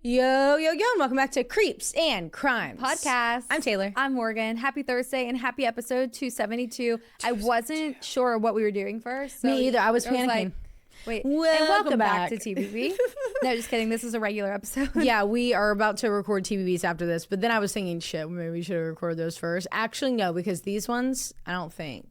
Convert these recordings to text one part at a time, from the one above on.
Yo, yo, yo, and welcome back to Creeps and Crimes Podcast. I'm Taylar. I'm Morgan. Happy Thursday and happy episode 272. I wasn't sure what we were doing first. So Me either. I was panicking. Like, wait, and welcome back to TBB. No, just kidding. This is a regular episode. Yeah, we are about to record TBBs after this, but then I was thinking, shit, maybe we should have recorded those first. Actually, no, because these ones, I don't think.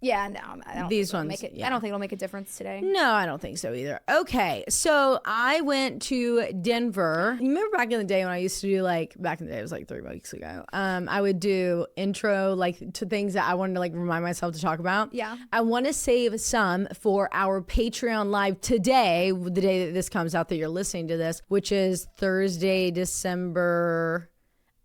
Yeah, no, I don't These think ones, I don't think it'll make a difference today. No, I don't think so either. Okay, so I went to Denver. You remember back in the day when I used to do back in the day, it was like 3 weeks ago. I would do intro to things that I wanted to remind myself to talk about. Yeah. I want to save some for our Patreon live today, the day that this comes out that you're listening to this, which is Thursday, December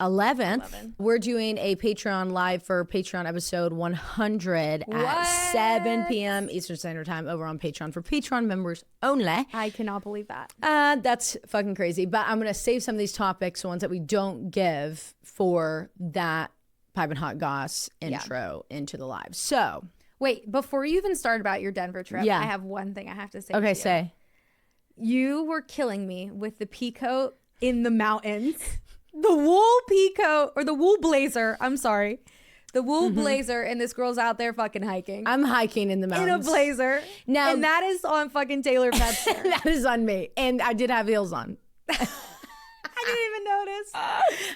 11th. We're doing a Patreon live for Patreon episode 100 at 7 p.m. Eastern Standard Time over on Patreon for Patreon members only. I cannot believe that. That's fucking crazy. But I'm going to save some of these topics, the ones that we don't give, for that Pipe and Hot Goss intro into the live. So. Wait, before you even start about your Denver trip, I have one thing I have to say. Okay, to you. say. You were killing me with the peacoat in the mountains. The wool peacoat, or the wool blazer, I'm sorry. The wool blazer, and this girl's out there fucking hiking. I'm hiking in the mountains. In a blazer. Now, and that is on fucking Taylar Pepster. That is on me. And I did have heels on. I didn't even notice.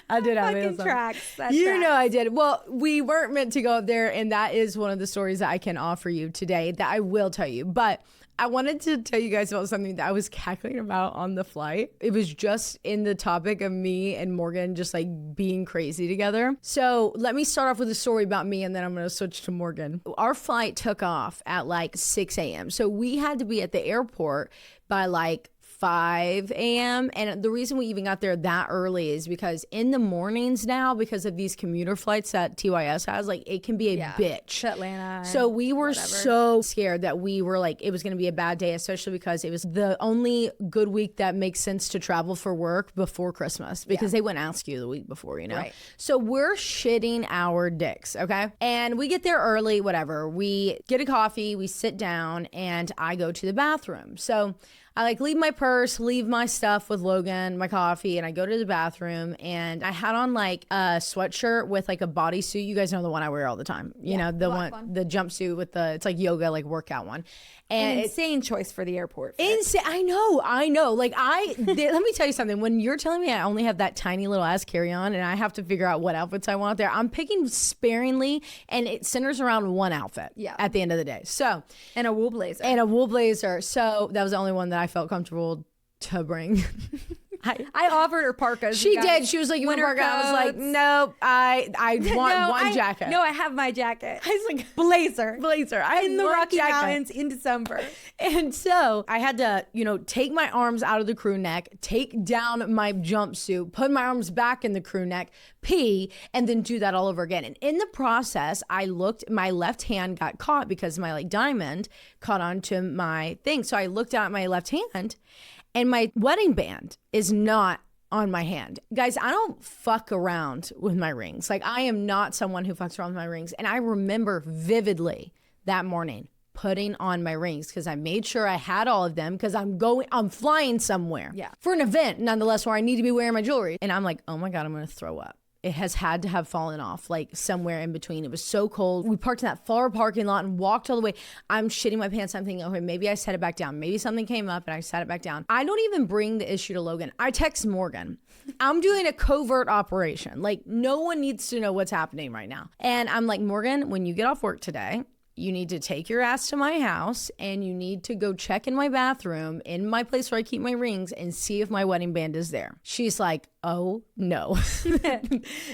I did have heels on. Tracks. You know I did. Well, we weren't meant to go up there, and that is one of the stories that I can offer you today that I will tell you. But I wanted to tell you guys about something that I was cackling about on the flight. It was just in the topic of me and Morgan just being crazy together. So let me start off with a story about me, and then I'm going to switch to Morgan. Our flight took off at 6 a.m. So we had to be at the airport by 5 a.m. And the reason we even got there that early is because in the mornings now, because of these commuter flights that TYS has, it can be a bitch. To Atlanta. So we were so scared that we were it was going to be a bad day, especially because it was the only good week that makes sense to travel for work before Christmas, because they wouldn't ask you the week before, you know? Right. So we're shitting our dicks, okay? And we get there early, whatever. We get a coffee, we sit down, and I go to the bathroom. So I leave my purse, leave my stuff with Logan, my coffee, and I go to the bathroom, and I had on a sweatshirt with a bodysuit. You guys know the one I wear all the time. You know, the one, the jumpsuit with it's yoga, workout one. And insane choice for the airport. Insane. I know. Let me tell you something. When you're telling me I only have that tiny little ass carry-on and I have to figure out what outfits I want out there, I'm picking sparingly, and it centers around one outfit at the end of the day. So, and a wool blazer. So that was the only one that I felt comfortable to bring. I offered her parkas. She did. She was like, you want a parka? I was like, nope. I want one jacket. No, I have my jacket. I was like, blazer. I in the Rocky Mountains in December. And so I had to, take my arms out of the crew neck, take down my jumpsuit, put my arms back in the crew neck, pee, and then do that all over again. And in the process, my left hand got caught because my diamond caught onto my thing. So I looked at my left hand, and my wedding band is not on my hand. Guys, I don't fuck around with my rings. I am not someone who fucks around with my rings. And I remember vividly that morning putting on my rings because I made sure I had all of them because I'm flying somewhere for an event, nonetheless, where I need to be wearing my jewelry. And I'm like, oh my God, I'm going to throw up. It has had to have fallen off somewhere in between. It was so cold. We parked in that far parking lot and walked all the way. I'm shitting my pants. I'm thinking, okay, maybe I set it back down. Maybe something came up and I set it back down. I don't even bring the issue to Logan. I text Morgan. I'm doing a covert operation. No one needs to know what's happening right now. And I'm like, Morgan, when you get off work today, you need to take your ass to my house and you need to go check in my bathroom in my place where I keep my rings and see if my wedding band is there. She's like, oh no.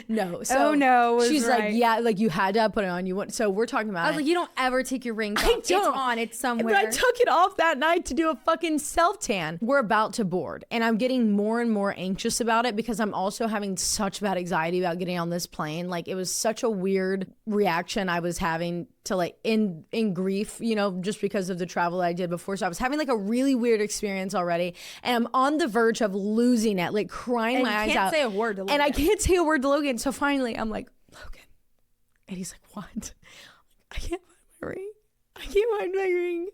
No. So oh no. She's right. like, yeah, you had to put it on. So we're talking about I was like, you don't ever take your rings off. It's on. It's somewhere. But I took it off that night to do a fucking self-tan. We're about to board and I'm getting more and more anxious about it because I'm also having such bad anxiety about getting on this plane. It was such a weird reaction I was having to in grief, just because of the travel that I did before. So I was having a really weird experience already. And I'm on the verge of losing it, crying my eyes out. And you can't say a word to Logan. And I can't say a word to Logan. So finally I'm like, Logan. And he's like, what? I can't find my ring. I can't find my ring.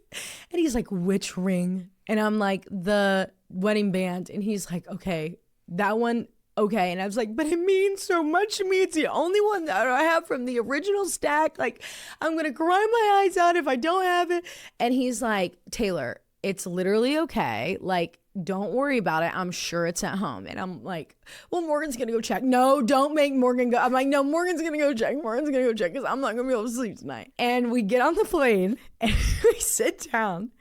And he's like, which ring? And I'm like, the wedding band. And he's like, okay, that one, okay. And I was like, but it means so much to me. It's the only one that I have from the original stack. Like, I'm going to cry my eyes out if I don't have it. And he's like, Taylar, it's literally okay. Like, don't worry about it. I'm sure it's at home. And I'm like, well, Morgan's going to go check. No, don't make Morgan go. I'm like, no, Morgan's going to go check. Morgan's going to go check because I'm not going to be able to sleep tonight. And we get on the plane and we sit down.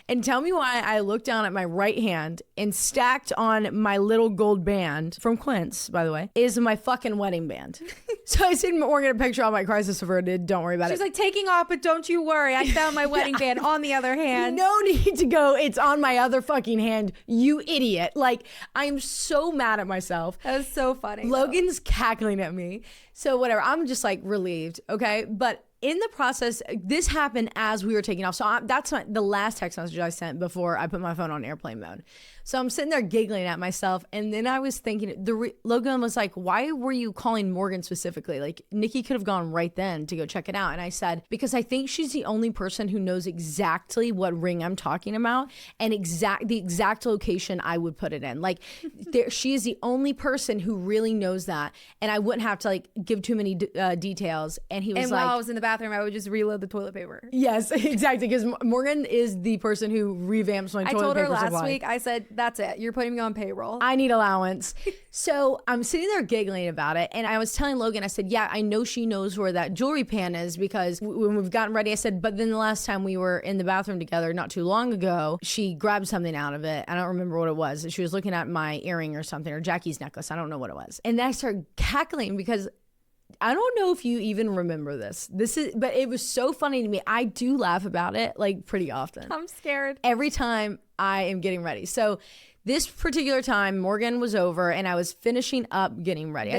And tell me why I look down at my right hand and stacked on my little gold band from Quince, by the way, is my fucking wedding band. So I sent Morgan a picture on my crisis averted. Don't worry about She's it. like, taking off, but don't you worry. I found my wedding band on the other hand. No need to go. It's on my other fucking hand. You idiot. Like, I'm so mad at myself. That was so funny. Logan's cackling at me. So whatever. I'm just like relieved. Okay. But in the process, this happened as we were taking off. So that's the last text message I sent before I put my phone on airplane mode. So I'm sitting there giggling at myself. And then I was thinking, Logan was like, why were you calling Morgan specifically? Like, Nikki could have gone right then to go check it out. And I said, because I think she's the only person who knows exactly what ring I'm talking about and the exact location I would put it in. Like, she is the only person who really knows that. And I wouldn't have to like give too many details. And he was and like, while I was in the bathroom, I would just reload the toilet paper. Yes, exactly. Because Morgan is the person who revamps my toilet paper supply. I told her last week, I said, that's it. You're putting me on payroll. I need allowance. So I'm sitting there giggling about it. And I was telling Logan, I said, yeah, I know she knows where that jewelry pan is because when we've gotten ready, I said, but then the last time we were in the bathroom together not too long ago, she grabbed something out of it. I don't remember what it was. She was looking at my earring or something, or Jackie's necklace. I don't know what it was. And then I started cackling because I don't know if you even remember this. But it was so funny to me. I do laugh about it like pretty often. I'm scared. Every time I am getting ready. So this particular time, Morgan was over and I was finishing up getting ready.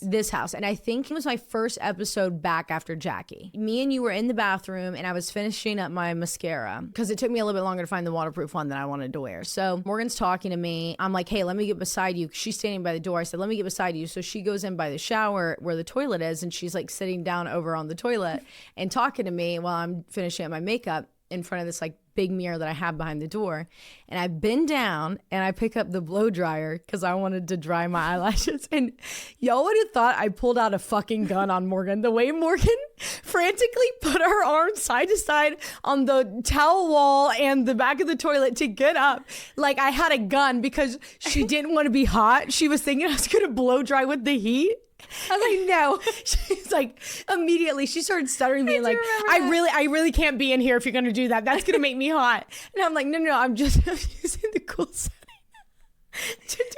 This house. And I think it was my first episode back after Jackie. Me and you were in the bathroom and I was finishing up my mascara because it took me a little bit longer to find the waterproof one that I wanted to wear. So Morgan's talking to me. I'm like, hey, let me get beside you. She's standing by the door. I said, let me get beside you. So she goes in by the shower where the toilet is and she's like sitting down over on the toilet and talking to me while I'm finishing up my makeup in front of this like big mirror that I have behind the door. And I bend down and I pick up the blow dryer because I wanted to dry my eyelashes. And y'all would have thought I pulled out a fucking gun on Morgan. The way Morgan frantically put her arms side to side on the towel wall and the back of the toilet to get up. Like I had a gun because she didn't want to be hot. She was thinking I was going to blow dry with the heat. I was like, no. She's like, immediately she started stuttering, being like, I really can't be in here if you're going to do that. That's going to make me hot. And I'm like, no, I'm using the cool setting.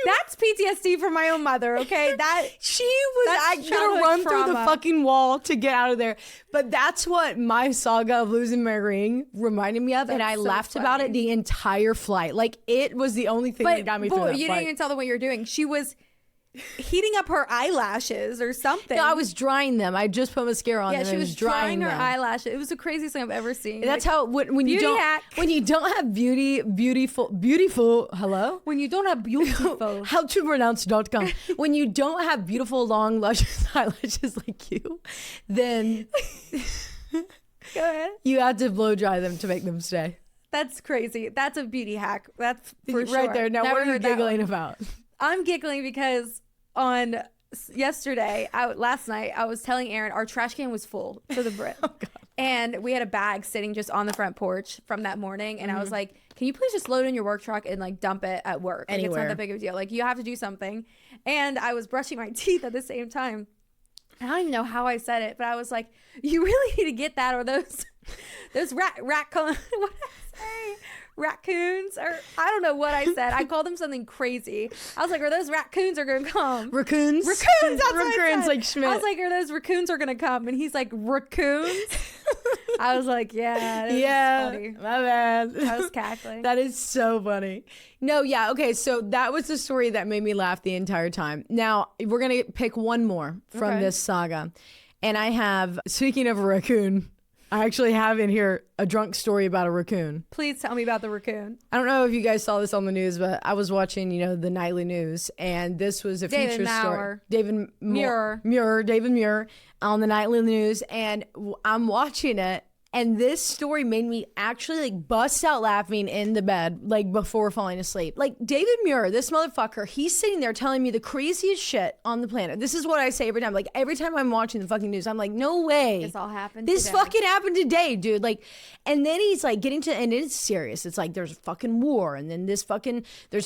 That's PTSD from my own mother, okay? She was going to run through the fucking wall to get out of there. But that's what my saga of losing my ring reminded me of. And I laughed about it the entire flight. Like, it was the only thing that got me through that you flight. didn't even tell them what you were doing. She was heating up her eyelashes or something. No, I was drying them. I just put mascara on them. Yeah, she was drying her them. eyelashes. It was the craziest thing I've ever seen. That's how when you don't have beautiful. Hello. When you don't have beautiful. howtopronounce.com. When you don't have beautiful long luscious eyelashes like you, then go ahead. You have to blow dry them to make them stay. That's crazy. That's a beauty hack. That's for sure. Right there. Now, what are you giggling about? I'm giggling because on last night, I was telling Aaron our trash can was full to the brim. Oh, God. And we had a bag sitting just on the front porch from that morning. And I was like, can you please just load in your work truck and like dump it at work? Like, it's not that big of a deal. Like, you have to do something. And I was brushing my teeth at the same time. I don't even know how I said it, but I was like, you really need to get that, or those what did I say? Raccoons, or I don't know what I said. I called them something crazy. I was like, are those raccoons are gonna come? Raccoons? That's what I said. Like Schmidt. I was like, are those raccoons are gonna come? And he's like, raccoons? I was like, yeah. Funny. My bad. I was cackling. That is so funny. No, yeah, okay, so that was the story that made me laugh the entire time. Now, we're gonna pick one more from this saga. And I have, speaking of a raccoon, I actually have in here a drunk story about a raccoon. Please tell me about the raccoon. I don't know if you guys saw this on the news, but I was watching, the nightly news, and this was a feature story. David Muir on the nightly news, and I'm watching it, And this story made me actually like bust out laughing in the bed, like before falling asleep. Like David Muir, this motherfucker, he's sitting there telling me the craziest shit on the planet. This is what I say every time. Like every time I'm watching the fucking news, I'm like, no way. This all happened This today. fucking happened today, dude. Like, and then he's like getting to, and it's serious. It's like there's a fucking war, and then there's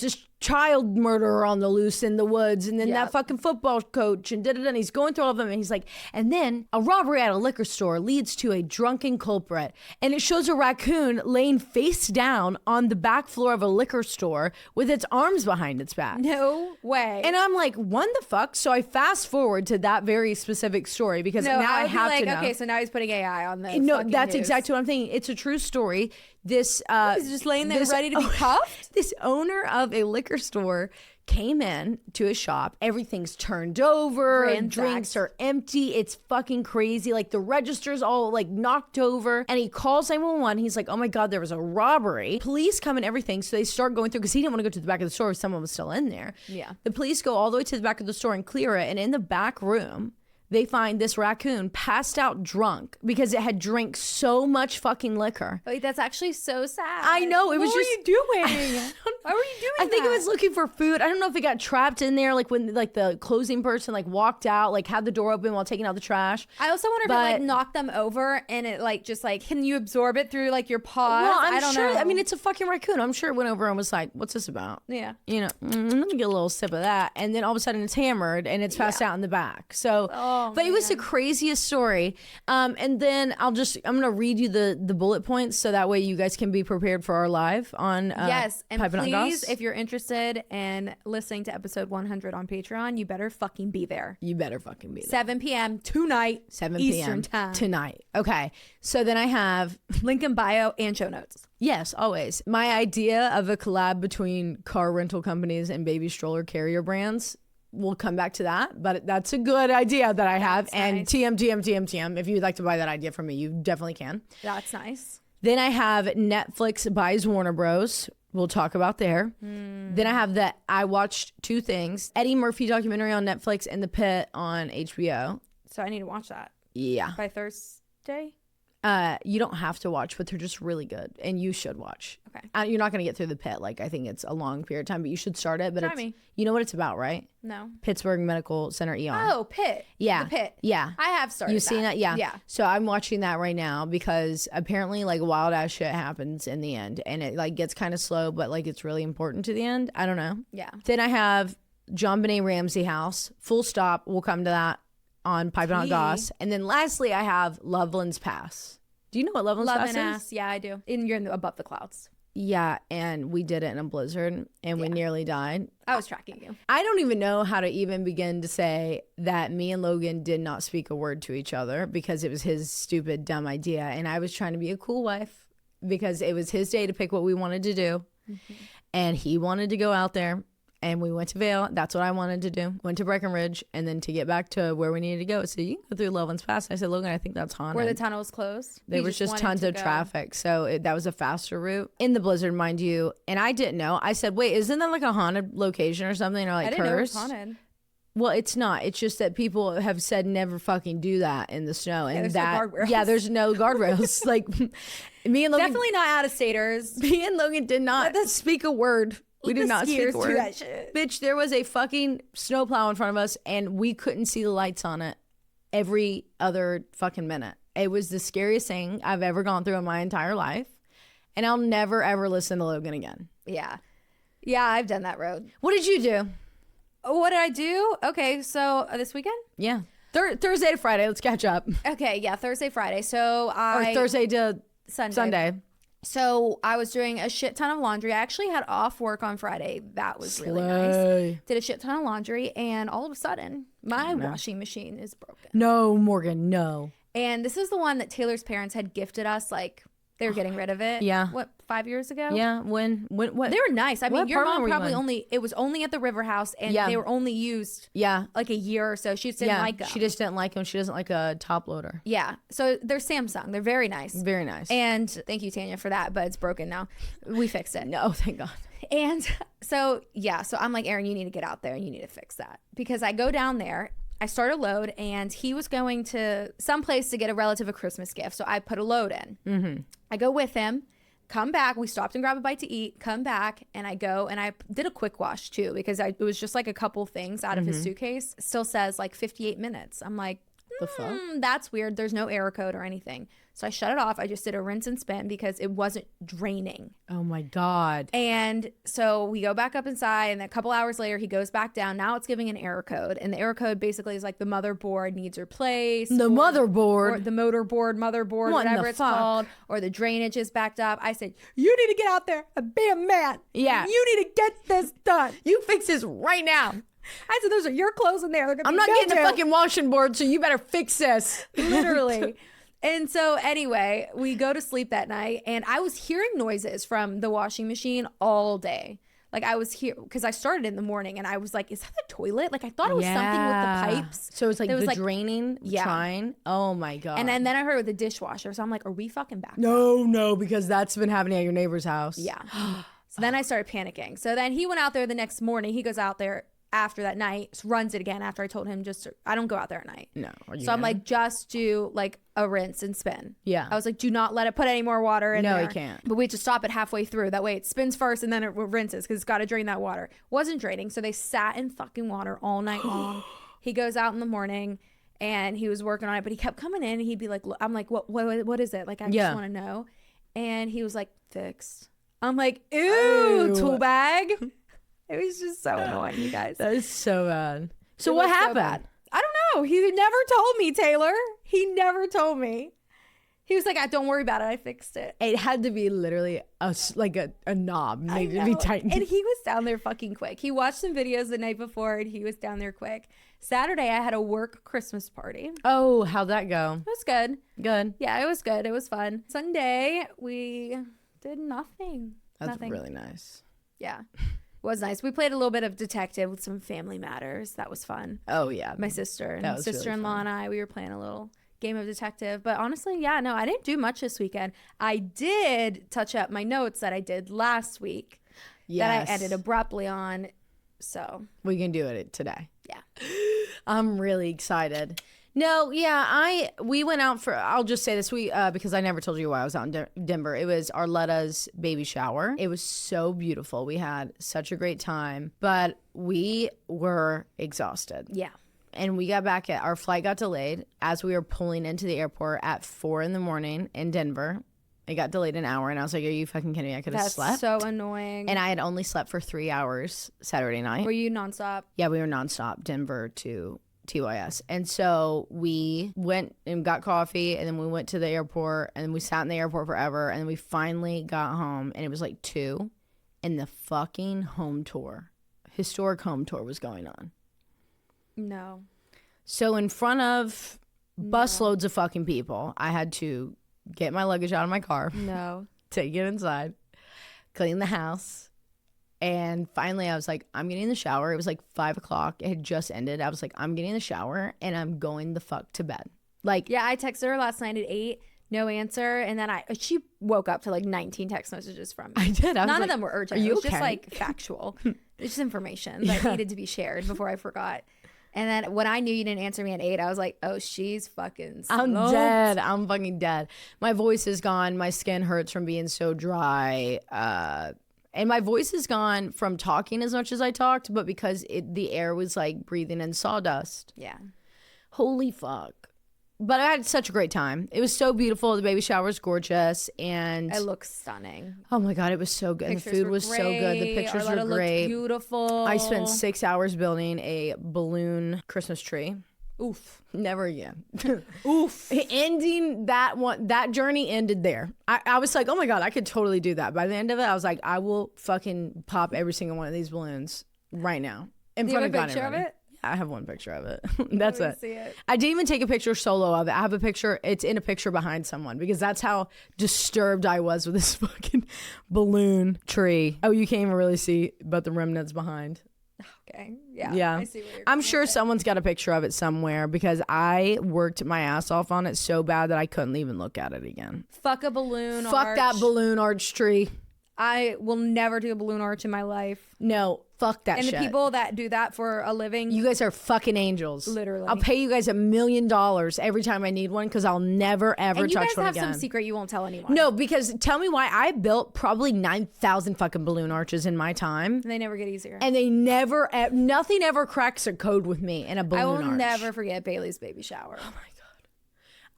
this child murderer on the loose in the woods, and then that fucking football coach, and da-da-da, and he's going through all of them, and he's like, and then a robbery at a liquor store leads to a drunken culprit, and it shows a raccoon laying face down on the back floor of a liquor store with its arms behind its back. No way. And I'm like, what the fuck? So I fast forward to that very specific story because now I have to know. Okay, so now he's putting AI on the No, fucking that's news. exactly what I'm thinking. It's a true story. This He's just laying there ready to be cuffed? This owner of a liquor store came in to a shop. Everything's turned over. Ransacked. Drinks are empty. It's fucking crazy. Like the register's all like knocked over. And he calls 911. He's like, oh my God, there was a robbery. Police come and everything. So they start going through because he didn't want to go to the back of the store if someone was still in there. Yeah. The police go all the way to the back of the store and clear it. And in the back room, they find this raccoon passed out drunk because it had drank so much fucking liquor. Wait, that's actually so sad. I know. It was What just. were you doing? Why were you doing I think that? it was looking for food. I don't know if it got trapped in there, like when like the closing person like walked out, like had the door open while taking out the trash. I also wonder if it like knocked them over and it like just like, can you absorb it through like your paws? Well, I don't sure. know. I mean, it's a fucking raccoon. I'm sure it went over and was like, "What's this about?" Yeah. You know, let me get a little sip of that, and then all of a sudden it's hammered and it's passed out in the back. So, but it was the craziest story. And then I'm gonna read you the bullet points so that way you guys can be prepared for our live on yes, and Piping Hot please, Goss. if you're interested in listening to episode 100 on Patreon, you better fucking be there. You better fucking be there. 7 p.m. tonight, 7 Eastern p.m. time. tonight. Okay. So then I have Link in bio and show notes. yes, always. My idea of a collab between car rental companies and baby stroller carrier brands. We'll come back to that, but that's a good idea that I have. And nice. TM. If you'd like to buy that idea from me, you definitely can. That's nice. Then I have Netflix buys Warner Bros. We'll talk about there. Then I have that I watched two things: Eddie Murphy documentary on Netflix and The Pit on HBO. So I need to watch that Yeah. by Thursday. You don't have to watch, but they're just really good, and you should watch. Okay. You're not going to get through The Pit. Like, I think it's a long period of time, but you should start it. But Try it's, me. you know what it's about, right? No. Pittsburgh Medical Center ER. Oh, Pit. Yeah. The Pit. Yeah. I have started. You've seen that? Yeah. Yeah. So I'm watching that right now because apparently like wild ass shit happens in the end, and it like gets kind of slow, but like it's really important to the end. I don't know. Yeah. Then I have John Benet Ramsey House. Full stop. We'll come to that on Piping Hot Goss. And then lastly, I have Loveland's Pass. Do you know what Loveland's Love Pass and is? ass. Yeah, I do. And you're in the, above the clouds. Yeah, and we did it in a blizzard, and we nearly died. I was tracking you. I don't even know how to even begin to say that me and Logan did not speak a word to each other because it was his stupid, dumb idea. And I was trying to be a cool wife because it was his day to pick what we wanted to do. And he wanted to go out there. And we went to Vale. That's what I wanted to do. Went to Breckenridge. And then to get back to where we needed to go. So you can go through Loveland's Pass. I said, Logan, I think that's haunted. Where the tunnel was closed. There was just tons of traffic. So that was a faster route in the blizzard, mind you. And I didn't know. I said, wait, isn't that like a haunted location or something? Or like I didn't know it was cursed? haunted. Well, it's not. It's just that people have said never fucking do that in the snow. And there's no that, guardrails. yeah, there's no guardrails. Like me and Logan, Definitely not out-of-staters. me and Logan did not speak a word. We did not speak a word. That shit. Bitch, there was a fucking snowplow in front of us and we couldn't see the lights on it every other fucking minute. It was the scariest thing I've ever gone through in my entire life. And I'll never, ever listen to Logan again. Yeah. Yeah, I've done that road. What did you do? What did I do? Okay, so this weekend? Yeah. Thursday to Friday. Let's catch up. Okay, yeah, Thursday, Friday. So Or Thursday to Sunday. So I was doing a shit ton of laundry. I actually had off work on Friday. That was really nice. Slay. Did a shit ton of laundry, and all of a sudden, my washing machine is broken. No, Morgan, no. And this is the one that Taylor's parents had gifted us. Like, they were getting rid of it. Yeah. What, 5 years ago? Yeah, when what? They were nice. I mean, What your apartment mom were you probably in? only, it was only at the River House, and Yeah. they were only used Yeah. like a year or so. She just didn't like them. She just didn't like them. She doesn't like a top loader. Yeah. So they're Samsung. They're very nice. Very nice. And thank you, Tanya, for that, but it's broken now. We fixed it. No, thank God. And so, yeah, so I'm like, Erin, you need to get out there and you need to fix that. Because I go down there I start a load, and he was going to some place to get a relative a Christmas gift. So I put a load in. Mm-hmm. I go with him, come back. We stopped and grabbed a bite to eat, come back, and I go and I did a quick wash too, because it was just like a couple things out of his suitcase. Still says like 58 minutes. I'm like, the fuck? That's weird. There's no error code or anything. So I shut it off. I just did a rinse and spin because it wasn't draining. Oh my God. And so we go back up inside, and a couple hours later, he goes back down. Now it's giving an error code. And the error code basically is like the motherboard needs replaced. The motherboard? Or the motherboard, whatever it's called. Or the drainage is backed up. I said, you need to get out there and be a man. Yeah. You need to get this done. You fix this right now. I said, those are your clothes in there. I'm not getting the fucking washing board, so you better fix this. Literally. And so anyway, we go to sleep that night, and I was hearing noises from the washing machine all day. Like I was here because I started in the morning, and I was like, is that the toilet? Like I thought it was something with the pipes. So it's like was the like, draining, trying. Oh my God. And then I heard it with the dishwasher. So I'm like, are we fucking back? No, because that's been happening at your neighbor's house. Yeah. So then I started panicking. So then he went out there the next morning. He goes out there after that night, runs it again after I told him I don't go out there at night. No. So I'm like, just do like a rinse and spin. Yeah. I was like, do not let it put any more water in there. No, you can't. But we had to stop it halfway through. That way it spins first and then it rinses because it's got to drain that water. Wasn't draining. So they sat in fucking water all night long. He goes out in the morning and he was working on it, but he kept coming in and he'd be like, I'm like, what is it? Like, I just want to know. And he was like, fixed. I'm like, ew. Tool bag. It was just so annoying, you guys. That is so bad. So what happened? I don't know. He never told me, Taylar. He never told me. He was like, don't worry about it. I fixed it. It had to be literally a knob needed to be tightened. And he was down there fucking quick. He watched some videos the night before, and he was down there quick. Saturday, I had a work Christmas party. Oh, how'd that go? It was good. Good. Yeah, it was good. It was fun. Sunday, we did nothing. That's really nice. Yeah. Was nice. We played a little bit of detective with some family matters. That was fun. Oh yeah, my sister and sister-in-law and I, we were playing a little game of detective. But honestly, yeah, no, I didn't do much this weekend. I did touch up my notes that I did last week that I ended abruptly on. So we can do it today. Yeah. I'm really excited. No, yeah, we went out for, I'll just say this week, because I never told you why I was out in Denver. It was Arletta's baby shower. It was so beautiful. We had such a great time, but we were exhausted. Yeah. And we got back our flight got delayed as we were pulling into the airport at 4 a.m. in Denver. It got delayed an hour, and I was like, are you fucking kidding me? I could have slept. That's so annoying. And I had only slept for 3 hours Saturday night. Were you nonstop? Yeah, we were nonstop, Denver to TYS. And so we went and got coffee, and then we went to the airport, and then we sat in the airport forever, and then we finally got home, and it was like 2, and the fucking historic home tour was going on. No. So in front of busloads of fucking people, I had to get my luggage out of my car. No. Take it inside, clean the house. And finally, I was like, I'm getting in the shower. It was like 5 o'clock. It had just ended. I was like, I'm getting in the shower and I'm going the fuck to bed. Like, yeah, I texted her last night at 8, no answer. And then she woke up to like 19 text messages from me. I did. None of them were urgent. It was just okay? like factual. It's just information that needed to be shared before I forgot. And then when I knew you didn't answer me at 8, I was like, oh, she's fucking smoked. I'm dead. I'm fucking dead. My voice is gone. My skin hurts from being so dry. And my voice is gone from talking as much as I talked, but because the air was like breathing in sawdust. Yeah. Holy fuck. But I had such a great time. It was so beautiful. The baby shower was gorgeous. And it looks stunning. Oh my God, it was so good. And the food was so good. The pictures were great. Beautiful. I spent 6 hours building a balloon Christmas tree. Oof. Never again. Oof. Ending that journey ended there. I was like, oh my God, I could totally do that. By the end of it, I was like, I will fucking pop every single one of these balloons right now. In front of God. Do you have a picture of it? I have one picture of it. That's it. See it. I didn't even take a picture solo of it. I have a picture. It's in a picture behind someone because that's how disturbed I was with this fucking balloon tree. Oh, you can't even really see, but the remnants behind. Okay. Yeah. Yeah. I see where you're I'm sure someone's got a picture of it somewhere because I worked my ass off on it so bad that I couldn't even look at it again. Fuck a balloon Fuck arch. that balloon arch tree. I will never do a balloon arch in my life. No. Fuck that And shit. the people that do that for a living, You guys are fucking angels. Literally. I'll pay you guys $1 million every time I need one because I'll never, ever and you touch guys one have again. some secret you won't tell anyone. No, because tell me why I built probably 9,000 fucking balloon arches in my time. And they never get easier. And they never, nothing ever cracks a code with me in a balloon I will arch. never forget Bailey's baby shower. Oh my God.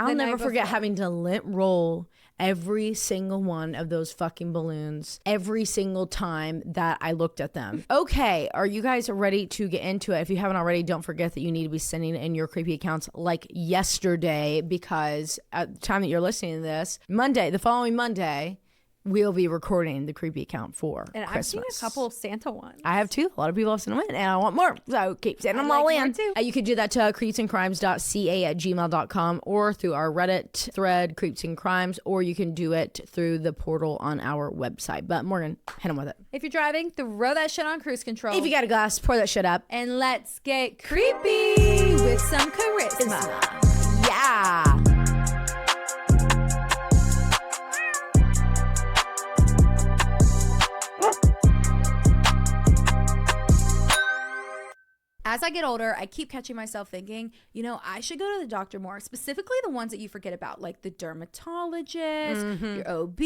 I'll never forget having to lint roll every single one of those fucking balloons every single time that I looked at them. Okay, are you guys ready to get into it? If you haven't already, don't forget that you need to be sending in your creepy accounts like yesterday, because at the time that you're listening to this, the following Monday, we'll be recording the creepy account for And Christmas. I've seen a couple Santa ones. I have too. A lot of people have sent them in, and I want more. So keep sending them I'd all like in. more too. You could do that to creepsandcrimes.ca@gmail.com or through our Reddit thread, Creeps and Crimes, or you can do it through the portal on our website. But Morgan, hit them with it. If you're driving, throw that shit on cruise control. If you got a glass, pour that shit up. And let's get creepy with some charisma. Yeah. As I get older, I keep catching myself thinking, I should go to the doctor more, specifically the ones that you forget about, like the dermatologist, your OB,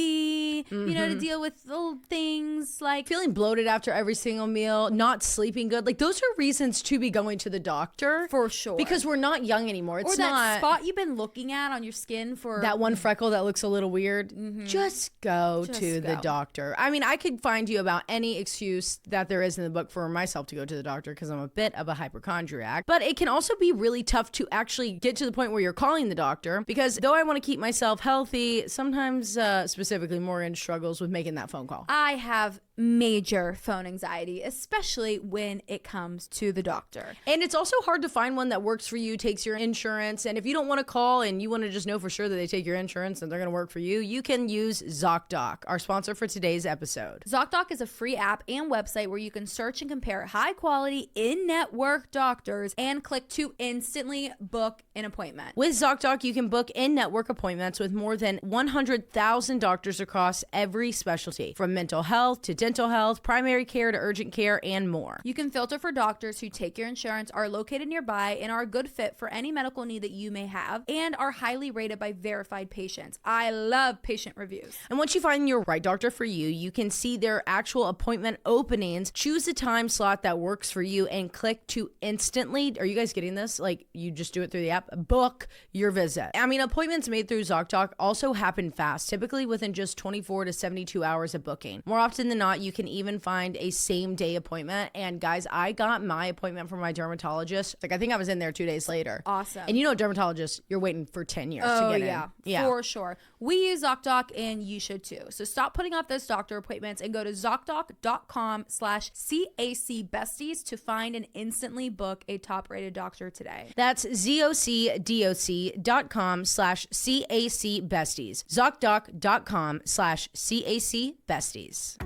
to deal with little things like Feeling bloated after every single meal, not sleeping good. Like, those are reasons to be going to the doctor. for sure. Because we're not young anymore. It's or that not spot you've been looking at on your skin for that one freckle that looks a little weird. Just go to the doctor. I mean, I could find you about any excuse that there is in the book for myself to go to the doctor because I'm a bit of a hypochondriac. But it can also be really tough to actually get to the point where you're calling the doctor, because though I want to keep myself healthy, sometimes specifically Morgan struggles with making that phone call. I have major phone anxiety, especially when it comes to the doctor. And it's also hard to find one that works for you, takes your insurance. And if you don't want to call and you want to just know for sure that they take your insurance and they're going to work for you, you can use ZocDoc, our sponsor for today's episode. ZocDoc is a free app and website where you can search and compare high quality in-network doctors and click to instantly book an appointment. With ZocDoc, you can book in-network appointments with more than 100,000 doctors across every specialty, from mental health to dental health, primary care to urgent care, and more. You can filter for doctors who take your insurance, are located nearby, and are a good fit for any medical need that you may have, and are highly rated by verified patients. I love patient reviews. And once you find your right doctor for you, you can see their actual appointment openings, choose a time slot that works for you, and click to instantly, are you guys getting this? Like, you just do it through the app, book your visit. I mean, appointments made through ZocDoc also happen fast, typically within just 24 to 72 hours of booking. More often than not, you can even find a same day appointment. And guys, I got my appointment from my dermatologist. Like, I think I was in there 2 days later. Awesome. And dermatologist, you're waiting for 10 years to get in. Yeah, for sure. We use ZocDoc and you should too. So stop putting off those doctor appointments and go to ZocDoc.com/CAC Besties to find and instantly book a top rated doctor today. That's ZocDoc.com/CAC Besties. ZocDoc.com/CAC Besties.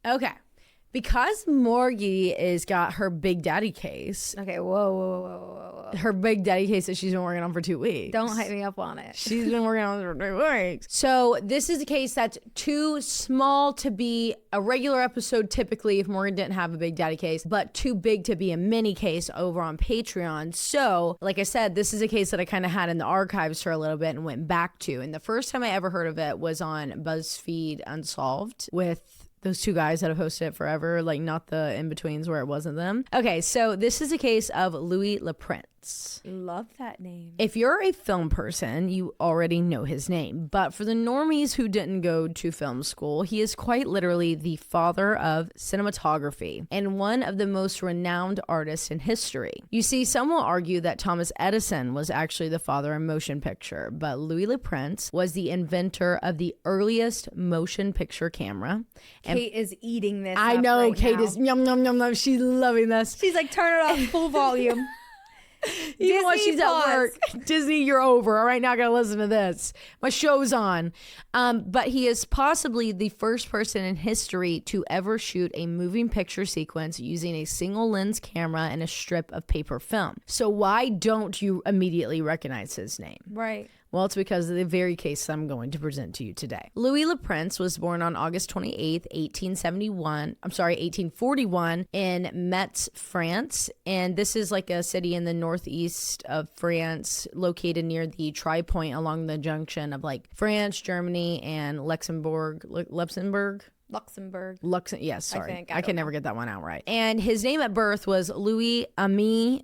Okay. Because Morgie is got her Big Daddy case. Okay, whoa. Her Big Daddy case that she's been working on for 2 weeks. Don't hype me up on it. She's been working on it for 2 weeks. So this is a case that's too small to be a regular episode typically if Morgan didn't have a Big Daddy case, but too big to be a mini case over on Patreon. So, like I said, this is a case that I kind of had in the archives for a little bit and went back to. And the first time I ever heard of it was on BuzzFeed Unsolved with those two guys that have hosted it forever, like not the in-betweens where it wasn't them. Okay, so this is a case of Louis LaPrince. Love that name. If you're a film person, you already know his name. But for the normies who didn't go to film school, he is quite literally the father of cinematography and one of the most renowned artists in history. You see, some will argue that Thomas Edison was actually the father of motion picture, but Louis LaPrince was the inventor of the earliest motion picture camera. Kate is eating this. I know, right Kate now. is yum, yum, yum, yum. She's loving this. She's like, turn it off full volume. Even when Disney she's pause. at work. Disney, you're over. All right, now I gotta listen to this. My show's on. But he is possibly the first person in history to ever shoot a moving picture sequence using a single lens camera and a strip of paper film. So why don't you immediately recognize his name? Right. Well, it's because of the very case I'm going to present to you today. Louis Le Prince was born on August 28th, 1841 in Metz, France. And this is like a city in the northeast of France, located near the tri-point along the junction of like France, Germany, and Luxembourg. Yes, sorry. I can never get that one out right. And his name at birth was Louis Augustin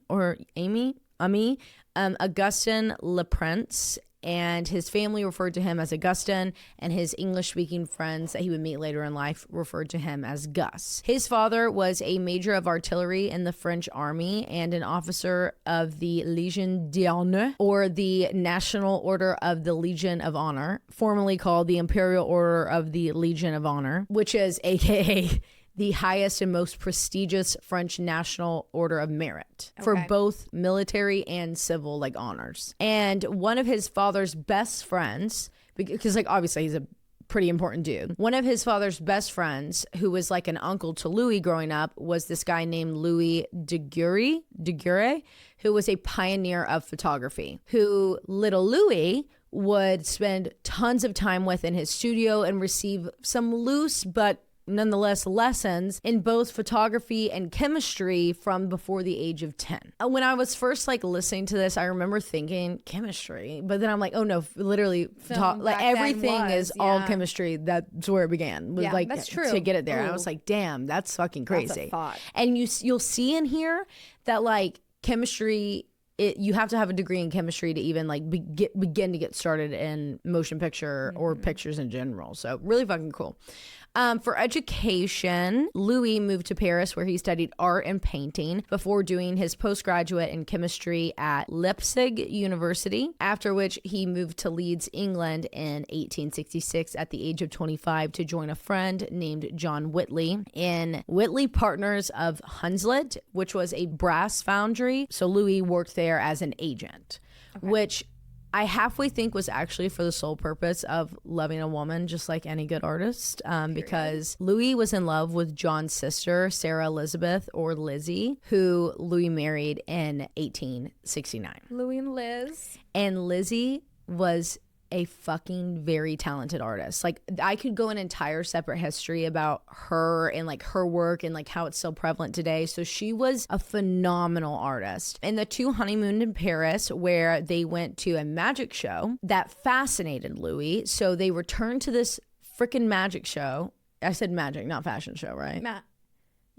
Le Prince. And his family referred to him as Augustin, and his English-speaking friends that he would meet later in life referred to him as Gus. His father was a major of artillery in the French army and an officer of the Légion d'honneur, or the National Order of the Legion of Honor, formerly called the Imperial Order of the Legion of Honor, which is AKA the highest and most prestigious French national order of merit for both military and civil like honors. And one of his father's best friends, because like obviously he's a pretty important dude. One of his father's best friends, who was like an uncle to Louis growing up, was this guy named Louis Daguerre, who was a pioneer of photography, who little Louis would spend tons of time with in his studio and receive some loose but nonetheless lessons in both photography and chemistry from before the age of 10. When I was first like listening to this, I remember thinking chemistry, but then I'm like, oh no, literally like everything is all chemistry. That's where it began. Was like that's true. To get it there. I was like, damn, that's fucking crazy. That's a thought. And you'll see in here that like chemistry, you have to have a degree in chemistry to even like begin to get started in motion picture or pictures in general. So really fucking cool. For education, Louis moved to Paris where he studied art and painting before doing his postgraduate in chemistry at Leipzig University, after which he moved to Leeds, England in 1866 at the age of 25 to join a friend named John Whitley in Whitley Partners of Hunslet, which was a brass foundry. So Louis worked there as an agent, which I halfway think was actually for the sole purpose of loving a woman, just like any good artist, because Louis was in love with John's sister, Sarah Elizabeth, or Lizzie, who Louis married in 1869. Louis and Liz. And Lizzie was a fucking very talented artist. Like I could go an entire separate history about her and like her work and like how it's still prevalent today. So she was a phenomenal artist. And the two honeymooned in Paris, where they went to a magic show that fascinated Louis. So they returned to this freaking magic show. I said magic, not fashion show, right?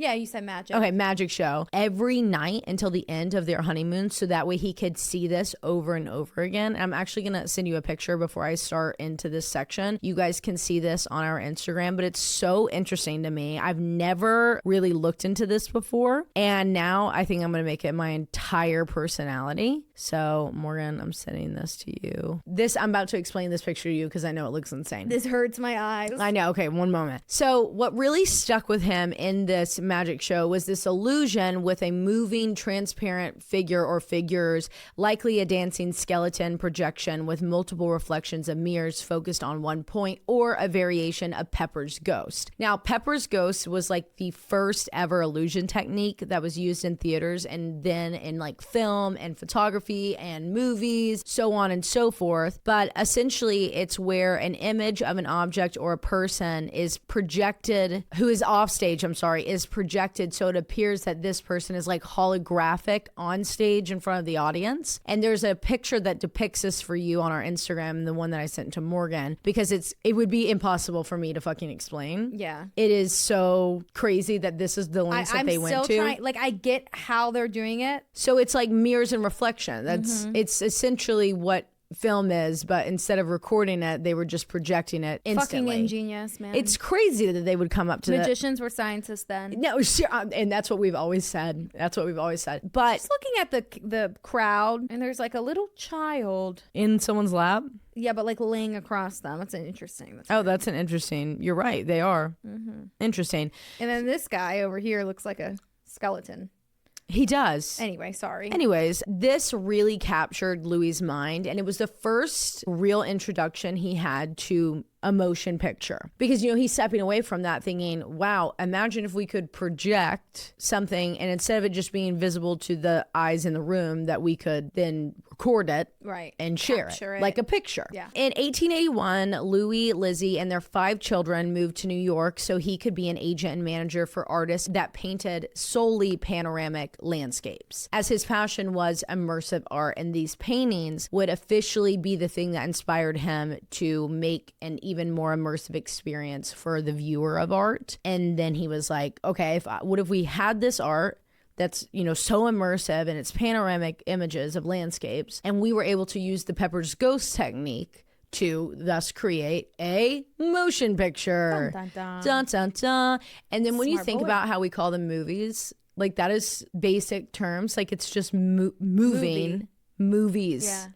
Yeah, you said magic. Okay, magic show every night until the end of their honeymoon, so that way he could see this over and over again. I'm actually going to send you a picture before I start into this section. You guys can see this on our Instagram, but it's so interesting to me. I've never really looked into this before, and now I think I'm going to make it my entire personality. So, Morgan, I'm sending this to you. I'm about to explain this picture to you because I know it looks insane. This hurts my eyes. I know. Okay, one moment. So, what really stuck with him in this magic show was this illusion with a moving transparent figure or figures, likely a dancing skeleton projection with multiple reflections of mirrors focused on one point, or a variation of Pepper's ghost. Now, Pepper's ghost was like the first ever illusion technique that was used in theaters and then in like film and photography and movies, so on and so forth. But essentially it's where an image of an object or a person is projected, who is off stage, is projected, so it appears that this person is like holographic on stage in front of the audience. And there's a picture that depicts this for you on our Instagram, the one that I sent to Morgan, because it would be impossible for me to fucking explain. Yeah. It is so crazy that this is the lengths that they went to. Like, I get how they're doing it. So it's like mirrors and reflection. It's essentially what film is, but instead of recording it, they were just projecting it instantly. Fucking ingenious, man. It's crazy that they would come up to magicians were scientists then. No, and that's what we've always said. But just looking at the crowd, and there's like a little child in someone's lap. Yeah, but like laying across them. That's interesting. That's an interesting. You're right. They are interesting. And then this guy over here looks like a skeleton. He does. Anyway, sorry. Anyways, this really captured Louis' mind, and it was the first real introduction he had to a motion picture. Because, he's stepping away from that thinking, wow, imagine if we could project something and instead of it just being visible to the eyes in the room, that we could then record it and share it like a picture. Yeah. In 1881, Louis, Lizzie, and their 5 children moved to New York so he could be an agent and manager for artists that painted solely panoramic landscapes, as his passion was immersive art, and these paintings would officially be the thing that inspired him to make an even more immersive experience for the viewer of art. And then he was like, okay, what if we had this art that's, so immersive and it's panoramic images of landscapes, and we were able to use the Pepper's Ghost technique to thus create a motion picture. Dun, dun, dun. Dun, dun, dun. And then when you Smart think boy. about how we call them movies, like that is basic terms. Like it's just moving movies.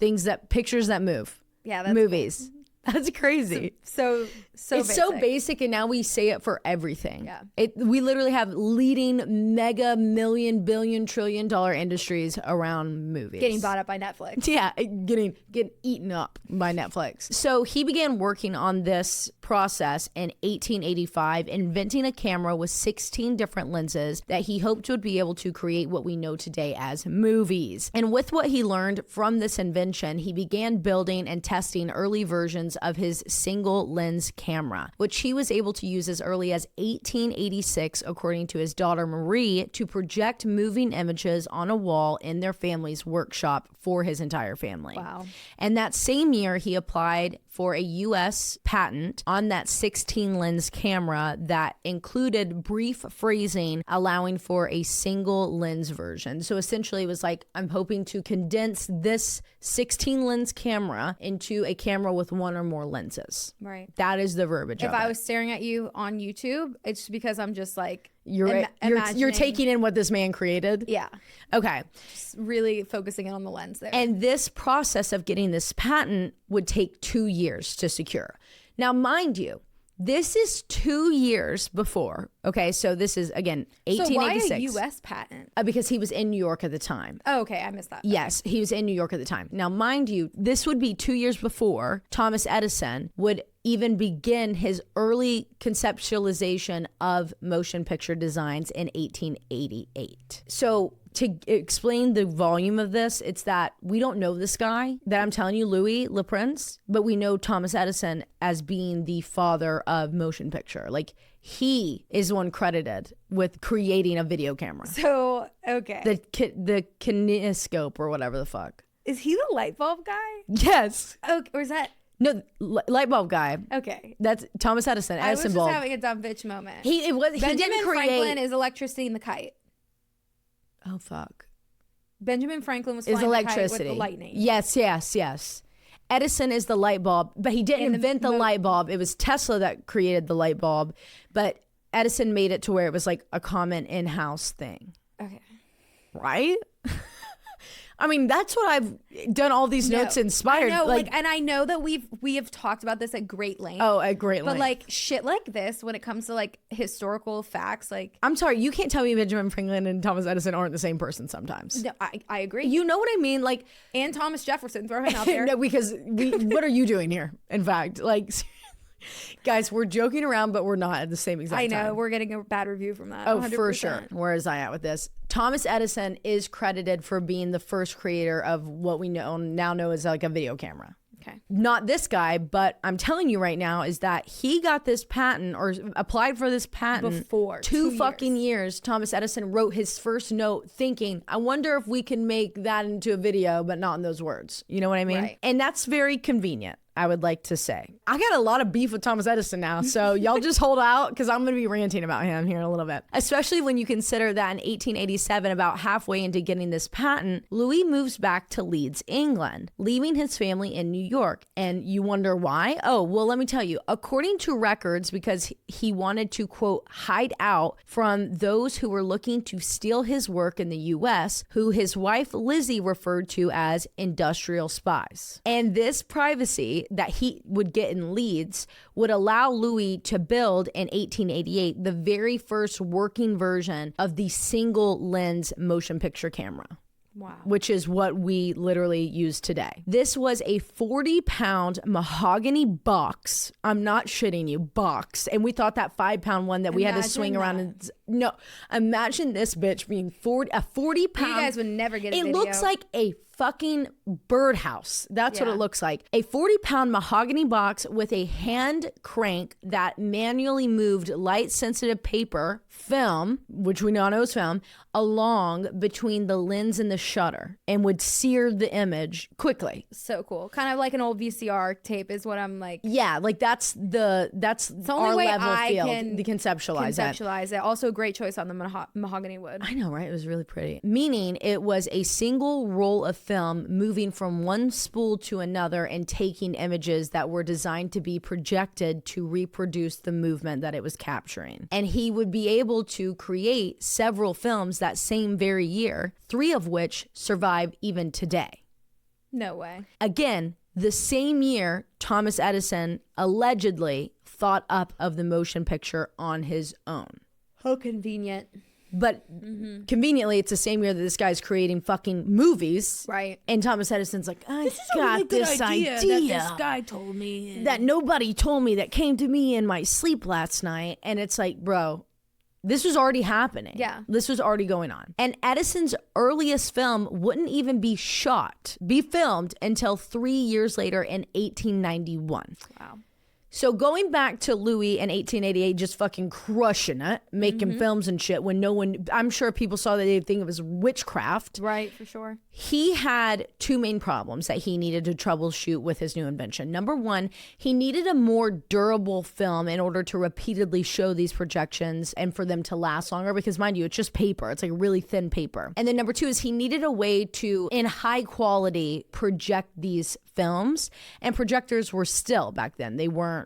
Yeah. Pictures that move. Yeah, that's movies. Cool. That's crazy. So it's basic. so basic, and now we say it for everything. Yeah. We literally have leading mega million billion trillion dollar industries around movies Getting bought up by Netflix. Yeah, getting eaten up by Netflix. So he began working on this process in 1885, inventing a camera with 16 different lenses that he hoped would be able to create what we know today as movies. And with what he learned from this invention, he began building and testing early versions of his single lens camera, which he was able to use as early as 1886, according to his daughter Marie, to project moving images on a wall in their family's workshop for his entire family. Wow. And that same year, he applied for a U.S. patent on that 16 lens camera that included brief phrasing allowing for a single lens version. So essentially it was like, I'm hoping to condense this 16 lens camera into a camera with one or more lenses. Right. That is the verbiage If of I it. was staring at you on YouTube, it's because I'm just like You're taking in what this man created? Yeah. Okay. Just really focusing in on the lens there. And this process of getting this patent would take 2 years to secure. Now, mind you, this is 2 years before. Okay, so this is, again, 1886. So why a U.S. patent? Because he was in New York at the time. Oh, okay, I missed that. Yes, he was in New York at the time. Now, mind you, this would be 2 years before Thomas Edison would even begin his early conceptualization of motion picture designs in 1888. So to explain the volume of this, it's that we don't know this guy that I'm telling you, Louis Le Prince, but we know Thomas Edison as being the father of motion picture. Like, he is the one credited with creating a video camera. So, okay. The kinescope or whatever the fuck. Is he the light bulb guy? Yes. Oh, or is that... No, light bulb guy. Okay. That's Thomas Edison. I was Edison just bulb. having a dumb bitch moment. He Benjamin didn't create. Franklin is electricity in the kite. Oh fuck. Benjamin Franklin was Is flying electricity. the kite with the lightning. Yes. Edison is the light bulb, but he didn't invent the light bulb. It was Tesla that created the light bulb, but Edison made it to where it was like a common in-house thing. Okay. Right? I mean, that's what I've done all these notes inspired. I know, and I know that we have talked about this at great length. Oh, at great length. But like shit like this, when it comes to like historical facts, like I'm sorry, you can't tell me Benjamin Franklin and Thomas Edison aren't the same person sometimes. no, I agree. You know what I mean? Like, and Thomas Jefferson, throw him out there. no, because what are you doing here? In fact, like, guys, we're joking around, but we're not at the same exact time. I know, we're getting a bad review from that. Oh, 100%. for sure. Where is I at with this? Thomas Edison is credited for being the first creator of what we now know as like a video camera. Okay. Not this guy, but I'm telling you right now is that he got this patent or applied for this patent before two fucking years. Thomas Edison wrote his first note thinking, I wonder if we can make that into a video, but not in those words. You know what I mean? Right. And that's very convenient, I would like to say. I got a lot of beef with Thomas Edison now, so y'all just hold out because I'm going to be ranting about him here in a little bit. Especially when you consider that in 1887, about halfway into getting this patent, Louis moves back to Leeds, England, leaving his family in New York. And you wonder why? Oh, well, let me tell you. According to records, because he wanted to, quote, hide out from those who were looking to steal his work in the U.S., who his wife Lizzie referred to as industrial spies. And this privacy that he would get in Leeds would allow Louis to build in 1888 the very first working version of the single lens motion picture camera. Wow. Which is what we literally use today. This was a 40-pound mahogany box. I'm not shitting you, box. And we thought that 5-pound one that we had to swing around. And, no, imagine this bitch being 40-pound. You guys would never get a video. It looks like a fucking birdhouse. That's what it looks like. A 40-pound mahogany box with a hand crank that manually moved light-sensitive paper, film, which we now know is film, along between the lens and the shutter and would sear the image quickly. So cool. Kind of like an old VCR tape is what I'm like. Yeah, like that's the only our way level I field can to conceptualize it. Also a great choice on the mahogany wood. I know, right? It was really pretty. Meaning it was a single roll of film moving from one spool to another and taking images that were designed to be projected to reproduce the movement that it was capturing. And he would be able to create several films that same very year, 3 of which survive even today. No way. Again, the same year, Thomas Edison allegedly thought up of the motion picture on his own. How convenient. But conveniently, it's the same year that this guy's creating fucking movies. Right. And Thomas Edison's like, I got this idea that this guy told me. that nobody told me, that came to me in my sleep last night. And it's like, bro, this was already happening. Yeah. This was already going on. And Edison's earliest film wouldn't even be filmed until 3 years later in 1891. Wow. So going back to Louis in 1888, just fucking crushing it, making films and shit when no one, I'm sure people saw that they'd think it was witchcraft. Right, for sure. He had 2 main problems that he needed to troubleshoot with his new invention. Number 1, he needed a more durable film in order to repeatedly show these projections and for them to last longer because, mind you, it's just paper. It's like really thin paper. And then number 2 is he needed a way to, in high quality, project these films. And projectors were still, back then, they weren't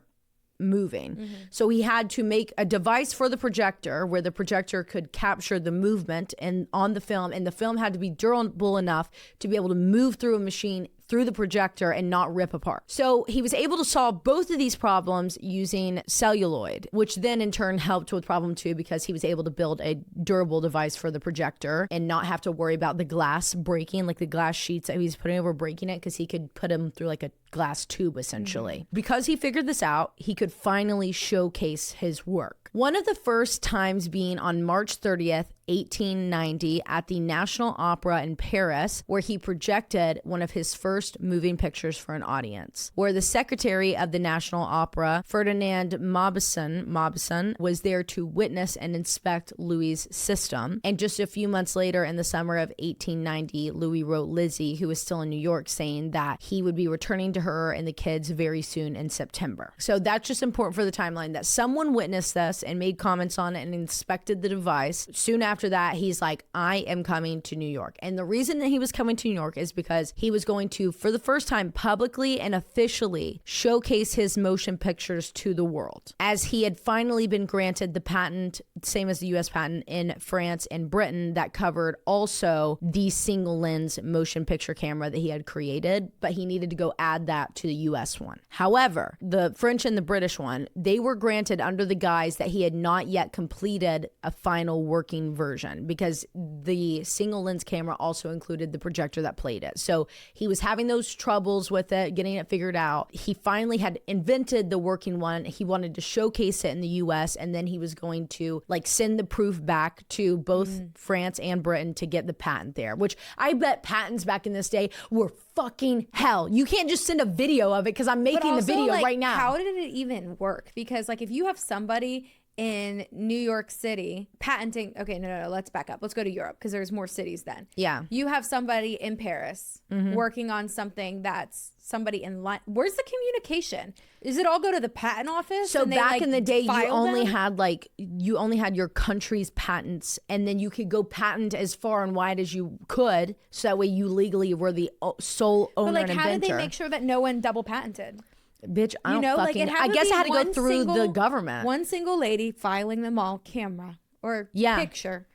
moving. So he had to make a device for the projector where the projector could capture the movement and on the film, and the film had to be durable enough to be able to move through a machine through the projector and not rip apart. So he was able to solve both of these problems using celluloid, which then in turn helped with problem 2 because he was able to build a durable device for the projector and not have to worry about the glass breaking, like the glass sheets that he was putting over breaking it, because he could put them through like a glass tube essentially. Because he figured this out, he could finally showcase his work. One of the first times being on March 30th, 1890 at the National Opera in Paris, where he projected one of his first moving pictures for an audience, where the secretary of the National Opera, Ferdinand Maupassant, was there to witness and inspect Louis' system. And just a few months later, in the summer of 1890, Louis wrote Lizzie, who was still in New York, saying that he would be returning to her and the kids very soon in September. So that's just important for the timeline, that someone witnessed this and made comments on it and inspected the device. Soon after that, he's like, I am coming to New York. And the reason that he was coming to New York is because he was going to, for the first time, publicly and officially showcase his motion pictures to the world, as he had finally been granted the patent, same as the US patent, in France and Britain that covered also the single lens motion picture camera that he had created, but he needed to go add that to the US one. However, the French and the British one, they were granted under the guise that he had not yet completed a final working version, because the single lens camera also included the projector that played it. So he was having those troubles with it, getting it figured out. He finally had invented the working one. He wanted to showcase it in the US, and then he was going to like send the proof back to both France and Britain to get the patent there, which I bet patents back in this day were fucking hell. You can't just send a video of it, because I'm making the video like, right now. How did it even work? Because like if you have somebody in New York City patenting, okay, no, let's back up. Let's go to Europe, because there's more cities then. Yeah. You have somebody in Paris working on something that's somebody in line. Where's the communication? Does it all go to the patent office? So back like, in the day, you only them? had your country's patents, and then you could go patent as far and wide as you could, so that way you legally were the sole owner and inventor. But like, how did they make sure that no one double patented? Bitch, I guess I had to go through the government. One single lady filing them all, camera or picture.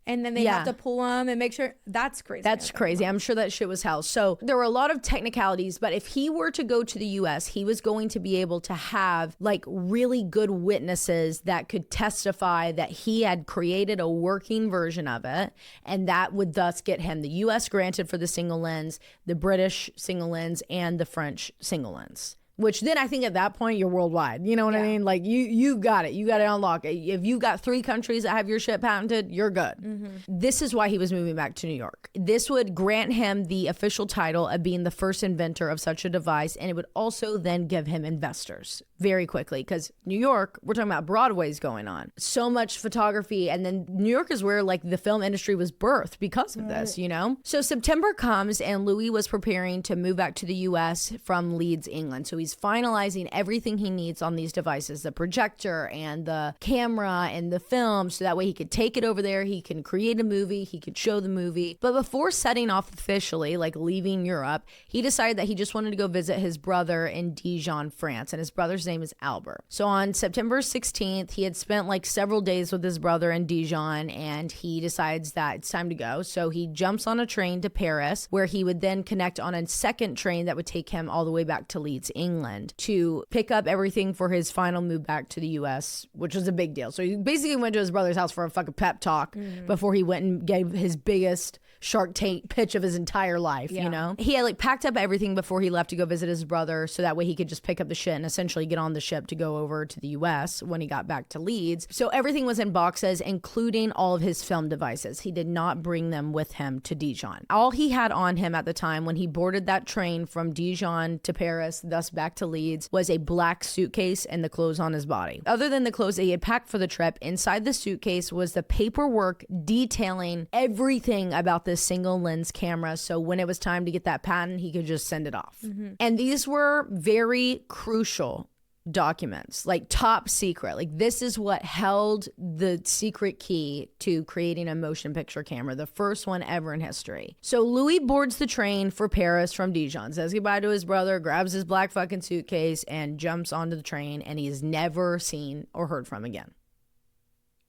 And then they have to pull them and make sure. That's crazy. That's crazy. I'm sure that shit was hell. So there were a lot of technicalities, but if he were to go to the US, he was going to be able to have like really good witnesses that could testify that he had created a working version of it. And that would thus get him the US granted for the single lens, the British single lens, and the French single lens. Which then I think at that point you're worldwide. You know what I mean? Like you got it. You got it unlocked. If you got 3 countries that have your shit patented, you're good. This is why he was moving back to New York. This would grant him the official title of being the first inventor of such a device, and it would also then give him investors very quickly, because New York, we're talking about Broadway's going on. So much photography, and then New York is where like the film industry was birthed because of this, you know? So September comes and Louis was preparing to move back to the US from Leeds, England. So he's finalizing everything he needs on these devices, the projector and the camera and the film, so that way he could take it over there, he can create a movie, he could show the movie. But before setting off officially, like leaving Europe, he decided that he just wanted to go visit his brother in Dijon, France, and his brother's name is Albert. So on September 16th, he had spent like several days with his brother in Dijon, and he decides that it's time to go. So he jumps on a train to Paris, where he would then connect on a second train that would take him all the way back to Leeds, England, to pick up everything for his final move back to the US, which was a big deal. So he basically went to his brother's house for a fucking pep talk before he went and gave his biggest Shark Tank pitch of his entire life, you know? He had like packed up everything before he left to go visit his brother, so that way he could just pick up the shit and essentially get on the ship to go over to the US when he got back to Leeds. So everything was in boxes, including all of his film devices. He did not bring them with him to Dijon. All he had on him at the time when he boarded that train from Dijon to Paris, thus back to Leeds, was a black suitcase and the clothes on his body. Other than the clothes that he had packed for the trip, inside the suitcase was the paperwork detailing everything about this single lens camera, so when it was time to get that patent, he could just send it off. And these were very crucial documents, like top secret. Like this is what held the secret key to creating a motion picture camera, the first one ever in history. So Louis boards the train for Paris from Dijon, says goodbye to his brother, grabs his black fucking suitcase, and jumps onto the train, and he is never seen or heard from again.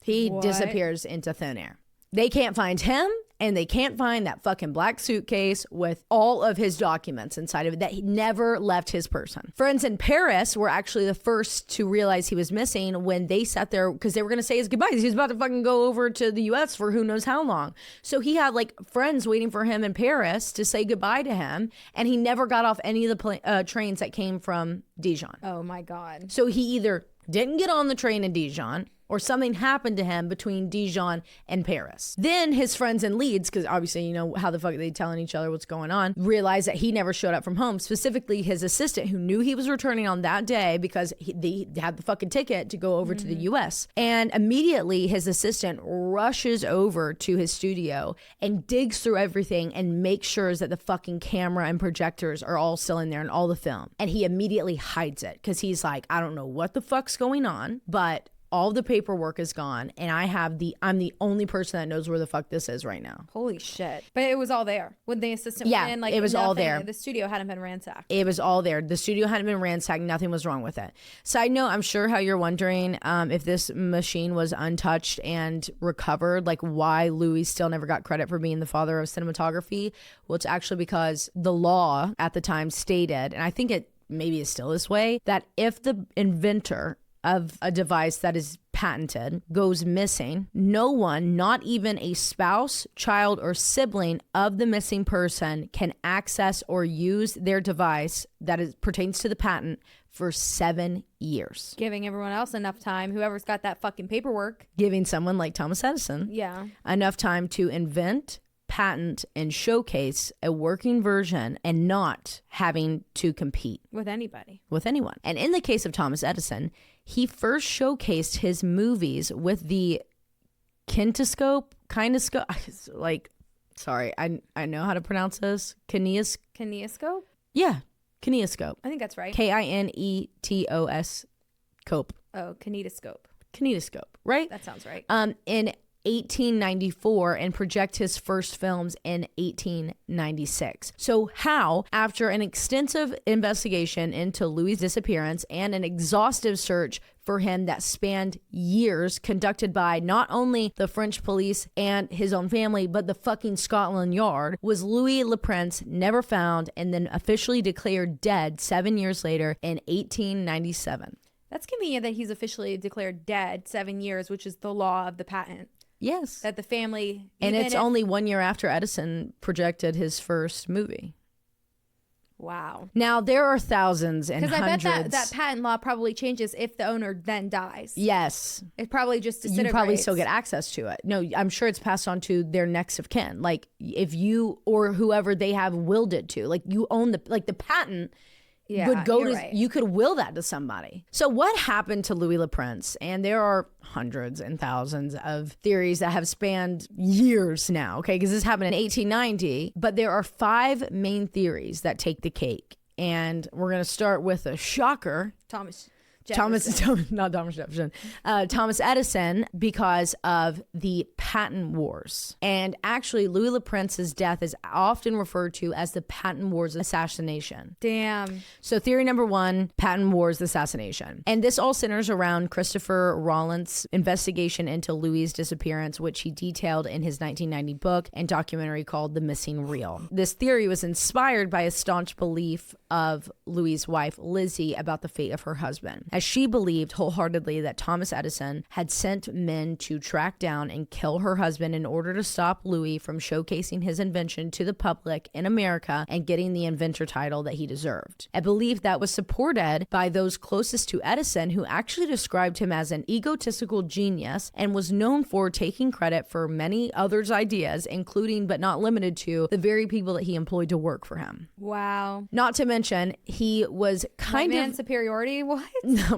He disappears into thin air. They can't find him, and they can't find that fucking black suitcase with all of his documents inside of it that he never left his person. Friends in Paris were actually the first to realize he was missing when they sat there, because they were going to say his goodbyes. He was about to fucking go over to the US for who knows how long. So he had like friends waiting for him in Paris to say goodbye to him, and he never got off any of the trains that came from Dijon. Oh my God. So he either didn't get on the train in Dijon, or something happened to him between Dijon and Paris. Then his friends in Leeds, because obviously, you know, how the fuck are they telling each other what's going on, realized that he never showed up from home. Specifically, his assistant, who knew he was returning on that day because they had the fucking ticket to go over to the US. And immediately, his assistant rushes over to his studio and digs through everything and makes sure that the fucking camera and projectors are all still in there and all the film. And he immediately hides it because he's like, I don't know what the fuck's going on, but all the paperwork is gone, and I'm the only person that knows where the fuck this is right now. Holy shit. But it was all there. When the assistant went in, like, it was all there. The studio hadn't been ransacked. It was all there. The studio hadn't been ransacked. Nothing was wrong with it. Side note, I'm sure how you're wondering if this machine was untouched and recovered, like why Louis still never got credit for being the father of cinematography. Well, it's actually because the law at the time stated, and I think it maybe is still this way, that if the inventor of a device that is patented goes missing, no one, not even a spouse, child, or sibling of the missing person, can access or use their device pertains to the patent for 7 years. Giving everyone else enough time, whoever's got that fucking paperwork. Giving someone like Thomas Edison enough time to invent, patent, and showcase a working version and not having to compete with anyone. And in the case of Thomas Edison, he first showcased his movies with the kinescope, like, sorry, I know how to pronounce this. Kinescope? Yeah, kinescope. I think that's right. Kinetos cope. Oh, kinetoscope. Kinetoscope, right? That sounds right. In 1894 and project his first films in 1896. So how, after an extensive investigation into Louis' disappearance and an exhaustive search for him that spanned years, conducted by not only the French police and his own family, but the fucking Scotland Yard, was Louis Le Prince never found and then officially declared dead 7 years later in 1897. That's convenient that he's officially declared dead 7 years, which is the law of the patent. Yes. That the family... And it's only 1 year after Edison projected his first movie. Wow. Now, there are thousands and hundreds. Because I bet that patent law probably changes if the owner then dies. Yes. It probably just disintegrates. You probably still get access to it. No, I'm sure it's passed on to their next of kin. Like, if you or whoever they have willed it to. Like, you own the patent... Yeah, would go to right. You could will that to somebody. So what happened to Louis Le Prince? And there are hundreds and thousands of theories that have spanned years now, okay? Because this happened in 1890, but there are 5 main theories that take the cake. And we're going to start with a shocker. Thomas Edison, because of the patent wars. And actually, Louis Le Prince's death is often referred to as the patent wars assassination. Damn. So theory number 1, patent wars assassination. And this all centers around Christopher Rollins' investigation into Louis' disappearance, which he detailed in his 1990 book and documentary called The Missing Reel. This theory was inspired by a staunch belief of Louis' wife, Lizzie, about the fate of her husband, as she believed wholeheartedly that Thomas Edison had sent men to track down and kill her husband in order to stop Louis from showcasing his invention to the public in America and getting the inventor title that he deserved. A belief that was supported by those closest to Edison, who actually described him as an egotistical genius and was known for taking credit for many others' ideas, including but not limited to the very people that he employed to work for him. Wow. Not to mention, he was kind of superiority. What?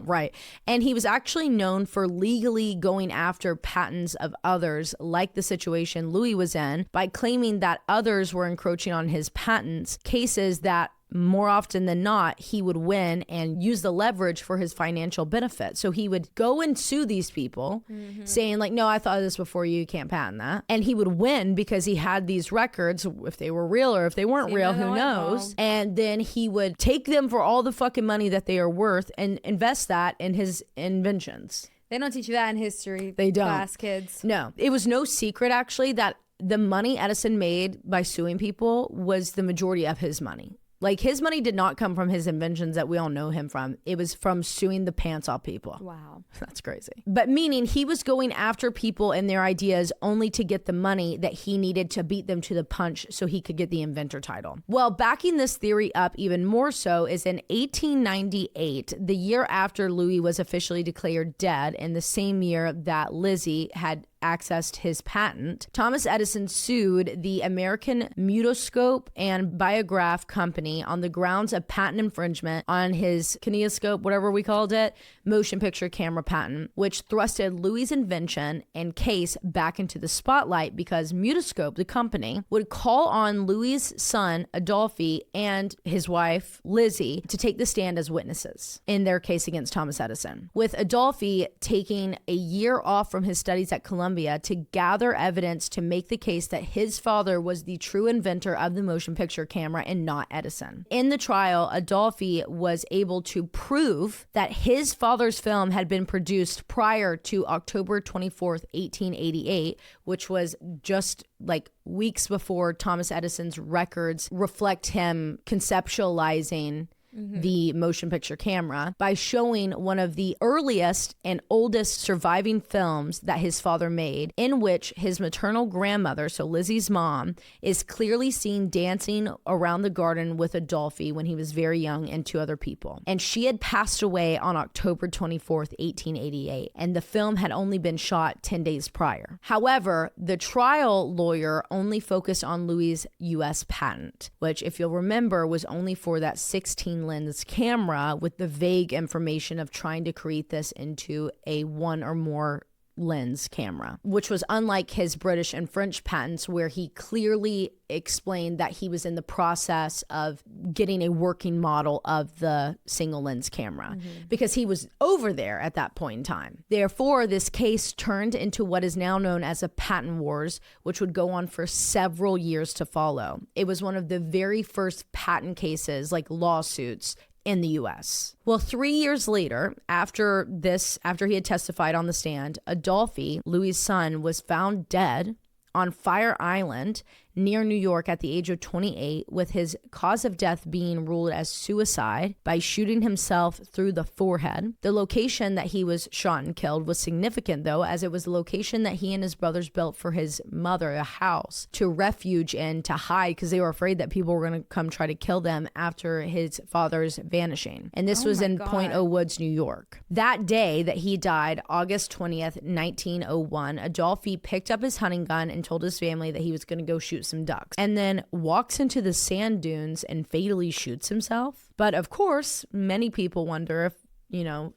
Right. And he was actually known for legally going after patents of others, like the situation Louis was in, by claiming that others were encroaching on his patents, cases that more often than not, he would win and use the leverage for his financial benefit. So he would go and sue these people saying like, no, I thought of this before you can't patent that. And he would win because he had these records, if they were real or if they weren't real, who knows? And then he would take them for all the fucking money that they are worth and invest that in his inventions. They don't teach you that in history. They don't. Class kids. No. It was no secret actually that the money Edison made by suing people was the majority of his money. Like, his money did not come from his inventions that we all know him from. It was from suing the pants off people. Wow. That's crazy. But meaning he was going after people and their ideas only to get the money that he needed to beat them to the punch so he could get the inventor title. Well, backing this theory up even more so is in 1898, the year after Louis was officially declared dead, and the same year that Lizzie had accessed his patent, Thomas Edison sued the American Mutoscope and Biograph Company on the grounds of patent infringement on his kinetoscope, whatever we called it, motion picture camera patent, which thrusted Louis' invention and case back into the spotlight because Mutoscope, the company, would call on Louis' son, Adolphe, and his wife, Lizzie, to take the stand as witnesses in their case against Thomas Edison, with Adolphe taking a year off from his studies at Columbia to gather evidence to make the case that his father was the true inventor of the motion picture camera and not Edison. In the trial, Adolphe was able to prove that his father's film had been produced prior to October 24th, 1888, which was just like weeks before Thomas Edison's records reflect him conceptualizing the motion picture camera by showing one of the earliest and oldest surviving films that his father made, in which his maternal grandmother, so Lizzie's mom, is clearly seen dancing around the garden with Adolphe when he was very young and 2 other people. And she had passed away on October 24th, 1888, and the film had only been shot 10 days prior. However, the trial lawyer only focused on Louis' U.S. patent, which, if you'll remember, was only for that 16 lens camera, with the vague information of trying to create this into a 1 or more lens camera, which was unlike his British and French patents, where he clearly explained that he was in the process of getting a working model of the single lens camera because he was over there at that point in time. Therefore, this case turned into what is now known as a patent wars, which would go on for several years to follow. It was one of the very first patent cases, like lawsuits, in the US. Well, 3 years later, after he had testified on the stand, Adolphe, Louis' son, was found dead on Fire Island near New York at the age of 28, with his cause of death being ruled as suicide by shooting himself through the forehead. The location that he was shot and killed was significant, though, as it was the location that he and his brothers built for his mother, a house to refuge in, to hide, because they were afraid that people were going to come try to kill them after his father's vanishing. And this was in Point O Woods, New York. That day that he died, August 20th, 1901, Adolphe picked up his hunting gun and told his family that he was going to go shoot some ducks, and then walks into the sand dunes and fatally shoots himself. But of course, many people wonder if,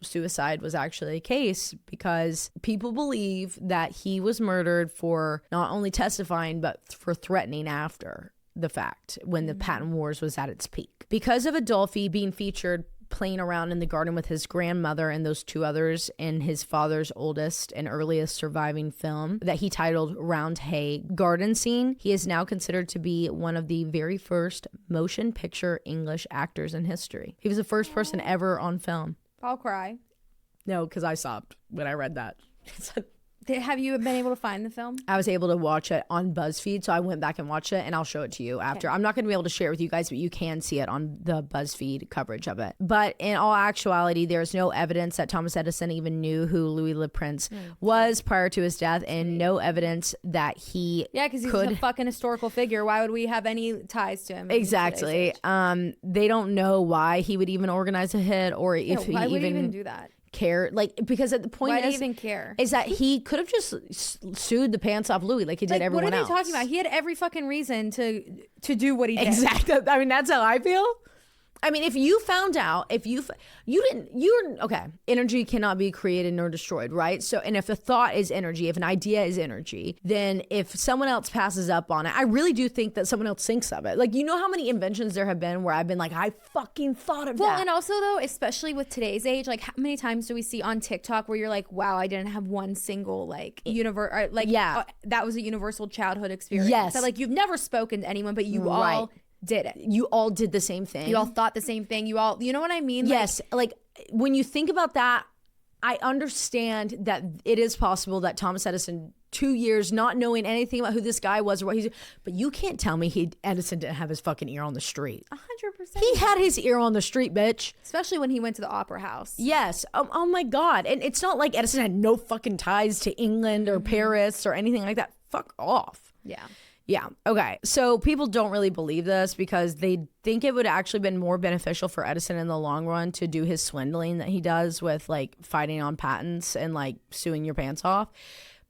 suicide was actually a case, because people believe that he was murdered for not only testifying, but for threatening after the fact, when the patent wars was at its peak. Because of Adolphe being featured playing around in the garden with his grandmother and those two others in his father's oldest and earliest surviving film that he titled Round Hay Garden Scene, he is now considered to be one of the very first motion picture English actors in history. He was the first person ever on film. I'll cry. No, because I sobbed when I read that. Have you been able to find the film? I was able to watch it on BuzzFeed, so I went back and watched it, and I'll show it to you after. Okay. I'm not going to be able to share it with you guys, but you can see it on the BuzzFeed coverage of it. But in all actuality, there's no evidence that Thomas Edison even knew who Louis Le Prince was prior to his death, and no evidence that he because he's a fucking historical figure. Why would we have any ties to him? Exactly. They don't know why he would even organize a hit, or if he why would he even do that? Care, because at the point why do you even care is that he could have just sued the pants off Louis like he did everyone else. What are they talking about? He had every fucking reason to do what he did. Exactly. I mean, that's how I feel. I mean, if you found out, energy cannot be created nor destroyed, right? So, and if a thought is energy, if an idea is energy, then if someone else passes up on it, I really do think that someone else thinks of it. Like, you know how many inventions there have been where I've been like, I fucking thought of that. Well, and also though, especially with today's age, like how many times do we see on TikTok where you're like, wow, I didn't have one single that was a universal childhood experience. Yes. So like you've never spoken to anyone, but you all did it. You all did the same thing. You all thought the same thing. You know what I mean? Yes. Like when you think about that, I understand that it is possible that Thomas Edison, 2 years not knowing anything about who this guy was or what he's, but you can't tell me Edison didn't have his fucking ear on the street. 100%. He had his ear on the street, bitch. Especially when he went to the opera house. Yes. Oh my God. And it's not like Edison had no fucking ties to England or Paris or anything like that. Fuck off. Yeah. Yeah. Okay. So people don't really believe this because they think it would actually been more beneficial for Edison in the long run to do his swindling that he does with like fighting on patents and like suing your pants off.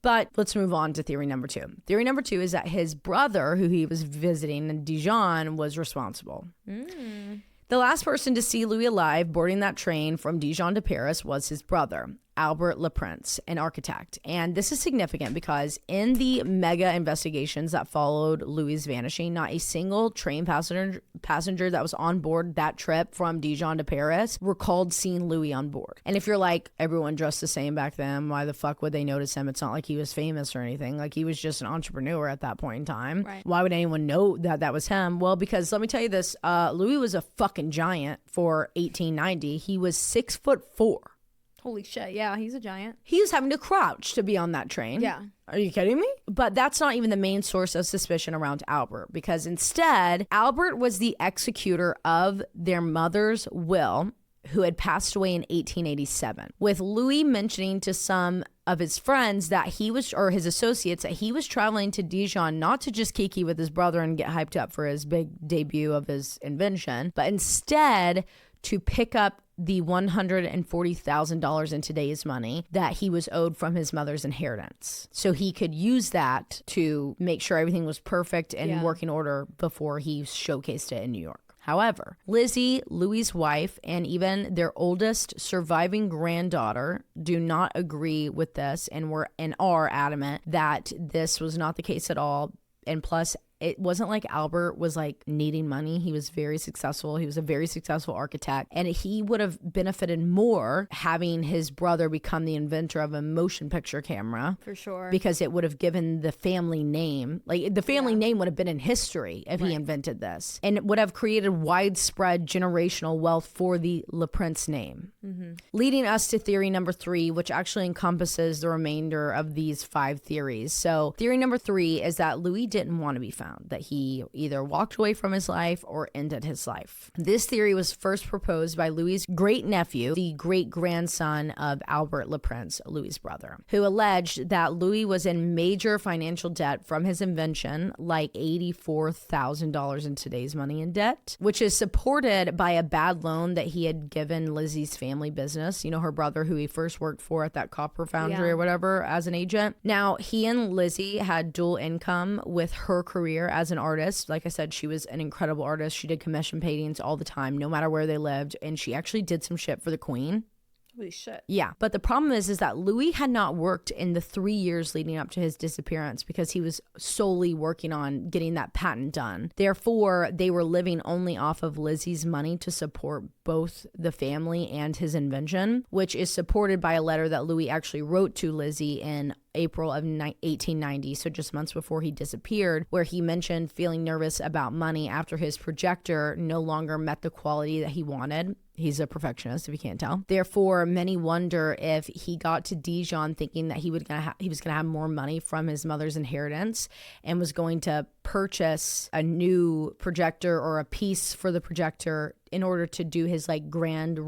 But let's move on to theory number 2. Theory number 2 is that his brother, who he was visiting in Dijon, was responsible. The last person to see Louis alive boarding that train from Dijon to Paris was his brother, Albert Le Prince, an architect. And this is significant because in the mega investigations that followed Louis' vanishing, not a single train passenger that was on board that trip from Dijon to Paris recalled seeing Louis on board. And if you're like, everyone dressed the same back then, why the fuck would they notice him? It's not like he was famous or anything. Like he was just an entrepreneur at that point in time. Right. Why would anyone know that that was him? Well, because let me tell you this, Louis was a fucking giant for 1890. He was 6'4". Holy shit, yeah, he's a giant. He was having to crouch to be on that train. Yeah. Are you kidding me? But that's not even the main source of suspicion around Albert, because instead, Albert was the executor of their mother's will, who had passed away in 1887, with Louis mentioning to some of his friends that he was, or his associates, that he was traveling to Dijon not to just kiki with his brother and get hyped up for his big debut of his invention, but instead to pick up the $140,000 in today's money that he was owed from his mother's inheritance. So he could use that to make sure everything was perfect and in working order before he showcased it in New York. However, Lizzie, Louis's wife, and even their oldest surviving granddaughter do not agree with this and are adamant that this was not the case at all. And plus, it wasn't like Albert was like needing money. He was very successful. He was a very successful architect, and he would have benefited more having his brother become the inventor of a motion picture camera. For sure. Because it would have given the family name, like the family name would have been in history if he invented this, and it would have created widespread generational wealth for the Le Prince name. Leading us to theory number 3, which actually encompasses the remainder of these 5 theories. So theory number 3 is that Louis didn't want to be found, that he either walked away from his life or ended his life. This theory was first proposed by Louis's great nephew, the great grandson of Albert Le Prince, Louis's brother, who alleged that Louis was in major financial debt from his invention, like $84,000 in today's money in debt, which is supported by a bad loan that he had given Lizzie's family business, you know, her brother who he first worked for at that copper foundry or whatever as an agent. Now, he and Lizzie had dual income with her career as an artist. Like I said, she was an incredible artist. She did commission paintings all the time, no matter where they lived. And she actually did some shit for the Queen. Holy shit. Yeah. But the problem is that Louis had not worked in the 3 years leading up to his disappearance because he was solely working on getting that patent done. Therefore, they were living only off of Lizzie's money to support both the family and his invention, which is supported by a letter that Louis actually wrote to Lizzie in April of 1890, so just months before he disappeared, where he mentioned feeling nervous about money after his projector no longer met the quality that he wanted. He's a perfectionist, if you can't tell. Therefore, many wonder if he got to Dijon thinking that he was gonna have more money from his mother's inheritance and was going to purchase a new projector or a piece for the projector in order to do his like grand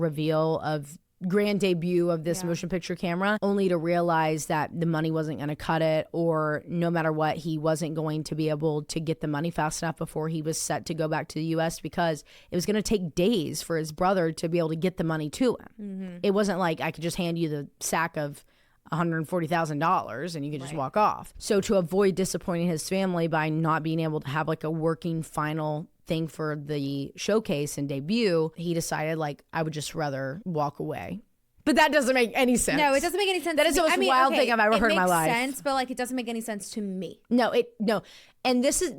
debut of this motion picture camera, only to realize that the money wasn't going to cut it, or no matter what, he wasn't going to be able to get the money fast enough before he was set to go back to the US, because it was going to take days for his brother to be able to get the money to him. It wasn't like I could just hand you the sack of $140,000 and you could just walk off. So to avoid disappointing his family by not being able to have like a working final thing for the showcase and debut, he decided like I would just rather walk away. But that doesn't make any sense. No, it doesn't make any sense. That is the most wild thing I've ever heard in my life. It makes sense, but like it doesn't make any sense to me. No. And this is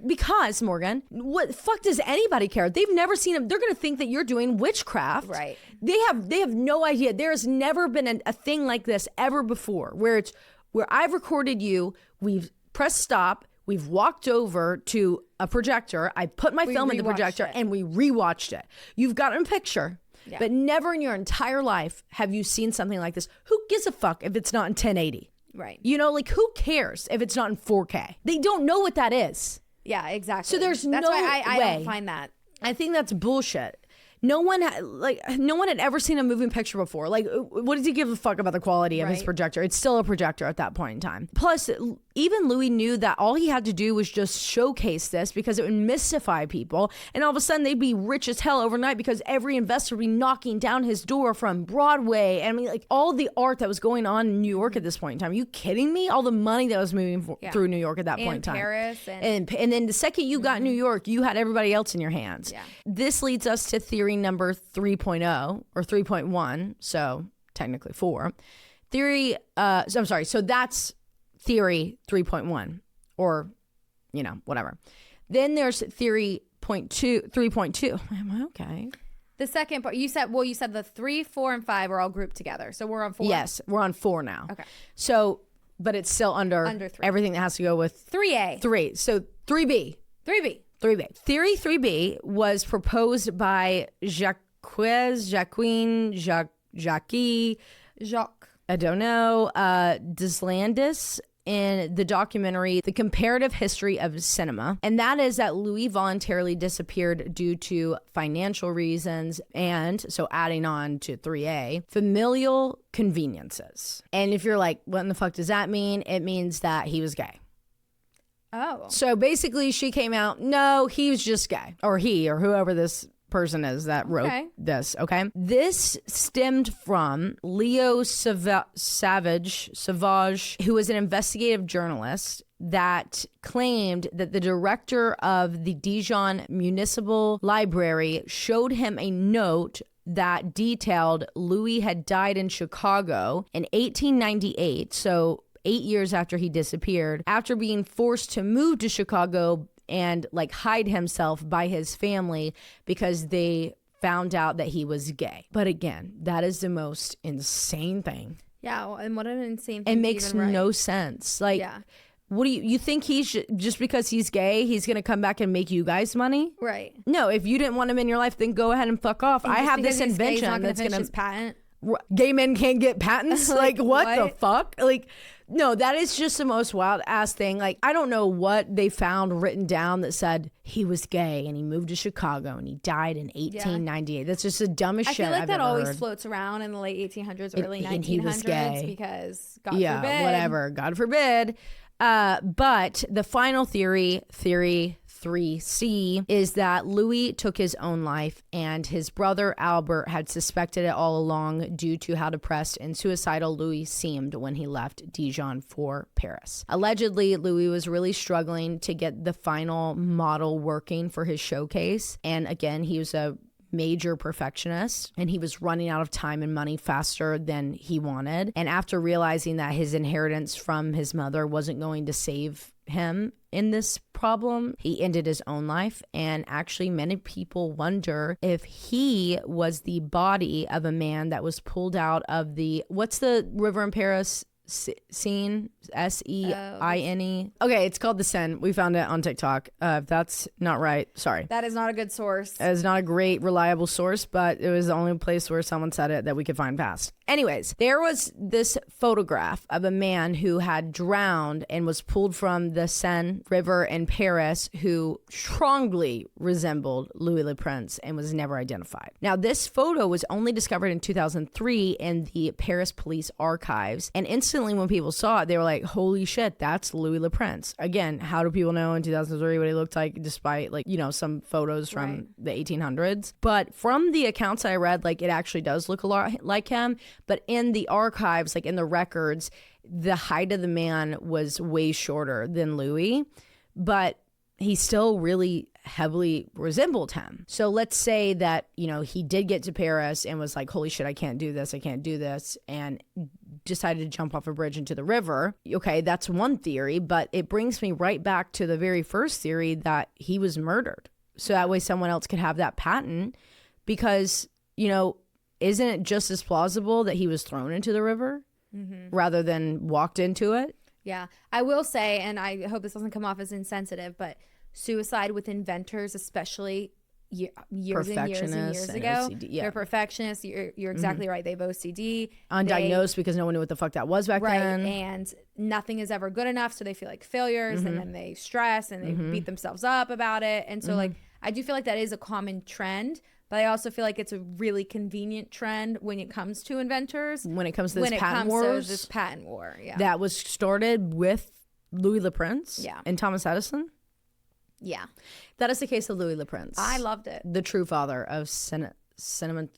because, Morgan, what the fuck does anybody care? They've never seen him. They're going to think that you're doing witchcraft. Right. They have no idea. There has never been a thing like this ever before where I've recorded you, we've pressed stop, we've walked over to a projector, I put my film in the projector, and we rewatched it. You've gotten a picture. Yeah. But never in your entire life have you seen something like this. Who gives a fuck if it's not in 1080? Right. You know, like who cares if it's not in 4K? They don't know what that is. Yeah, exactly. So that's no why I don't find that. I think that's bullshit. No one had ever seen a moving picture before. Like, what does he give a fuck about the quality of his projector? It's still a projector at that point in time. Plus, even Louis knew that all he had to do was just showcase this because it would mystify people. And all of a sudden, they'd be rich as hell overnight because every investor would be knocking down his door from Broadway. And I mean, like, all the art that was going on in New York at this point in time. Are you kidding me? All the money that was moving through New York at that point in time. Paris. And then the second you got New York, you had everybody else in your hands. Yeah. This leads us to theory number 3.0 or 3.1, so technically 4. So that's theory 3.1, or whatever. Then there's theory 3.2. Am I okay? The second part, you said the 3, 4, and 5 are all grouped together. So we're on 4. Yes, we're on 4 now. Okay. So, but it's still under 3. Everything that has to go with 3A. 3. So 3B. 3B. Theory 3B was proposed by Jacques, I don't know, Deslandis in the documentary The Comparative History of Cinema. And that is that Louis voluntarily disappeared due to financial reasons and, so adding on to 3A, familial conveniences. And if you're like, what in the fuck does that mean? It means that he was gay. Oh. So basically she came out, no, he was just gay. Or he, or whoever this person is that wrote this, okay? This stemmed from Leo Savage, who was an investigative journalist that claimed that the director of the Dijon Municipal Library showed him a note that detailed Louis had died in Chicago in 1898, so 8 years after he disappeared, after being forced to move to Chicago and like hide himself by his family because they found out that he was gay. But again, that is the most insane thing. Yeah, and what an insane thing. It makes no sense. Like, what do you think he's just because he's gay, he's going to come back and make you guys money? Right. No, if you didn't want him in your life, then go ahead and fuck off. And I have this invention invention that's going to patent. Gay men can't get patents? Like, what the fuck? Like, no, that is just the most wild ass thing. Like, I don't know what they found written down that said he was gay and he moved to Chicago and he died in 1898. That's just the dumbest shit I've ever heard. I feel like that always floats around in the late 1800s, early 1900s because God forbid. Yeah, whatever. God forbid. But the final theory 3C, is that Louis took his own life and his brother Albert had suspected it all along due to how depressed and suicidal Louis seemed when he left Dijon for Paris. Allegedly, Louis was really struggling to get the final model working for his showcase. And again, he was a major perfectionist and he was running out of time and money faster than he wanted. And after realizing that his inheritance from his mother wasn't going to save him in this problem, he ended his own life. And actually many people wonder if he was the body of a man that was pulled out of the, what's the river in Paris? Seine, Seine. Okay, it's called the Seine. We found it on TikTok. If that's not right, sorry. That is not a good source. It is not a great, reliable source, but it was the only place where someone said it that we could find fast. Anyways, there was this photograph of a man who had drowned and was pulled from the Seine River in Paris who strongly resembled Louis Le Prince and was never identified. Now, this photo was only discovered in 2003 in the Paris police archives, and instantly when people saw it, they were like, holy shit, that's Louis Le Prince. Again, how do people know in 2003 what he looked like despite, like, you know, some photos from the 1800s? But from the accounts I read, like, it actually does look a lot like him. But in the archives, like in the records, the height of the man was way shorter than Louis, but he still really heavily resembled him. So let's say that, you know, he did get to Paris and was like, holy shit, I can't do this, and decided to jump off a bridge into the river. Okay, that's one theory, but it brings me right back to the very first theory that he was murdered. So that way someone else could have that patent, because, you know, isn't it just as plausible that he was thrown into the river rather than walked into it? Yeah, I will say, and I hope this doesn't come off as insensitive, but suicide with inventors, especially years and years ago, OCD, they're perfectionists. You're exactly right. They have OCD. Undiagnosed because no one knew what the fuck that was back then. And nothing is ever good enough, so they feel like failures, and then they stress and they beat themselves up about it. And so, like, I do feel like that is a common trend. But I also feel like it's a really convenient trend when it comes to inventors. When it comes to this patent war. Yeah. That was started with Louis Le Prince and Thomas Edison. Yeah. That is the case of Louis Le Prince. I loved it. The true father of cinematography.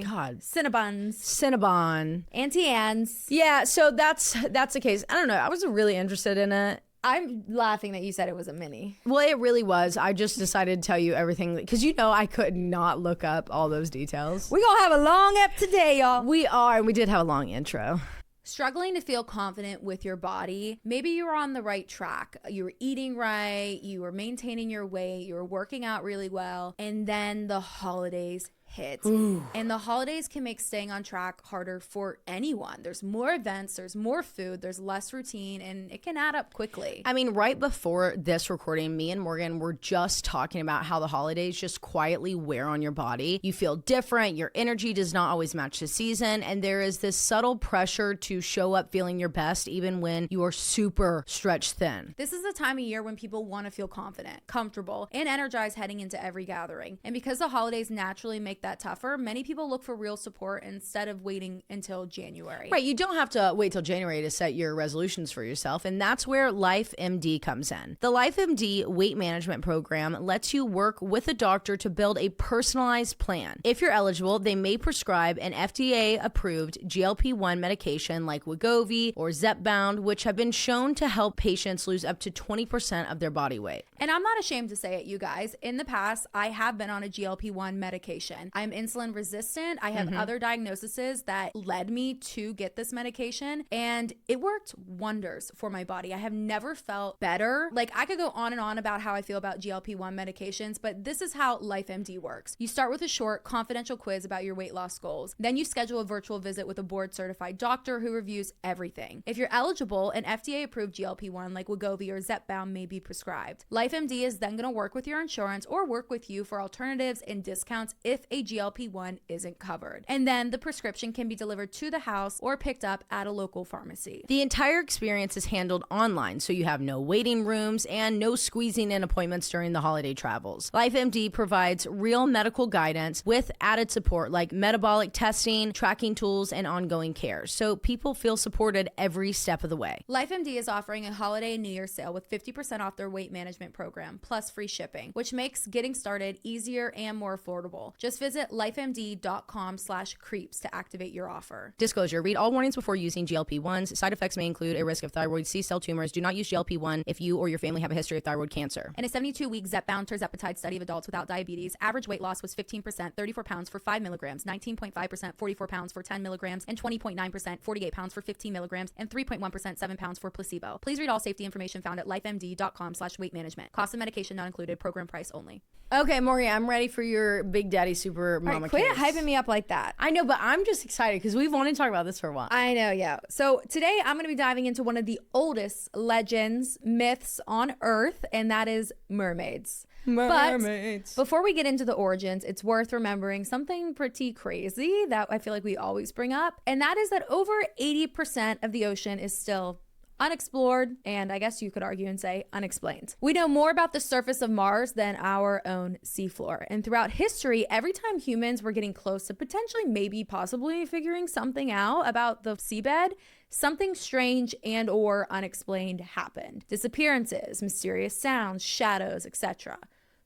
God. Cinnabon. Auntie Anne's. Yeah, so that's the case. I don't know. I was really interested in it. I'm laughing that you said it was a mini. Well, it really was. I just decided to tell you everything because, you know, I could not look up all those details. We're going to have a long ep today, y'all. We are, and we did have a long intro. Struggling to feel confident with your body. Maybe you were on the right track. You were eating right. You were maintaining your weight. You were working out really well. And then the holidays hit. And the holidays can make staying on track harder for anyone. There's more events, there's more food, there's less routine, and it can add up quickly. I mean, right before this recording, me and Morgan were just talking about how the holidays just quietly wear on your body. You feel different, your energy does not always match the season, and there is this subtle pressure to show up feeling your best even when you are super stretched thin. This is the time of year when people want to feel confident, comfortable, and energized heading into every gathering. And because the holidays naturally make that tougher, many people look for real support instead of waiting until January. Right. You don't have to wait till January to set your resolutions for yourself. And that's where LifeMD comes in. The LifeMD weight management program lets you work with a doctor to build a personalized plan. If you're eligible, they may prescribe an FDA-approved GLP-1 medication like Wegovy or Zepbound, which have been shown to help patients lose up to 20% of their body weight. And I'm not ashamed to say it, you guys. In the past, I have been on a GLP-1 medication. I'm insulin resistant. I have other diagnoses that led me to get this medication, and it worked wonders for my body. I have never felt better. Like, I could go on and on about how I feel about GLP-1 medications, but this is how LifeMD works. You start with a short, confidential quiz about your weight loss goals. Then you schedule a virtual visit with a board-certified doctor who reviews everything. If you're eligible, an FDA-approved GLP-1 like Wegovy or Zepbound may be prescribed. LifeMD is then going to work with your insurance or work with you for alternatives and discounts if a GLP-1 isn't covered. And then the prescription can be delivered to the house or picked up at a local pharmacy. The entire experience is handled online, so you have no waiting rooms and no squeezing in appointments during the holiday travels. LifeMD provides real medical guidance with added support like metabolic testing, tracking tools, and ongoing care, so people feel supported every step of the way. LifeMD is offering a holiday and New Year sale with 50% off their weight management program, plus free shipping, which makes getting started easier and more affordable. Just visit lifemd.com/creeps to activate your offer. Disclosure: read all warnings before using GLP-1s. Side effects may include a risk of thyroid C-cell tumors. Do not use GLP-1 if you or your family have a history of thyroid cancer. In a 72-week Zepbound tirzepatide study of adults without diabetes, average weight loss was 15%, 34 pounds for 5 milligrams, 19.5%, 44 pounds for 10 milligrams, and 20.9%, 48 pounds for 15 milligrams, and 3.1%, 7 pounds for placebo. Please read all safety information found at lifemd.com/weight management. Cost of medication not included. Program price only. Okay, Morgan, I'm ready for your Big Daddy Super Mama Right, quit case. hyping me up like that. I know, but I'm just excited because we've wanted to talk about this for a while. I know, yeah. So today I'm going to be diving into one of the oldest legends, myths on Earth, and that is mermaids. Mermaids. But before we get into the origins, it's worth remembering something pretty crazy that I feel like we always bring up, and that is that over 80% of the ocean is still unexplored, and I guess you could argue and say unexplained. We know more about the surface of Mars than our own seafloor. And throughout history, every time humans were getting close to potentially, maybe, possibly figuring something out about the seabed, something strange and or unexplained happened. Disappearances, mysterious sounds, shadows, etc.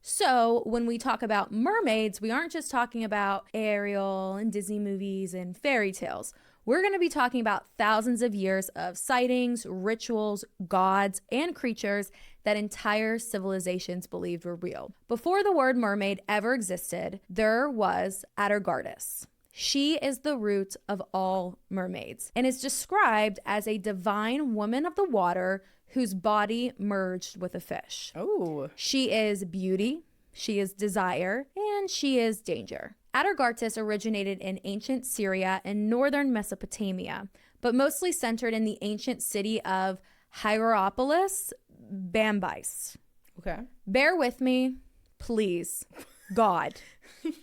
So when we talk about mermaids, we aren't just talking about Ariel and Disney movies and fairy tales. We're going to be talking about thousands of years of sightings, rituals, gods, and creatures that entire civilizations believed were real. Before the word mermaid ever existed, there was Atargatis. She is the root of all mermaids and is described as a divine woman of the water whose body merged with a fish. Oh. She is beauty, she is desire, and she is danger. Atargatis originated in ancient Syria and northern Mesopotamia, but mostly centered in the ancient city of Hierapolis, Bambyce. Okay. Bear with me, please. God.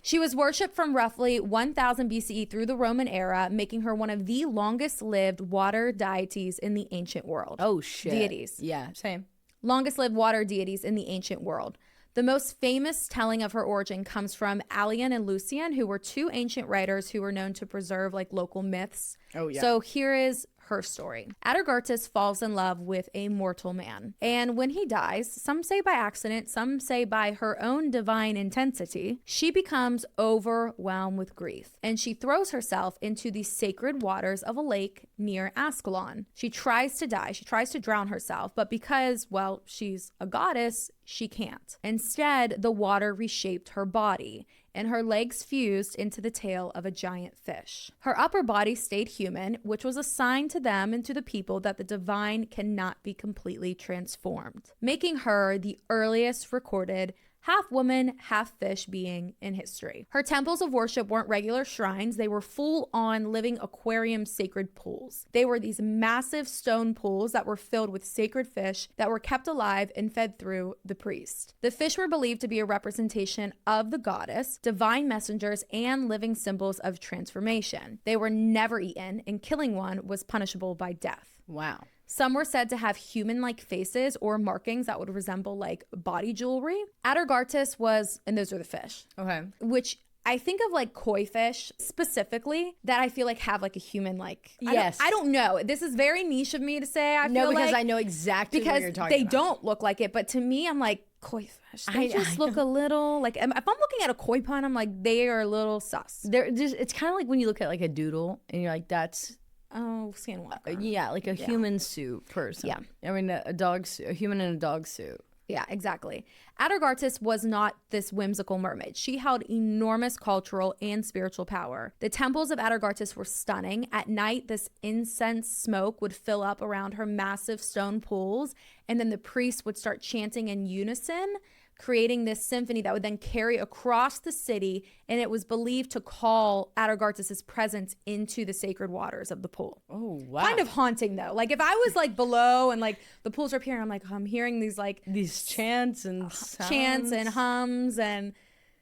She was worshipped from roughly 1000 BCE through the Roman era, making her one of the longest lived water deities in the ancient world. Oh, shit. Deities. Yeah, same. Longest lived water deities in the ancient world. The most famous telling of her origin comes from Allian and Lucian, who were two ancient writers who were known to preserve like local myths. Oh, yeah. So here is her story. Atargatis falls in love with a mortal man. And when he dies, some say by accident, some say by her own divine intensity, she becomes overwhelmed with grief. And she throws herself into the sacred waters of a lake near Ascalon. She tries to die. She tries to drown herself. But because, well, she's a goddess, she can't. Instead, the water reshaped her body, and her legs fused into the tail of a giant fish. Her upper body stayed human, which was a sign to them and to the people that the divine cannot be completely transformed, making her the earliest recorded half woman, half fish being in history. Her temples of worship weren't regular shrines. They were full-on living aquarium sacred pools. They were these massive stone pools that were filled with sacred fish that were kept alive and fed through the priest. The fish were believed to be a representation of the goddess, divine messengers, and living symbols of transformation. They were never eaten, and killing one was punishable by death. Wow. Some were said to have human-like faces or markings that would resemble like body jewelry. Atargatis was, and those are the fish. Okay. Which I think of like koi fish specifically that I feel like have like a human like. Yes. I don't know. This is very niche of me to say. I feel because like, I know exactly what you're talking about. They don't look like it, but to me, I'm like koi fish. They just look a little like. If I'm looking at a koi pond, I'm like they are a little sus. They're just. It's kind of like when you look at like a doodle and you're like, that's. Oh, skinwalker. Yeah, like a human suit person. Yeah, I mean a human in a dog suit. Yeah, exactly. Atargartis was not this whimsical mermaid. She held enormous cultural and spiritual power. The temples of Atargartis were stunning. At night, this incense smoke would fill up around her massive stone pools, and then the priests would start chanting in unison, creating this symphony that would then carry across the city, and it was believed to call Atargartis' presence into the sacred waters of the pool. Oh, wow. Kind of haunting, though. Like, if I was, like, below and, like, the pools are up here, I'm like, I'm hearing these, like... These chants and sounds. Chants and hums and...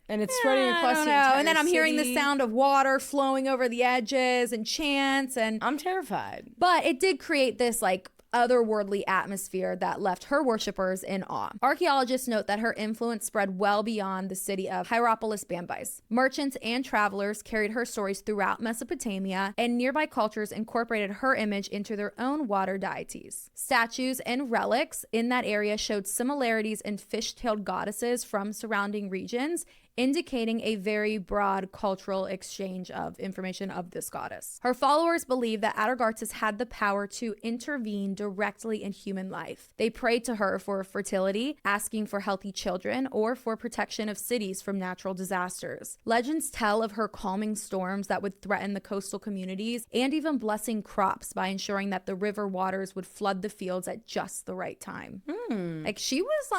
And it's spreading across the entire And then I'm hearing the city. sound of water flowing over the edges and chants and... I'm terrified. But it did create this, like, otherworldly atmosphere that left her worshippers in awe. Archaeologists note that her influence spread well beyond the city of Hierapolis Bambais. Merchants and travelers carried her stories throughout Mesopotamia, and nearby cultures incorporated her image into their own water deities. Statues and relics in that area showed similarities in fish-tailed goddesses from surrounding regions, indicating a very broad cultural exchange of information of this goddess. Her followers believe that Atargartis had the power to intervene directly in human life. They prayed to her for fertility, asking for healthy children, or for protection of cities from natural disasters. Legends tell of her calming storms that would threaten the coastal communities, and even blessing crops by ensuring that the river waters would flood the fields at just the right time. Like she was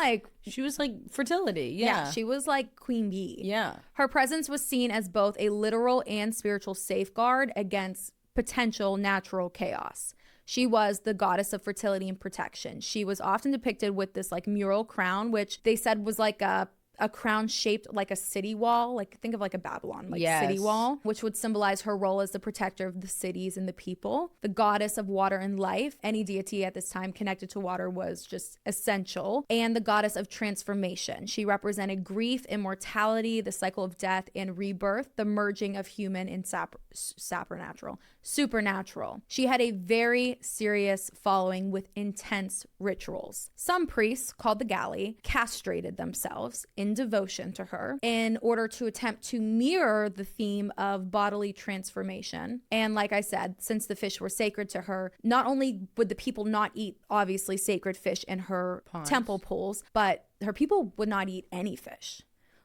like fertility. Yeah. She was like Queen Bee. Yeah. Her presence was seen as both a literal and spiritual safeguard against potential natural chaos. She was the goddess of fertility and protection. She was often depicted with this like mural crown, which they said was like a crown shaped like a city wall, like think of like a Babylon city wall, which would symbolize her role as the protector of the cities and the people. The goddess of water and life, any deity at this time connected to water was just essential. And the goddess of transformation. She represented grief, immortality, the cycle of death and rebirth, the merging of human and supernatural. She had a very serious following with intense rituals. Some priests, called the Galli, castrated themselves in devotion to her in order to attempt to mirror the theme of bodily transformation. And like I said, since the fish were sacred to her, not only would the people not eat obviously sacred fish in her temple pools, but her people would not eat any fish.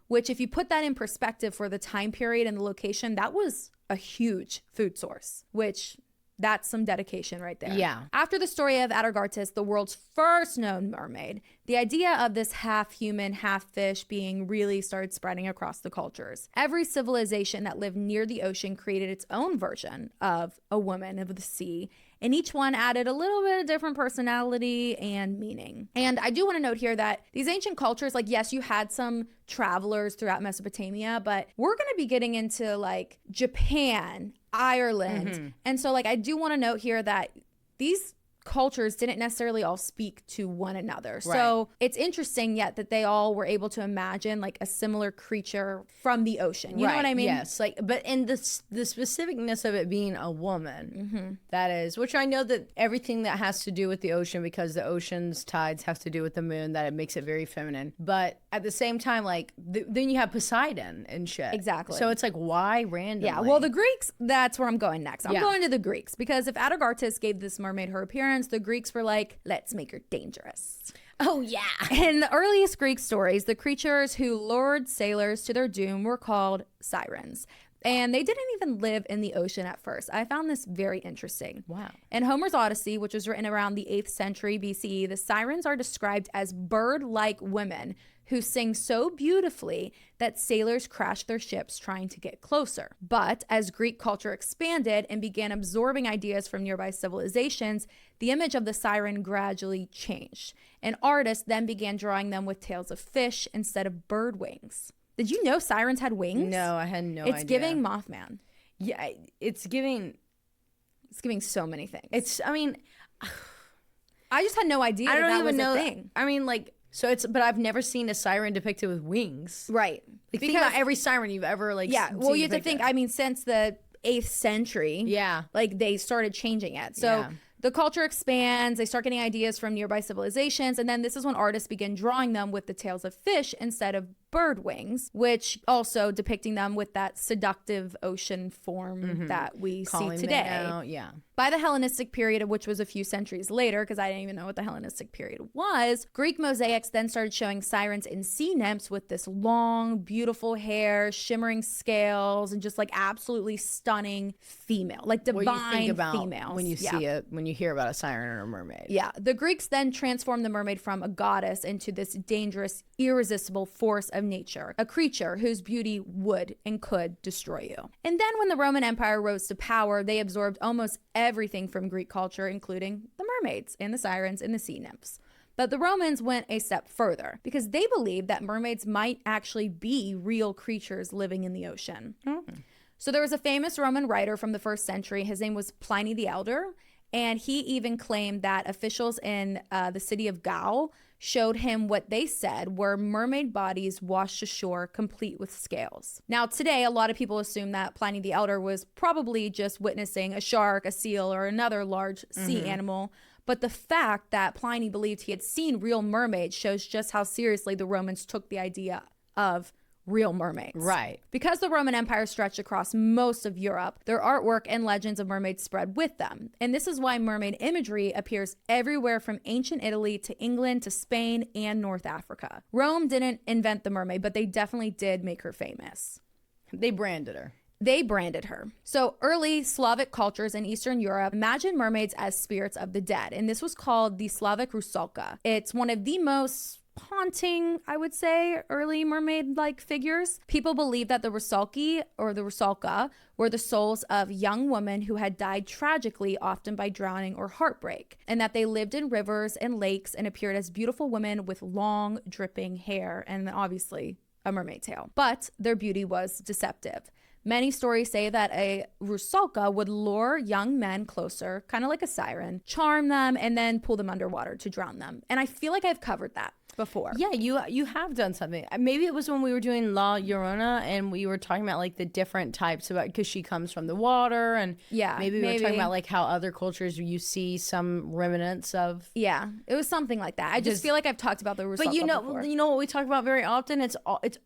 Which, if you put that in perspective for the time period and the location, that was a huge food source, which that's some dedication right there. Yeah. After the story of Atargartis, the world's first known mermaid, the idea of this half human, half fish being really started spreading across the cultures. Every civilization that lived near the ocean created its own version of a woman of the sea, and each one added a little bit of different personality and meaning. And I do want to note here that these ancient cultures, like, yes, you had some travelers throughout Mesopotamia, but we're going to be getting into like Japan, Ireland. And so like I do want to note here that these cultures didn't necessarily all speak to one another. Right. So it's interesting yet that they all were able to imagine like a similar creature from the ocean. You know what I mean? Yes. Like, but in the specificness of it being a woman, that is, which I know that everything that has to do with the ocean, because the ocean's tides have to do with the moon, that it makes it very feminine. But at the same time, like then you have Poseidon and shit. Exactly. So it's like, why randomly? Yeah. Well, the Greeks, that's where I'm going next. I'm going to the Greeks, because if Atargartis gave this mermaid her appearance, the Greeks were like, let's make her dangerous. Oh, yeah. In the earliest Greek stories, the creatures who lured sailors to their doom were called sirens. And they didn't even live in the ocean at first. I found this very interesting. Wow. In Homer's Odyssey, which was written around the 8th century BCE, the sirens are described as bird-like women who sing so beautifully that sailors crashed their ships trying to get closer. But as Greek culture expanded and began absorbing ideas from nearby civilizations, the image of the siren gradually changed. And artists then began drawing them with tails of fish instead of bird wings. Did you know sirens had wings? No, I had no idea. It's giving Mothman. Yeah, it's giving so many things. I mean, I just had no idea I don't that even was know a thing. I mean, like, But I've never seen a siren depicted with wings. Right. Like, think about every siren you've ever like. Yeah. Well, you have to depicted. think. I mean, since the 8th century. Yeah. Like they started changing it. So. Yeah. The culture expands, they start getting ideas from nearby civilizations, and then this is when artists begin drawing them with the tails of fish instead of bird wings, which also depicting them with that seductive ocean form that we see today. Yeah. By the Hellenistic period, which was a few centuries later, because I didn't even know what the Hellenistic period was, Greek mosaics then started showing sirens and sea nymphs with this long, beautiful hair, shimmering scales, and just like absolutely stunning female, like divine what you think about females. When you see it, when you hear about a siren or a mermaid. Yeah. The Greeks then transformed the mermaid from a goddess into this dangerous, irresistible force of nature, a creature whose beauty would and could destroy you. And then when the Roman Empire rose to power, they absorbed almost everything from Greek culture, including the mermaids and the sirens and the sea nymphs. But the Romans went a step further because they believed that mermaids might actually be real creatures living in the ocean. So there was a famous Roman writer from the 1st century. His name was Pliny the Elder. And he even claimed that officials in the city of Gaul showed him what they said were mermaid bodies washed ashore complete with scales. Now, today, a lot of people assume that Pliny the Elder was probably just witnessing a shark, a seal, or another large sea animal. But the fact that Pliny believed he had seen real mermaids shows just how seriously the Romans took the idea of real mermaids. Right. Because the Roman Empire stretched across most of Europe, their artwork and legends of mermaids spread with them. And this is why mermaid imagery appears everywhere from ancient Italy to England to Spain and North Africa. Rome didn't invent the mermaid, but they definitely did make her famous. They branded her. They branded her. So early Slavic cultures in Eastern Europe imagined mermaids as spirits of the dead. And this was called the Slavic Rusalka. It's one of the most haunting, I would say, early mermaid-like figures. People believe that the Rusalki or the Rusalka were the souls of young women who had died tragically, often by drowning or heartbreak, and that they lived in rivers and lakes and appeared as beautiful women with long, dripping hair and obviously a mermaid tail. But their beauty was deceptive. Many stories say that a Rusalka would lure young men closer, kind of like a siren, charm them, and then pull them underwater to drown them. And I feel like I've covered that before. Yeah, you have done something. Maybe it was when we were doing La Llorona and we were talking about like the different types about, because she comes from the water, and maybe we were talking about like how other cultures you see some remnants of. Yeah, it was something like that. I just feel like I've talked about the Rusalka But you know what we talk about very often? It's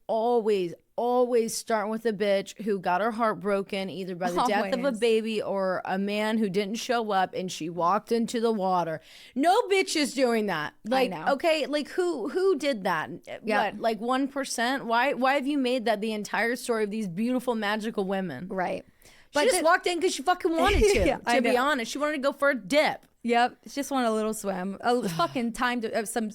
always starting with a bitch who got her heart broken either by the death of a baby or a man who didn't show up and she walked into the water. No bitch is doing that. Like, I know. Okay, like who did that? Yeah. What, like 1%? Why have you made that the entire story of these beautiful magical women? Right. But she just walked in because she fucking wanted to. Yeah, to be honest, she wanted to go for a dip. Yep. She just wanted a little swim. A fucking time to some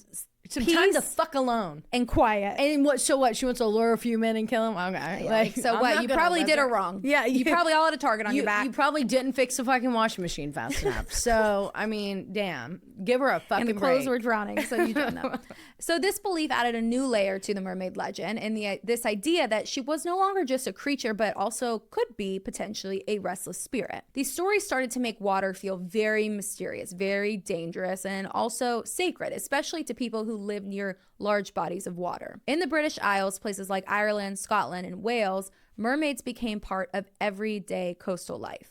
time to fuck alone and quiet. And what? So what? She wants to lure a few men and kill them. Okay. Like, so what? You probably did her wrong. Yeah. You probably all had a target on your back. You probably didn't fix the fucking washing machine fast enough. So I mean, damn, give her a fucking break. And the clothes were drowning, so you don't know. So this belief added a new layer to the mermaid legend, and this idea that she was no longer just a creature, but also could be potentially a restless spirit. These stories started to make water feel very mysterious, very dangerous, and also sacred, especially to people who live near large bodies of water. In the British Isles, places like Ireland, Scotland, and Wales, mermaids became part of everyday coastal life.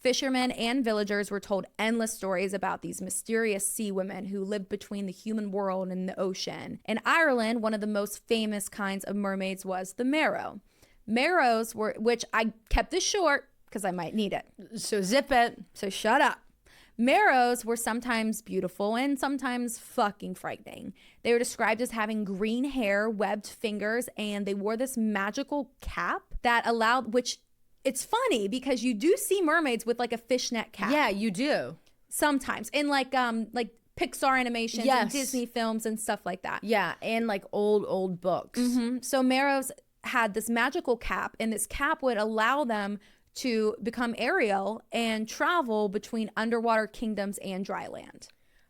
Fishermen and villagers were told endless stories about these mysterious sea women who lived between the human world and the ocean. In Ireland, one of the most famous kinds of mermaids was the Merrow. Merrows were, which I kept this short because I might need it. So zip it. So shut up. Merrows were sometimes beautiful and sometimes fucking frightening. They were described as having green hair, webbed fingers, and they wore this magical cap that allowed, which it's funny because you do see mermaids with like a fishnet cap. Yeah, you do. Sometimes in like Pixar animations and Disney films and stuff like that. Yeah, and like old books. Mm-hmm. So Merrows had this magical cap, and this cap would allow them to become aerial and travel between underwater kingdoms and dry land.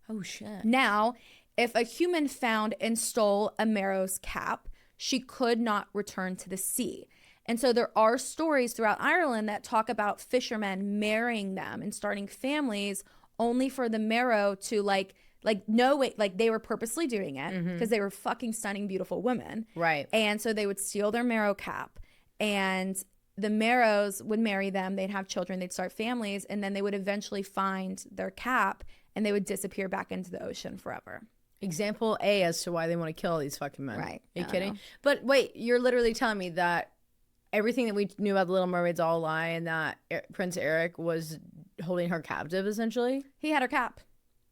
Oh, shit. Now, if a human found and stole a Merrow's cap, she could not return to the sea. And so there are stories throughout Ireland that talk about fishermen marrying them and starting families only for the Merrow to like Like, no way, like they were purposely doing it because they were fucking stunning, beautiful women. Right. And so they would steal their marrow cap, and the marrows would marry them. They'd have children. They'd start families. And then they would eventually find their cap and they would disappear back into the ocean forever. Example A as to why they want to kill all these fucking men. Right. Are you kidding? But wait, you're literally telling me that everything that we knew about the Little Mermaid's all a lie, and that Prince Eric was holding her captive, essentially? He had her cap.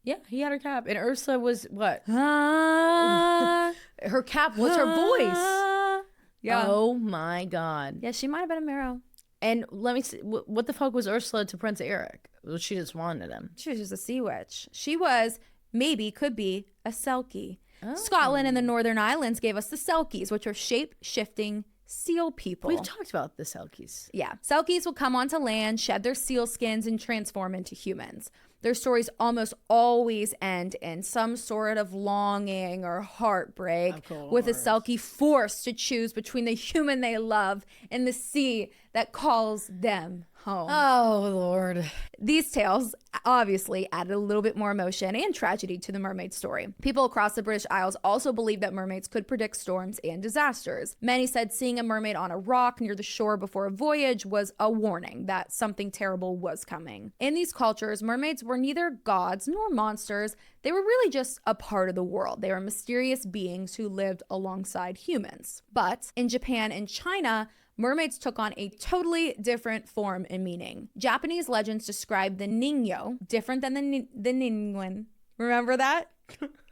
Yeah, he had her cap. And Ursula was what? Ah. Her cap was her voice. Yeah. Oh my God. Yeah, she might have been a marrow. And let me see, what the fuck was Ursula to Prince Eric? Well, she just wanted him. She was just a sea witch. She was, maybe, could be, a Selkie. Oh. Scotland and the Northern Islands gave us the Selkies, which are shape-shifting seal people. We've talked about the Selkies. Yeah. Selkies will come onto land, shed their seal skins, and transform into humans. Their stories almost always end in some sort of longing or heartbreak, with a Selkie forced to choose between the human they love and the sea that calls them home. Oh, Lord. These tales obviously added a little bit more emotion and tragedy to the mermaid story. People across the British Isles also believed that mermaids could predict storms and disasters. Many said seeing a mermaid on a rock near the shore before a voyage was a warning that something terrible was coming. In these cultures, mermaids were neither gods nor monsters. They were really just a part of the world. They were mysterious beings who lived alongside humans. But in Japan and China, mermaids took on a totally different form and meaning. Japanese legends describe the Ningyo, different than the Ningwen. Remember that?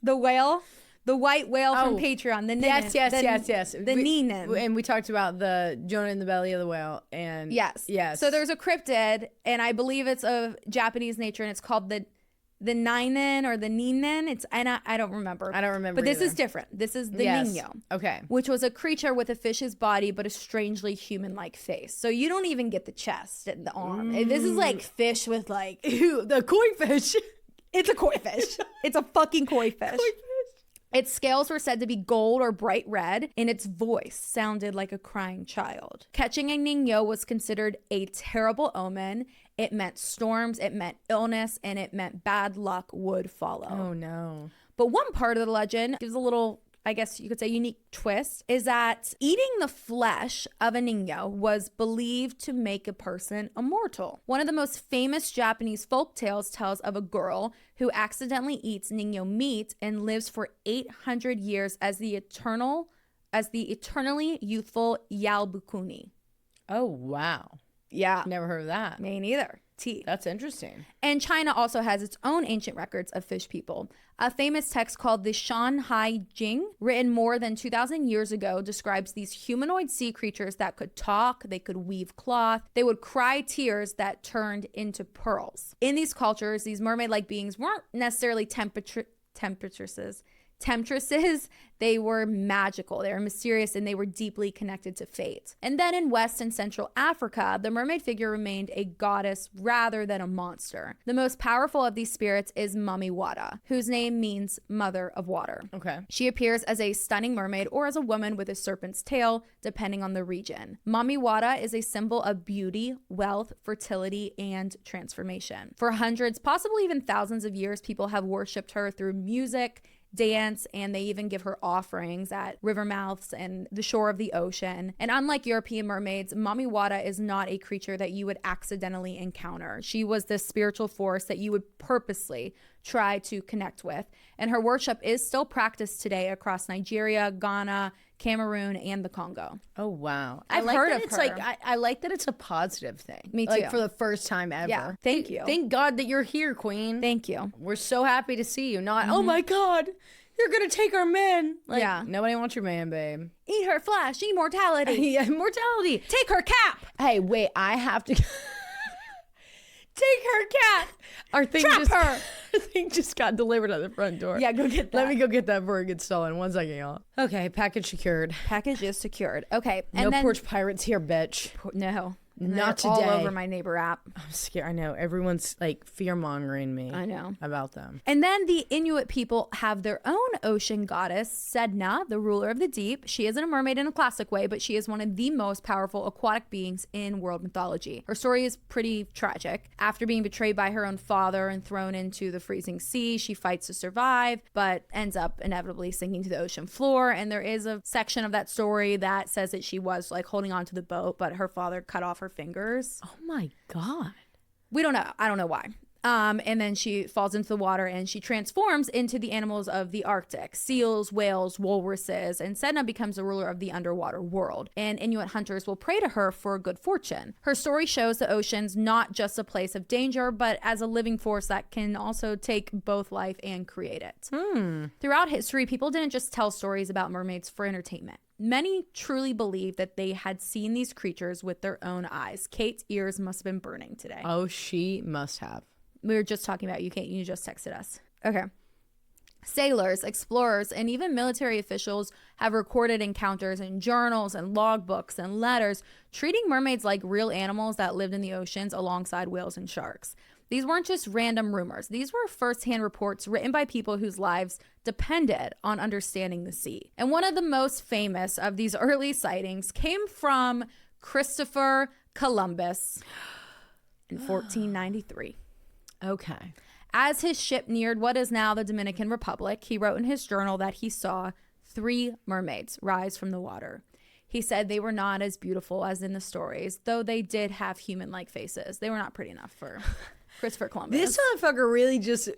The whale? The white whale from Patreon. The Yes. The Ninen. And we talked about the Jonah in the belly of the whale. And Yes. So there's a cryptid, and I believe it's of Japanese nature, and it's called the Ninen or the Ninen. I don't remember. I don't remember. But this either. is different. This is the Ningyo. Okay. Which was a creature with a fish's body but a strangely human-like face. So you don't even get the chest and the arm. This is like fish with like Ew, the koi fish. It's a koi fish. It's a fucking koi fish. Its scales were said to be gold or bright red, and its voice sounded like a crying child. Catching a Ningyo was considered a terrible omen. It meant storms, it meant illness, and it meant bad luck would follow. Oh, no. But one part of the legend gives a little, I guess you could say, unique twist, is that eating the flesh of a Ningyo was believed to make a person immortal. One of the most famous Japanese folk tales tells of a girl who accidentally eats Ningyo meat and lives for 800 years as the eternally youthful Yalbukuni. Oh, wow. Yeah. Never heard of that. Me neither. Tea. That's interesting. And China also has its own ancient records of fish people. A famous text called the Shanhai Jing, written more than 2,000 years ago, describes these humanoid sea creatures that could talk, they could weave cloth, they would cry tears that turned into pearls. In these cultures, these mermaid-like beings weren't necessarily temptresses. They were magical, they were mysterious, and they were deeply connected to fate. And then in West and Central Africa, the mermaid figure remained a goddess rather than a monster. The most powerful of these spirits is Mami Wata, whose name means mother of water. Okay. She appears as a stunning mermaid or as a woman with a serpent's tail, depending on the region. Mami Wata is a symbol of beauty, wealth, fertility, and transformation. For hundreds, possibly even thousands of years, people have worshipped her through music, dance, and they even give her offerings at river mouths and the shore of the ocean. And unlike European mermaids, Mami Wata is not a creature that you would accidentally encounter. She was this spiritual force that you would purposely try to connect with. And her worship is still practiced today across Nigeria, Ghana, Cameroon, and the Congo. Oh, wow. I've heard of it's her. like I like that it's a positive thing. Me too. Like for the first time ever. Yeah. Thank you. Thank God that you're here, Queen. Thank you. We're so happy to see you. Not, oh my God, you're going to take our men. Like, Yeah. Nobody wants your man, babe. Eat her flesh, immortality. Yeah, immortality. Take her cap. Hey, wait, I have to... Take her cat. Our thing Trap just, her. Our thing just got delivered at the front door. Yeah, go get that. Let me go get that before it gets stolen. 1 second, y'all. Okay, package secured. Package is secured. Okay. And No then, porch pirates here, bitch. No. And Not they're today. all over my neighbor app. I'm scared. I know. Everyone's like fear-mongering me. I know. About them. And then the Inuit people have their own ocean goddess, Sedna, the ruler of the deep. She isn't a mermaid in a classic way, but she is one of the most powerful aquatic beings in world mythology. Her story is pretty tragic. After being betrayed by her own father and thrown into the freezing sea, she fights to survive, but ends up inevitably sinking to the ocean floor. And there is a section of that story that says that she was like holding on to the boat, but her father cut off her fingers. Oh my God. We don't know. I don't know why. And then she falls into the water and she transforms into the animals of the Arctic: seals, whales, walruses, and Sedna becomes the ruler of the underwater world. And Inuit hunters will pray to her for good fortune. Her story shows the ocean's not just a place of danger, but as a living force that can also take both life and create it. Throughout history, people didn't just tell stories about mermaids for entertainment. Many truly believe that they had seen these creatures with their own eyes. Kate's ears must have been burning today. Oh, she must have. We were just talking about you, Kate. You just texted us. Okay. Sailors, explorers, and even military officials have recorded encounters in journals and logbooks and letters, treating mermaids like real animals that lived in the oceans alongside whales and sharks. These weren't just random rumors. These were firsthand reports written by people whose lives depended on understanding the sea. And one of the most famous of these early sightings came from Christopher Columbus in 1493. Okay. As his ship neared what is now the Dominican Republic, he wrote in his journal that he saw 3 mermaids rise from the water. He said they were not as beautiful as in the stories, though they did have human-like faces. They were not pretty enough for Christopher Columbus. This motherfucker really just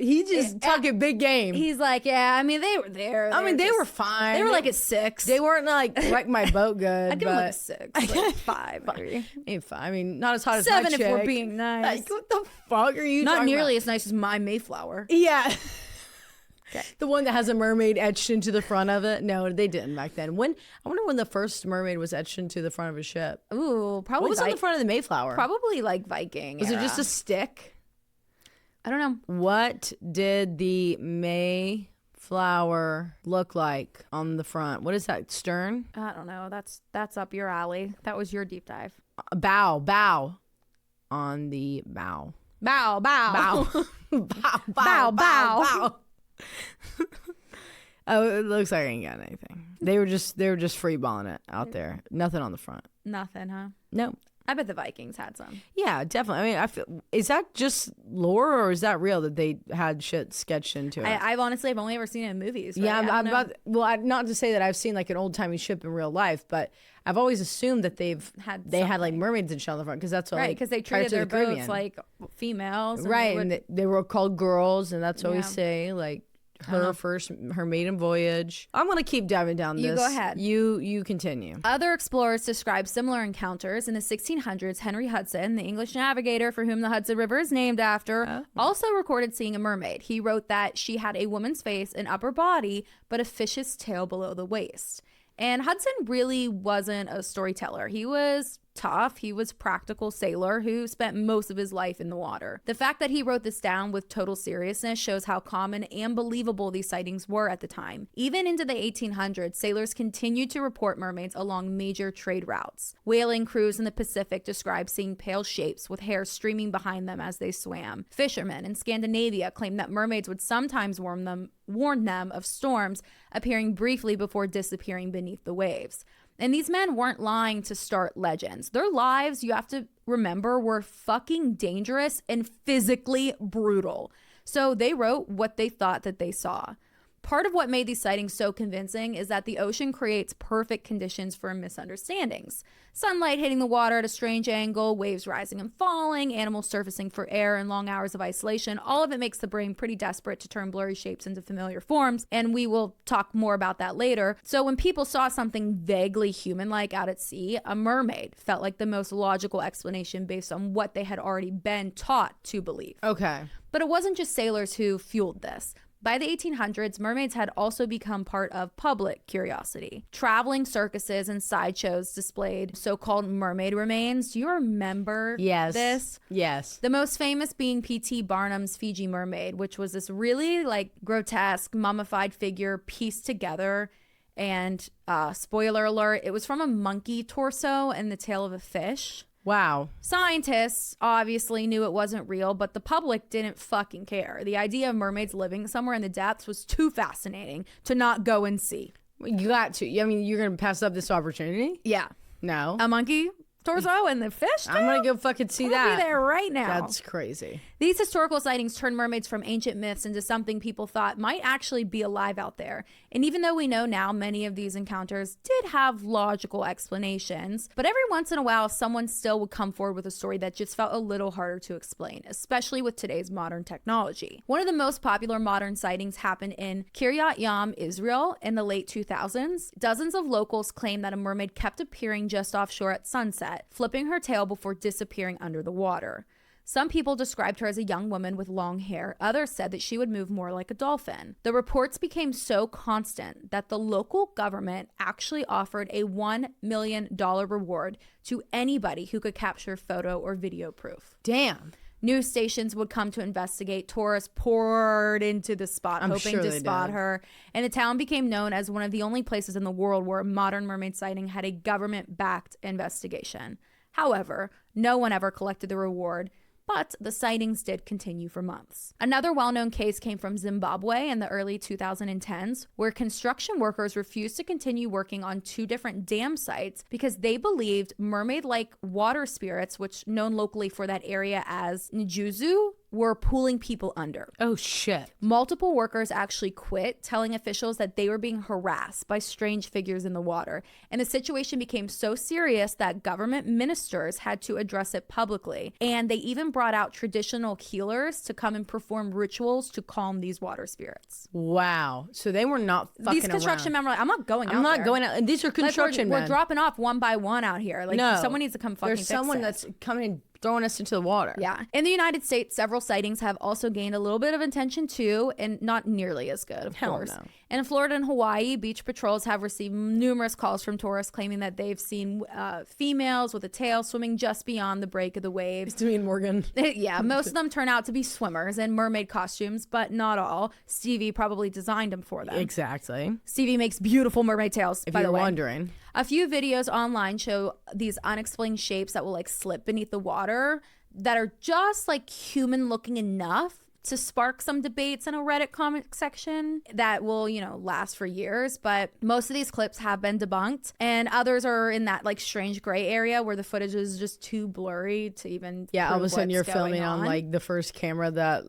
talking big game. He's like, yeah, I mean, they were there. I mean, they were fine. They were like a 6. They weren't like wreck my boat good. I'd give them like a 6, like 5 maybe. Maybe 5. I mean, not as hot as 7 my if we're chick. being nice. Like, what the fuck are you Not talking nearly about? as nice as my Mayflower. Yeah. Okay. The one that has a mermaid etched into the front of it. No, they didn't back then. I wonder when the first mermaid was etched into the front of a ship. Ooh, probably. What was on the front of the Mayflower? Probably like Viking. Was era. it just a stick? I don't know. What did the Mayflower look like on the front? What is that? Stern? I don't know. That's up your alley. That was your deep dive. Bow. On the bow. Bow. Bow. Bow. Oh, it looks like I ain't got anything. They were just freeballing it out there. Nothing on the front. Nothing, huh? No. I bet the Vikings had some. Yeah, definitely. I mean, is that just lore or is that real that they had shit sketched into it? I've honestly only ever seen it in movies. Right? Yeah, I don't know. not to say that I've seen like an old timey ship in real life, but I've always assumed that they had like mermaids and shit on the front because that's what right, like, because they Pirates treated of their the boats Caribbean. like females, and right, and they were called girls, and that's what we Yeah. say like. Her maiden voyage. I'm gonna keep diving down this. You go ahead. You continue. Other explorers describe similar encounters. In the 1600s, Henry Hudson, the English navigator for whom the Hudson River is named after, also recorded seeing a mermaid. He wrote that she had a woman's face and upper body, but a fish's tail below the waist. And Hudson really wasn't a storyteller. He was tough. He was a practical sailor who spent most of his life in the water. The fact that he wrote this down with total seriousness shows how common and believable these sightings were at the time. Even into the 1800s, sailors continued to report mermaids along major trade routes. Whaling crews in the Pacific described seeing pale shapes with hair streaming behind them as they swam. Fishermen in Scandinavia claimed that mermaids would sometimes warn them of storms, appearing briefly before disappearing beneath the waves. And these men weren't lying to start legends. Their lives, you have to remember, were fucking dangerous and physically brutal. So they wrote what they thought that they saw. Part of what made these sightings so convincing is that the ocean creates perfect conditions for misunderstandings. Sunlight hitting the water at a strange angle, waves rising and falling, animals surfacing for air, and long hours of isolation. All of it makes the brain pretty desperate to turn blurry shapes into familiar forms, and we will talk more about that later. So when people saw something vaguely human-like out at sea, a mermaid felt like the most logical explanation based on what they had already been taught to believe. Okay. But it wasn't just sailors who fueled this. By the 1800s, mermaids had also become part of public curiosity. Traveling circuses and sideshows displayed so-called mermaid remains. Do you remember this? Yes. The most famous being P.T. Barnum's Fiji mermaid, which was this really like grotesque mummified figure pieced together. And spoiler alert, it was from a monkey torso and the tail of a fish. Wow. Scientists obviously knew it wasn't real, but the public didn't fucking care. The idea of mermaids living somewhere in the depths was too fascinating to not go and see. You got to. I mean, you're going to pass up this opportunity? Yeah. No. A monkey torso and the fish, too? I'm going to go fucking see that. I'll be there right now. That's crazy. These historical sightings turned mermaids from ancient myths into something people thought might actually be alive out there. And even though we know now many of these encounters did have logical explanations, but every once in a while someone still would come forward with a story that just felt a little harder to explain, especially with today's modern technology. One of the most popular modern sightings happened in Kiryat Yam, Israel in the late 2000s. Dozens of locals claim that a mermaid kept appearing just offshore at sunset, flipping her tail before disappearing under the water. Some people described her as a young woman with long hair. Others said that she would move more like a dolphin. The reports became so constant that the local government actually offered a $1 million reward to anybody who could capture photo or video proof. Damn. News stations would come to investigate. Tourists poured into the spot, hoping to spot her. And the town became known as one of the only places in the world where a modern mermaid sighting had a government-backed investigation. However, no one ever collected the reward, but the sightings did continue for months. Another well-known case came from Zimbabwe in the early 2010s, where construction workers refused to continue working on 2 different dam sites because they believed mermaid-like water spirits, which known locally for that area as Njuzu, were pulling people under. Oh, shit. Multiple workers actually quit, telling officials that they were being harassed by strange figures in the water. And the situation became so serious that government ministers had to address it publicly. And they even brought out traditional healers to come and perform rituals to calm these water spirits. Wow. So they were not fucking These construction around. men were like, I'm not going out I'm not there. going out. And these are construction Like, men. we're dropping off one by one out here. Like, No. someone needs to come fucking There's fix someone it. that's coming and throwing us into the water. Yeah. In the United States, several sightings have also gained a little bit of attention too, and not nearly as good, of course. No. And in Florida and Hawaii, beach patrols have received numerous calls from tourists claiming that they've seen females with a tail swimming just beyond the break of the waves. It's me and Morgan. Yeah, most of them turn out to be swimmers in mermaid costumes, but not all. Stevie probably designed them for them. Exactly. Stevie makes beautiful mermaid tails, If by the you're way. wondering. A few videos online show these unexplained shapes that will like slip beneath the water that are just like human looking enough to spark some debates in a Reddit comment section that will, last for years. But most of these clips have been debunked, and others are in that like strange gray area where the footage is just too blurry to even Yeah, all of a sudden you're filming on like the first camera that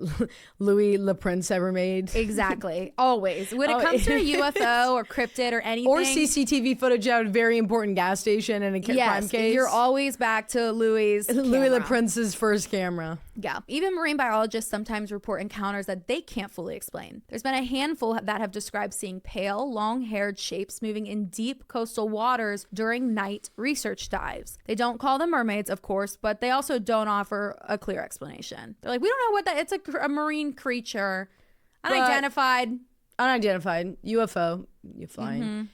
Louis Le Prince ever made. Exactly. Always. When it comes to a UFO or cryptid or anything. Or CCTV footage at a very important gas station in a crime case. You're always back to Louis Le Prince's first camera. Yeah. Even marine biologists sometimes report encounters that they can't fully explain. There's been a handful that have described seeing pale, long-haired shapes moving in deep coastal waters during night research dives. They don't call them mermaids, of course, but they also don't offer a clear explanation. They're like, we don't know what that, it's a marine creature. Unidentified UFO, you flying.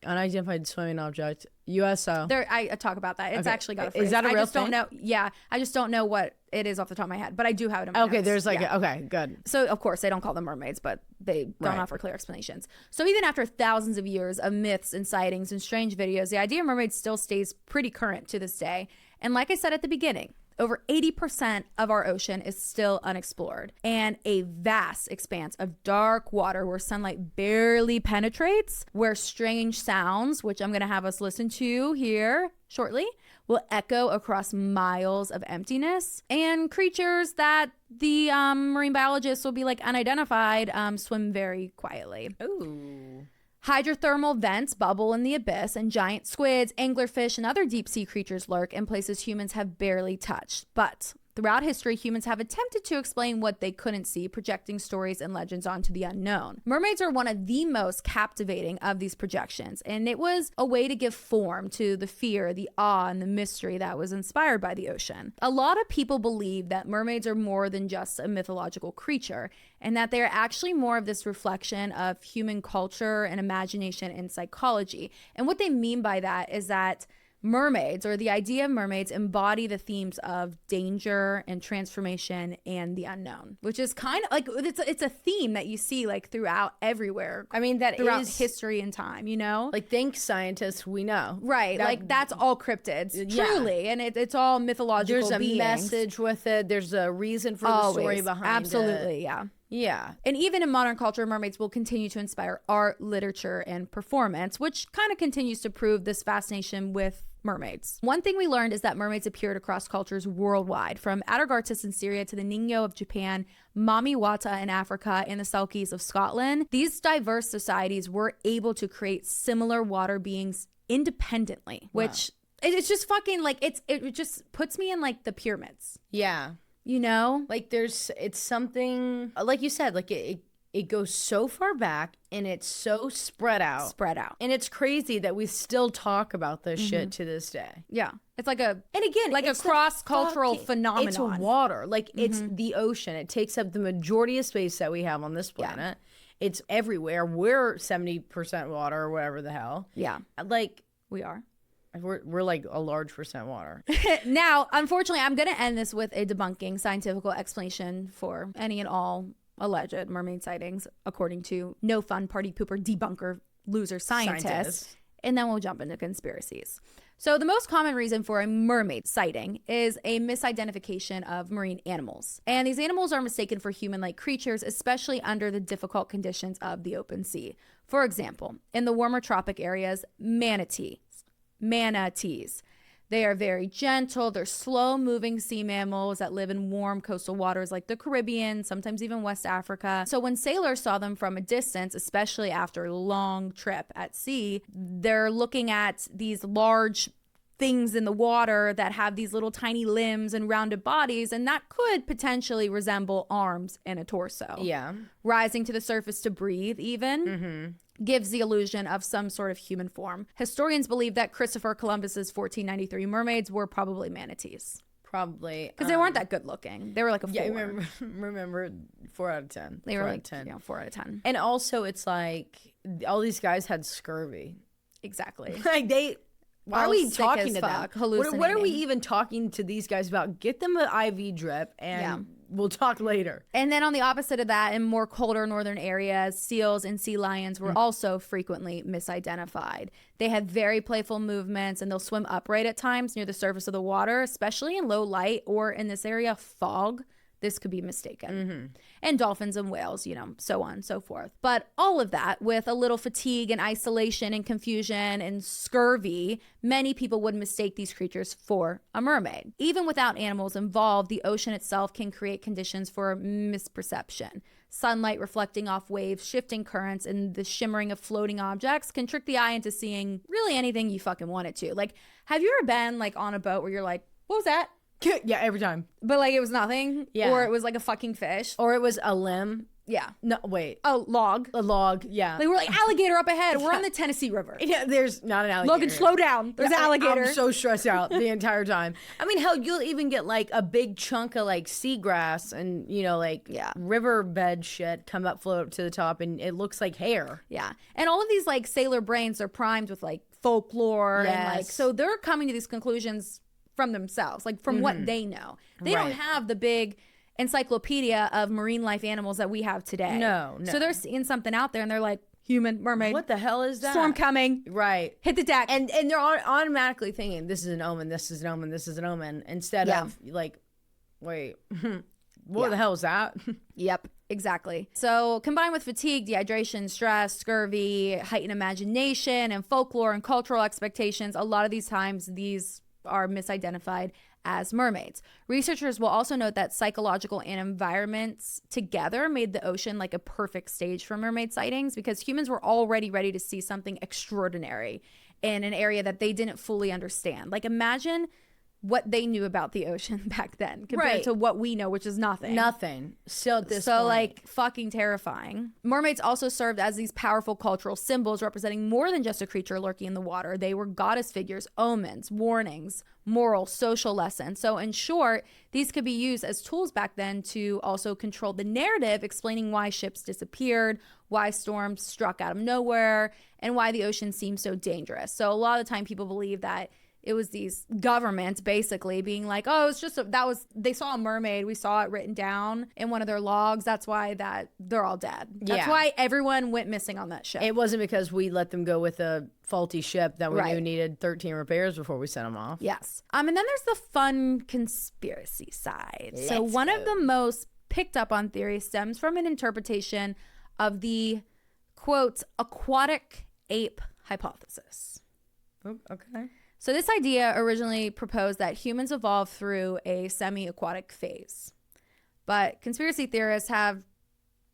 Unidentified swimming object. USO. I talk about that. It's actually got a phrase. Is that a real I just thing? don't know. Yeah, I just don't know what it is off the top of my head, but I do have it in my Okay, notes. there's like, Yeah. okay, good. So, of course, they don't call them mermaids, but they don't offer clear explanations. So even after thousands of years of myths and sightings and strange videos, the idea of mermaids still stays pretty current to this day. And like I said at the beginning, over 80% of our ocean is still unexplored, and a vast expanse of dark water where sunlight barely penetrates, where strange sounds, which I'm going to have us listen to here shortly, will echo across miles of emptiness, and creatures that the marine biologists will be like unidentified swim very quietly. Ooh. Hydrothermal vents bubble in the abyss, and giant squids, anglerfish, and other deep-sea creatures lurk in places humans have barely touched. But throughout history, humans have attempted to explain what they couldn't see, projecting stories and legends onto the unknown. Mermaids are one of the most captivating of these projections, and it was a way to give form to the fear, the awe, and the mystery that was inspired by the ocean. A lot of people believe that mermaids are more than just a mythological creature, and that they're actually more of this reflection of human culture and imagination and psychology. And what they mean by that is that mermaids, or the idea of mermaids, embody the themes of danger and transformation and the unknown, which is kind of like it's a theme that you see like throughout everywhere. I mean, that throughout is history and time, you know? like, thanks scientists, we know. Right. Like that's all cryptids, truly. And it's all mythological There's a beings. message with it. There's a reason for the story behind it. Absolutely, yeah. Yeah. And even in modern culture, mermaids will continue to inspire art, literature, and performance, which kind of continues to prove this fascination with mermaids. One thing we learned is that mermaids appeared across cultures worldwide, from Atargartis in Syria to the Ningyo of Japan, Mamiwata in Africa, and the Selkies of Scotland. These diverse societies were able to create similar water beings independently, which it's just fucking like it just puts me in like the pyramids. Yeah. You know? Like it's something, like you said, like it goes so far back and it's so spread out. And it's crazy that we still talk about this shit to this day. Yeah. It's like a it's cross-cultural phenomenon. It's water. Like it's the ocean. It takes up the majority of space that we have on this planet. Yeah. It's everywhere. We're 70% water or whatever the hell. Yeah. Like we are. We're like a large percent water. Now, unfortunately, I'm going to end this with a debunking scientific explanation for any and all alleged mermaid sightings, according to no fun party pooper debunker loser scientist. And then we'll jump into conspiracies. So the most common reason for a mermaid sighting is a misidentification of marine animals. And these animals are mistaken for human-like creatures, especially under the difficult conditions of the open sea. For example, in the warmer tropic areas, manatees. They are very gentle. They're slow-moving sea mammals that live in warm coastal waters like the Caribbean, sometimes even West Africa. So when sailors saw them from a distance, especially after a long trip at sea, they're looking at these large things in the water that have these little tiny limbs and rounded bodies, and that could potentially resemble arms and a torso. Yeah. Rising to the surface to breathe even. Gives the illusion of some sort of human form. Historians believe that Christopher Columbus's 1493 mermaids were probably manatees. Probably. Because they weren't that good looking. They were like a 4. Yeah, remember 4 out of 10. They were like 10. 4 out of 10. And also it's like all these guys had scurvy. Exactly. Like why are we talking to them? What are we even talking to these guys about? Get them an IV drip and we'll talk later. And then on the opposite of that, in more colder northern areas, seals and sea lions were also frequently misidentified. They have very playful movements and they'll swim upright at times near the surface of the water, especially in low light or in this area, fog. This could be mistaken. And dolphins and whales, you know, so on and so forth. But all of that with a little fatigue and isolation and confusion and scurvy, many people would mistake these creatures for a mermaid. Even without animals involved, the ocean itself can create conditions for misperception. Sunlight reflecting off waves, shifting currents, and the shimmering of floating objects can trick the eye into seeing really anything you fucking want it to. Like, have you ever been like on a boat where you're like, what was that? Yeah, every time. But like it was nothing. Yeah. Or it was like a fucking fish. Or it was a limb. Yeah. No, wait. A log. A log, yeah. Like we're like, alligator up ahead. We're on the Tennessee River. Yeah, there's not an alligator. Logan, slow down. There's an alligator. I'm so stressed out the entire time. I mean, hell, you'll even get like a big chunk of like seagrass and, you know, like riverbed shit float up to the top and it looks like hair. Yeah. And all of these like sailor brains are primed with like folklore and like, so they're coming to these conclusions from themselves, like from what they know. They don't have the big encyclopedia of marine life animals that we have today. No. So they're seeing something out there and they're like, human, mermaid. What the hell is that? Storm coming. Right. Hit the deck. And they're automatically thinking, this is an omen, this is an omen, this is an omen, instead of like, wait, what the hell is that? Yep, exactly. So combined with fatigue, dehydration, stress, scurvy, heightened imagination, and folklore and cultural expectations, a lot of these times these are misidentified as mermaids. Researchers will also note that psychological and environments together made the ocean like a perfect stage for mermaid sightings because humans were already ready to see something extraordinary in an area that they didn't fully understand. Like imagine what they knew about the ocean back then compared to what we know, which is nothing. Nothing. Still at this point. So like fucking terrifying. Mermaids also served as these powerful cultural symbols representing more than just a creature lurking in the water. They were goddess figures, omens, warnings, moral, social lessons. So in short, these could be used as tools back then to also control the narrative, explaining why ships disappeared, why storms struck out of nowhere, and why the ocean seems so dangerous. So a lot of the time people believe that it was these governments basically being like, oh, it's just they saw a mermaid. We saw it written down in one of their logs. That's why they're all dead. That's why everyone went missing on that ship. It wasn't because we let them go with a faulty ship that we knew needed 13 repairs before we sent them off. Yes. And then there's the fun conspiracy side. So one of the most picked up on theories stems from an interpretation of the, quote, aquatic ape hypothesis. Okay. So this idea originally proposed that humans evolved through a semi-aquatic phase. But conspiracy theorists have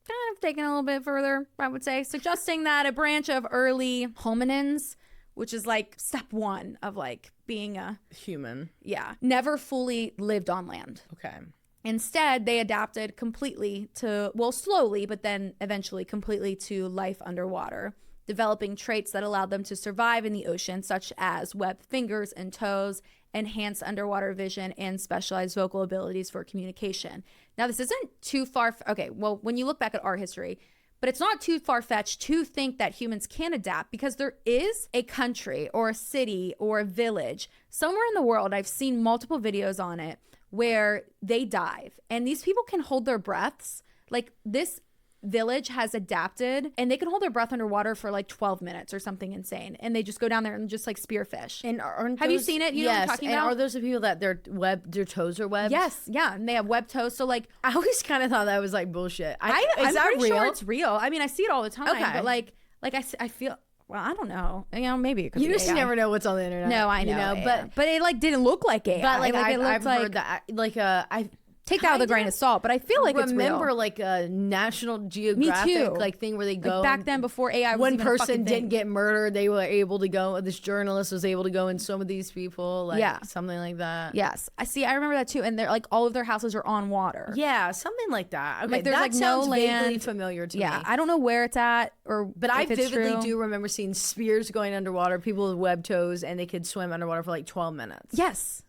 kind of taken a little bit further, I would say, suggesting that a branch of early hominins, which is like step one of like being a human, never fully lived on land. Okay. Instead, they adapted completely to, well, slowly, but then eventually completely to life underwater, developing traits that allowed them to survive in the ocean, such as webbed fingers and toes, enhanced underwater vision, and specialized vocal abilities for communication. Now, this isn't too far. Okay, well, when you look back at our history, but it's not too far-fetched to think that humans can adapt, because there is a country or a city or a village somewhere in the world, I've seen multiple videos on it, where they dive and these people can hold their breaths. Like, this village has adapted and they can hold their breath underwater for like 12 minutes or something insane, and they just go down there and just like spearfish. And have you seen it? You know what I'm talking about? Are those the people that their toes are webbed? Yes, yeah, and they have webbed toes. So like, I always kind of thought that was like bullshit. I'm pretty sure it's real. I mean, I see it all the time. Okay. But like I feel, well, I don't know. You know, maybe it could you be just AI. never know what's on the internet. No, I know. But it like didn't look like AI. But like, I've heard that. Like I take that with a grain of salt, but I feel like it's real. Remember like a National Geographic like thing where they go, like back then before AI was one even a person fucking didn't thing. get murdered, they were able to go, this journalist was able to go and some of these people, like something like that. Yes, I remember that too. And they're like, all of their houses are on water. Yeah, something like that. Okay, like there's that like sounds no vaguely land. familiar to me. Yeah, I don't know where it's at, but I vividly true. do remember seeing spears going underwater, people with webbed toes, and they could swim underwater for like 12 minutes. Yes.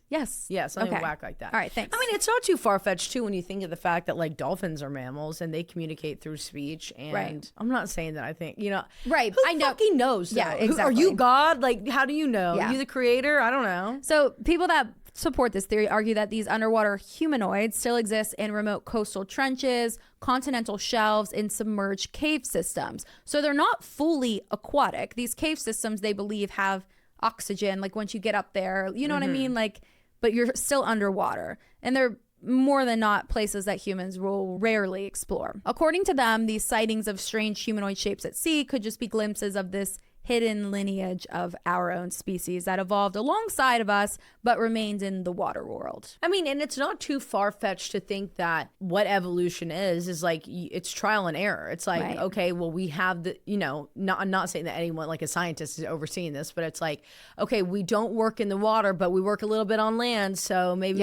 Yeah, something whack like that. All right, thanks. I mean, it's not too far-fetched, too, when you think of the fact that, like, dolphins are mammals and they communicate through speech. And I'm not saying that I think, you know. Right. Who fucking knows, though? Yeah, exactly. Are you God? Like, how do you know? Yeah. Are you the creator? I don't know. So people that support this theory argue that these underwater humanoids still exist in remote coastal trenches, continental shelves, and submerged cave systems. So they're not fully aquatic. These cave systems, they believe, have oxygen, like once you get up there, you know what I mean? Like, but you're still underwater. And they're more than not places that humans will rarely explore. According to them, these sightings of strange humanoid shapes at sea could just be glimpses of this hidden lineage of our own species that evolved alongside of us but remained in the water world. I mean, and it's not too far-fetched to think that what evolution is like, it's trial and error. It's like, okay, well, we have the, you know, I'm not saying that anyone like a scientist is overseeing this, but it's like, okay, we don't work in the water, but we work a little bit on land, so maybe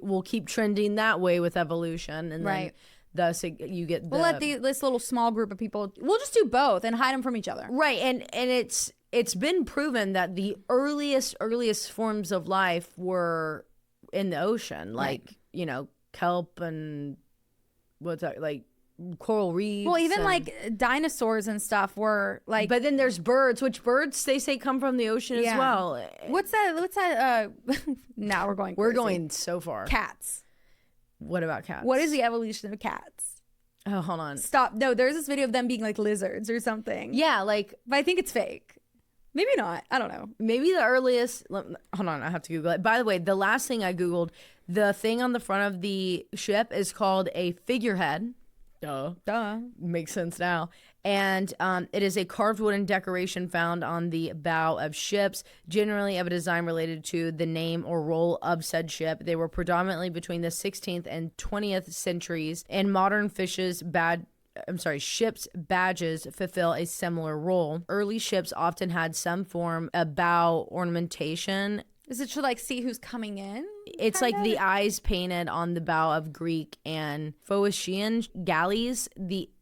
we'll keep trending that way with evolution. And then thus you get we'll let this little small group of people, we'll just do both and hide them from each other. Right. And it's been proven that the earliest forms of life were in the ocean, like, you know, kelp and what's that, like coral reefs. Well, even like dinosaurs and stuff were like, but then there's birds, which birds they say come from the ocean as well. What's that now we're going so far. Cats. What about cats? What is the evolution of cats? Oh, hold on. Stop. No, there's this video of them being like lizards or something. Yeah, like, but I think it's fake. Maybe not. I don't know. Maybe the earliest. Hold on, I have to Google it. By the way, the last thing I Googled, the thing on the front of the ship is called a figurehead. Duh. Makes sense now. And it is a carved wooden decoration found on the bow of ships, generally of a design related to the name or role of said ship. They were predominantly between the 16th and 20th centuries, and modern ship's badges fulfill a similar role. Early ships often had some form of bow ornamentation. Is it to like see who's coming in? It's like the eyes painted on the bow of Greek and Phoenician galleys.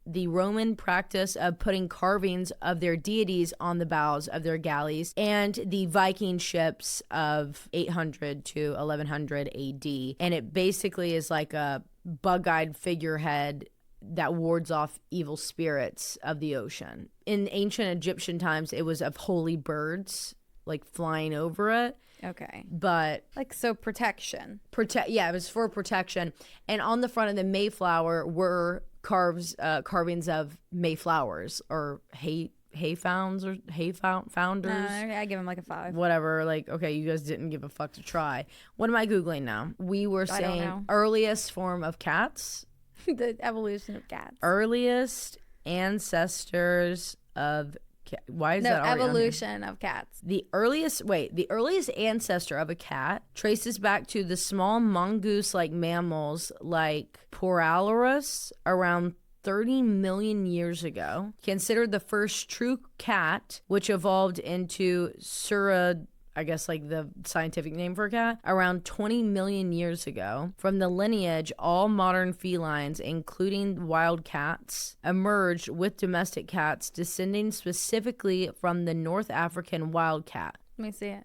The Roman practice of putting carvings of their deities on the bows of their galleys, and the Viking ships of 800 to 1100 AD. And it basically is like a bug-eyed figurehead that wards off evil spirits of the ocean. In ancient Egyptian times, it was of holy birds. like flying over it. Okay. But Like, so protection. yeah, it was for protection. And on the front of the Mayflower were carvings of Mayflowers or founders. I give him like a 5. Whatever. Like, okay, you guys didn't give a fuck to try. What am I Googling now? We were I don't know. saying earliest form of cats. The evolution of cats. Earliest ancestors of why is No, that already on here? evolution of cats. The earliest ancestor of a cat traces back to the small mongoose-like mammals like Poralurus around 30 million years ago. Considered the first true cat, which evolved into I guess like the scientific name for a cat, around 20 million years ago. From the lineage, all modern felines, including wild cats, emerged with domestic cats, descending specifically from the North African wild cat. Let me see it.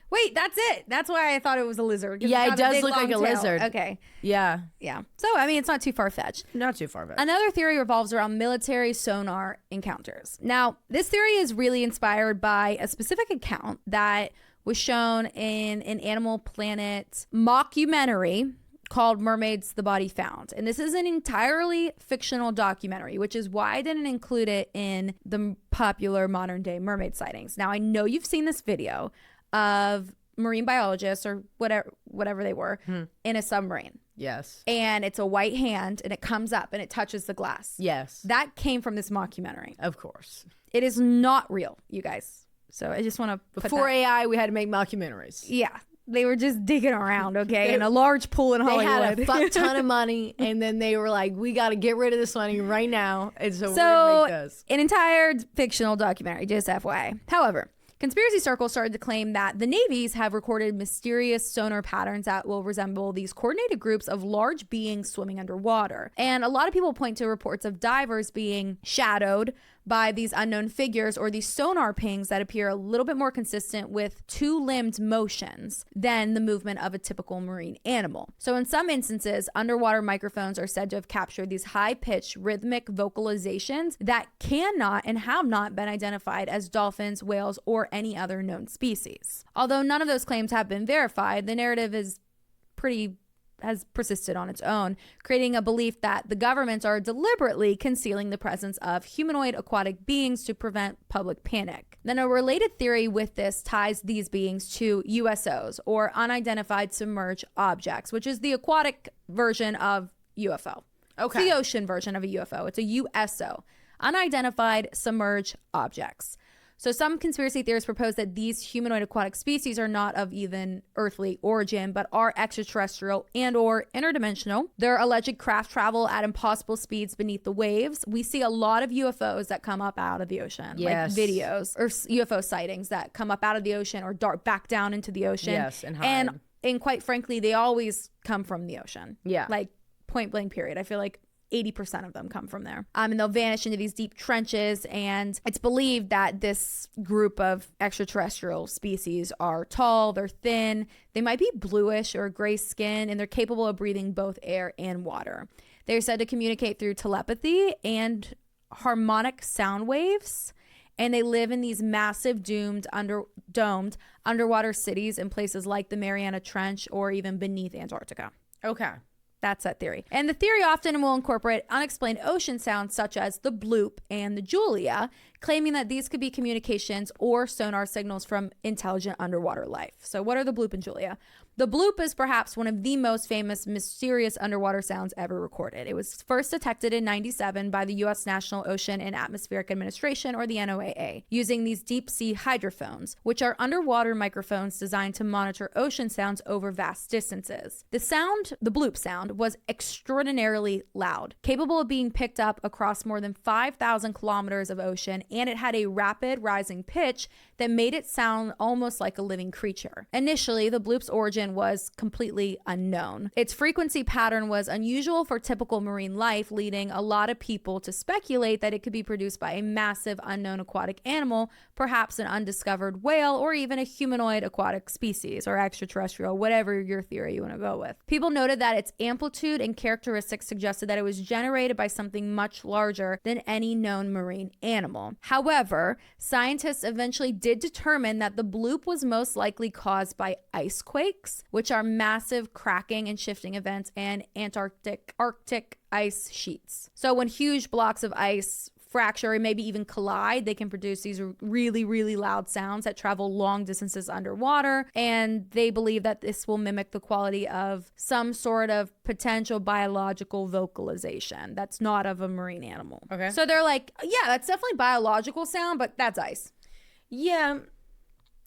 Wait, that's it. That's why I thought it was a lizard. 'Cause Yeah, it's it got does big, look like long a tail. lizard. Okay. Yeah, Yeah. So, I mean, it's not too far-fetched. not too far back. Another theory revolves around military sonar encounters. Now, this theory is really inspired by a specific account that was shown in an Animal Planet mockumentary called Mermaids, the Body Found. And this is an entirely fictional documentary, which is why I didn't include it in the popular modern day mermaid sightings. Now, I know you've seen this video of marine biologists or whatever they were in a submarine. Yes. And it's a white hand and it comes up and it touches the glass. Yes. That came from this mockumentary. Of course. It is not real, you guys. So I just want to put Before that. AI, we had to make mockumentaries. Yeah. They were just digging around, okay, in a large pool in They Hollywood. had a fuck ton of money, and then they were like, we got to get rid of this money right now. And so we're going to make this. An entire fictional documentary, just FYI. However, conspiracy circles started to claim that the navies have recorded mysterious sonar patterns that will resemble these coordinated groups of large beings swimming underwater. And a lot of people point to reports of divers being shadowed by these unknown figures or these sonar pings that appear a little bit more consistent with two-limbed motions than the movement of a typical marine animal. So in some instances, underwater microphones are said to have captured these high-pitched rhythmic vocalizations that cannot and have not been identified as dolphins, whales, or any other known species. Although none of those claims have been verified, the narrative has persisted on its own, creating a belief that the governments are deliberately concealing the presence of humanoid aquatic beings to prevent public panic. Then a related theory with this ties these beings to USOs, or unidentified submerged objects, which is the aquatic version of UFO. Okay. It's the ocean version of a UFO. It's a USO, unidentified submerged objects. So some conspiracy theorists propose that these humanoid aquatic species are not of even earthly origin, but are extraterrestrial and or interdimensional. Their alleged craft travel at impossible speeds beneath the waves. We see a lot of UFOs that come up out of the ocean, Yes. like videos or UFO sightings that come up out of the ocean or dart back down into the ocean. Yes, and hide. And quite frankly, they always come from the ocean. Yeah. Like point blank period. I feel like 80% of them come from there. And they'll vanish into these deep trenches. And it's believed that this group of extraterrestrial species are tall, they're thin, they might be bluish or gray skin, and they're capable of breathing both air and water. They're said to communicate through telepathy and harmonic sound waves. And they live in these massive domed underwater cities in places like the Mariana Trench or even beneath Antarctica. Okay. That's that theory. And the theory often will incorporate unexplained ocean sounds such as the bloop and the Julia, claiming that these could be communications or sonar signals from intelligent underwater life. So what are the bloop and Julia? The bloop is perhaps one of the most famous mysterious underwater sounds ever recorded. It was first detected in 1997 by the U.S. National Ocean and Atmospheric Administration, or the NOAA, using these deep sea hydrophones, which are underwater microphones designed to monitor ocean sounds over vast distances. The bloop sound, was extraordinarily loud, capable of being picked up across more than 5,000 kilometers of ocean, and it had a rapid rising pitch that made it sound almost like a living creature. Initially, the bloop's origin was completely unknown. Its frequency pattern was unusual for typical marine life, leading a lot of people to speculate that it could be produced by a massive unknown aquatic animal, perhaps an undiscovered whale, or even a humanoid aquatic species or extraterrestrial, whatever your theory you want to go with. People noted that its amplitude and characteristics suggested that it was generated by something much larger than any known marine animal. However, scientists eventually did determine that the bloop was most likely caused by ice quakes, which are massive cracking and shifting events, and Arctic ice sheets. So when huge blocks of ice fracture or maybe even collide, they can produce these really, really loud sounds that travel long distances underwater. And they believe that this will mimic the quality of some sort of potential biological vocalization that's not of a marine animal. Okay. So they're like, yeah, that's definitely biological sound, but that's ice. Yeah.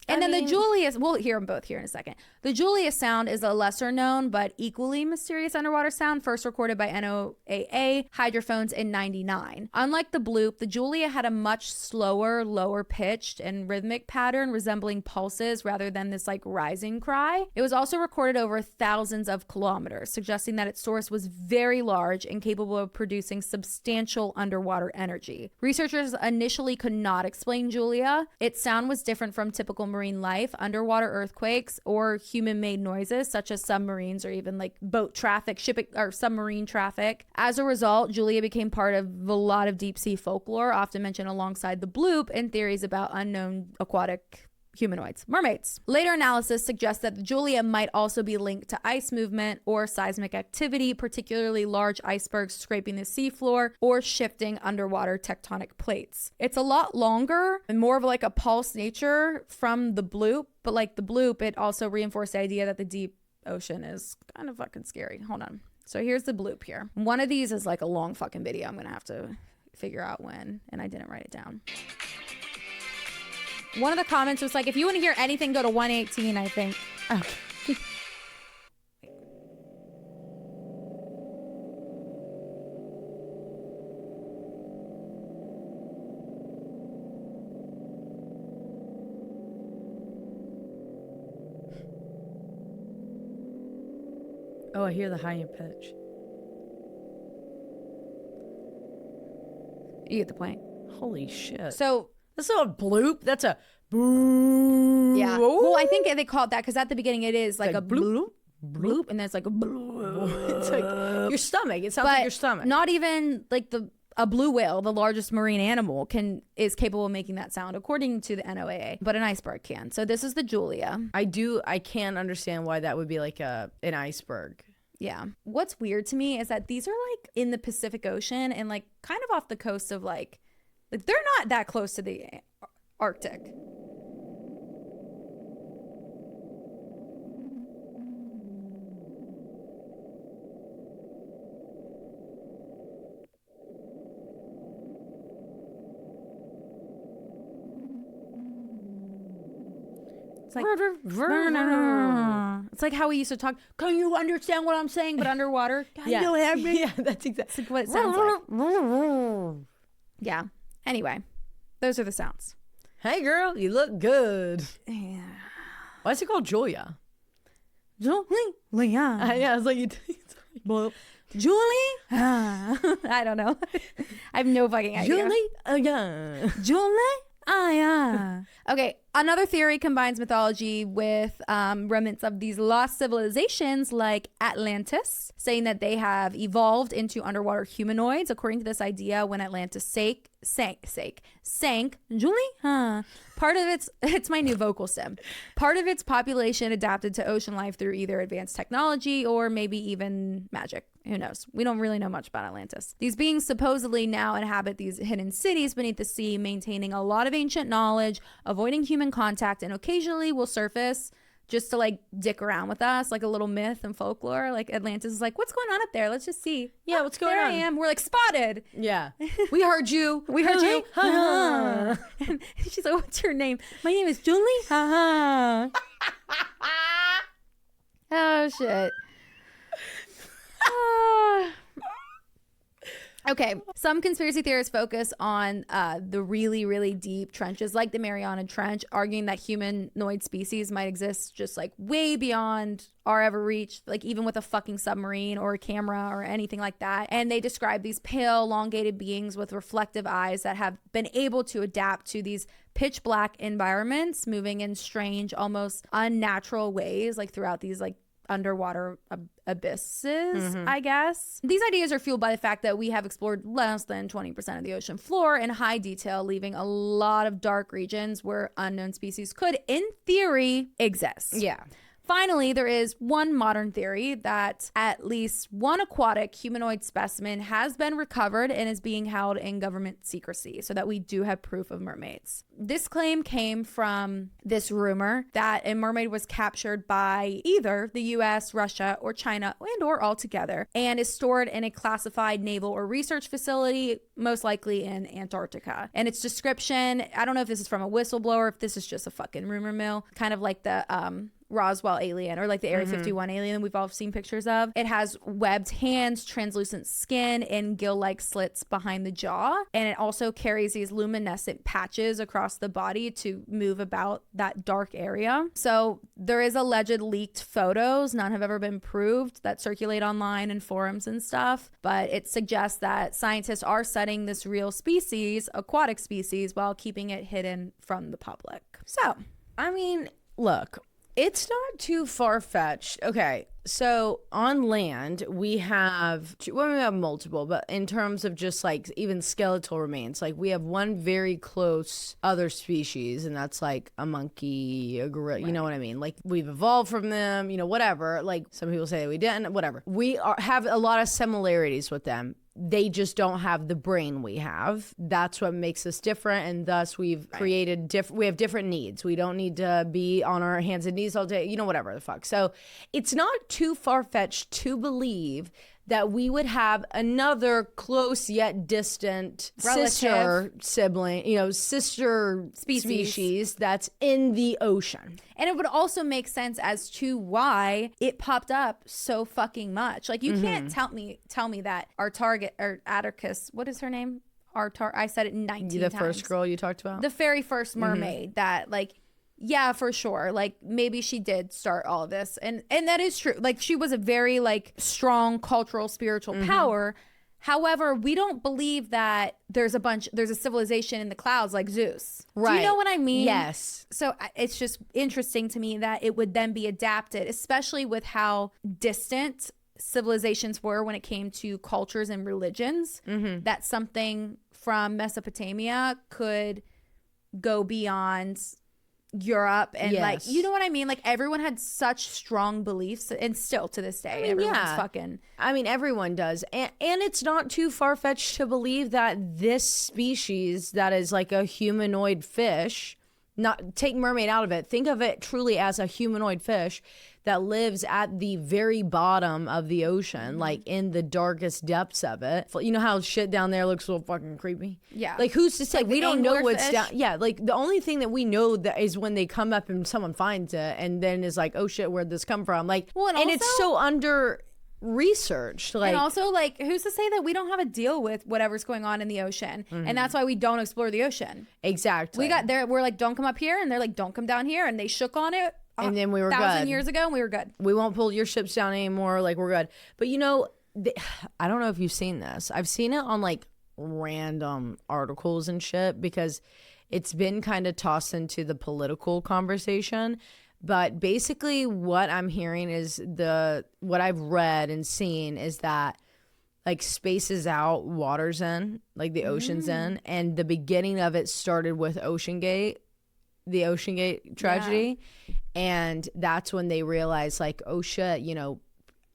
And then the Julius, we'll hear them both here in a second. The Julius sound is a lesser known but equally mysterious underwater sound, first recorded by NOAA hydrophones in 99. Unlike the bloop, the Julia had a much slower, lower pitched and rhythmic pattern resembling pulses rather than this like rising cry. It was also recorded over thousands of kilometers, suggesting that its source was very large and capable of producing substantial underwater energy. Researchers initially could not explain Julia. Its sound was different from typical marine life, underwater earthquakes, or human-made noises such as submarines or even like boat traffic, shipping or submarine traffic. As a result, Julia became part of a lot of deep sea folklore, often mentioned alongside the bloop, and theories about unknown aquatic humanoids, mermaids. Later analysis suggests that the Julia might also be linked to ice movement or seismic activity, particularly large icebergs scraping the seafloor or shifting underwater tectonic plates. It's a lot longer and more of like a pulse nature from the bloop, but like the bloop, it also reinforced the idea that the deep ocean is kind of fucking scary. Hold on. So here's the bloop here. One of these is like a long fucking video. I'm gonna have to figure out when, and I didn't write it down. One of the comments was like, if you want to hear anything, go to 118, I think. Okay. Oh, I hear the high pitch. You get the point. Holy shit. So that's not a bloop. That's a boop. yeah. Well, I think they call it that because at the beginning it is like a bloop, bloop, and then it's like a bloop. It's like your stomach. It sounds like your stomach. Not even like a blue whale, the largest marine animal, is capable of making that sound according to the NOAA, but an iceberg can. So this is the Julia. I can't understand why that would be like an iceberg. Yeah. What's weird to me is that these are like in the Pacific Ocean and like kind of off the coast of like they're not that close to the Arctic. It's like, it's like how we used to talk. Can you understand what I'm saying? But underwater. Yeah. You have me? Yeah, that's exactly what it sounds like. Yeah. Anyway, those are the sounds. Hey, girl, you look good. Yeah. Why is it called Julia? Julia. Yeah, it's like you. Julie? I don't know. I have no fucking idea. Julie? Yeah. Okay, another theory combines mythology with remnants of these lost civilizations like Atlantis, saying that they have evolved into underwater humanoids. According to this idea, when Atlantis sank, Julie? Part of it's my new vocal stem. Part of its population adapted to ocean life through either advanced technology or maybe even magic. Who knows? We don't really know much about Atlantis. These beings supposedly now inhabit these hidden cities beneath the sea, maintaining a lot of ancient knowledge, avoiding human contact, and occasionally will surface just to like dick around with us, like a little myth and folklore. Like Atlantis is like, what's going on up there? Let's just see. Yeah, what's going on? There I am. We're like spotted. Yeah. We heard you. We heard you. And she's like, what's your name? My name is Julie. Oh, shit. Okay, some conspiracy theorists focus on the really, really deep trenches like the Mariana Trench, arguing that humanoid species might exist just like way beyond our ever reach, like even with a fucking submarine or a camera or anything like that. And they describe these pale, elongated beings with reflective eyes that have been able to adapt to these pitch black environments, moving in strange, almost unnatural ways, like throughout these like underwater abysses, I guess. These ideas are fueled by the fact that we have explored less than 20% of the ocean floor in high detail, leaving a lot of dark regions where unknown species could, in theory, exist. Yeah. Finally, there is one modern theory that at least one aquatic humanoid specimen has been recovered and is being held in government secrecy, so that we do have proof of mermaids. This claim came from this rumor that a mermaid was captured by either the US, Russia, or China, and or all together, and is stored in a classified naval or research facility, most likely in Antarctica. And its description, I don't know if this is from a whistleblower, if this is just a fucking rumor mill, kind of like the Roswell alien, or like the Area 51 alien we've all seen pictures of. It has webbed hands, translucent skin, and gill-like slits behind the jaw. And it also carries these luminescent patches across the body to move about that dark area. So there is alleged leaked photos, none have ever been proved, that circulate online and forums and stuff. But it suggests that scientists are studying this real species, aquatic species, while keeping it hidden from the public. So, I mean, look, it's not too far-fetched. Okay, so on land, we have multiple, but in terms of just like even skeletal remains, like we have one very close other species, and that's like a monkey, a gorilla, you know what I mean? Like we've evolved from them, whatever. Like some people say we didn't, whatever. Have a lot of similarities with them. They just don't have the brain we have. That's what makes us different, and thus we've created we have different needs. We don't need to be on our hands and knees all day, whatever the fuck. So it's not too far-fetched to believe that we would have another close yet distant sister sibling, sister species that's in the ocean. And it would also make sense as to why it popped up so fucking much. Like you can't tell me that our target, or Atticus, what is her name? I said it 19 times. The first girl you talked about? The very first mermaid that like, yeah, for sure. Like maybe she did start all of this. And that is true. Like she was a very like strong cultural, spiritual power. However, we don't believe that there's a civilization in the clouds like Zeus. Right. Do you know what I mean? Yes. So it's just interesting to me that it would then be adapted, especially with how distant civilizations were when it came to cultures and religions, that something from Mesopotamia could go beyond Europe and like, you know what I mean? Like everyone had such strong beliefs, and still to this day, everyone's fucking. I mean, everyone does. And it's not too far-fetched to believe that this species that is like a humanoid fish, not take mermaid out of it, think of it truly as a humanoid fish that lives at the very bottom of the ocean, like in the darkest depths of it. You know how shit down there looks so fucking creepy? Yeah. Like who's to say? Like we don't know what's down. Yeah, like the only thing that we know that is when they come up and someone finds it and then is like, oh shit, where'd this come from? Like, well, and also, it's so under researched. Like, and also like who's to say that we don't have a deal with whatever's going on in the ocean, and that's why we don't explore the ocean. Exactly. We're like, don't come up here, and they're like, don't come down here, and they shook on it. And then we were 1,000 good. years ago, and we were good. We won't pull your ships down anymore. Like, we're good. But I don't know if you've seen this. I've seen it on like random articles and shit because it's been kind of tossed into the political conversation. But basically what I'm hearing is what I've read and seen is that like space is out, water's in, like the ocean's in. And the beginning of it started with the OceanGate tragedy. Yeah. And that's when they realized like, oh shit,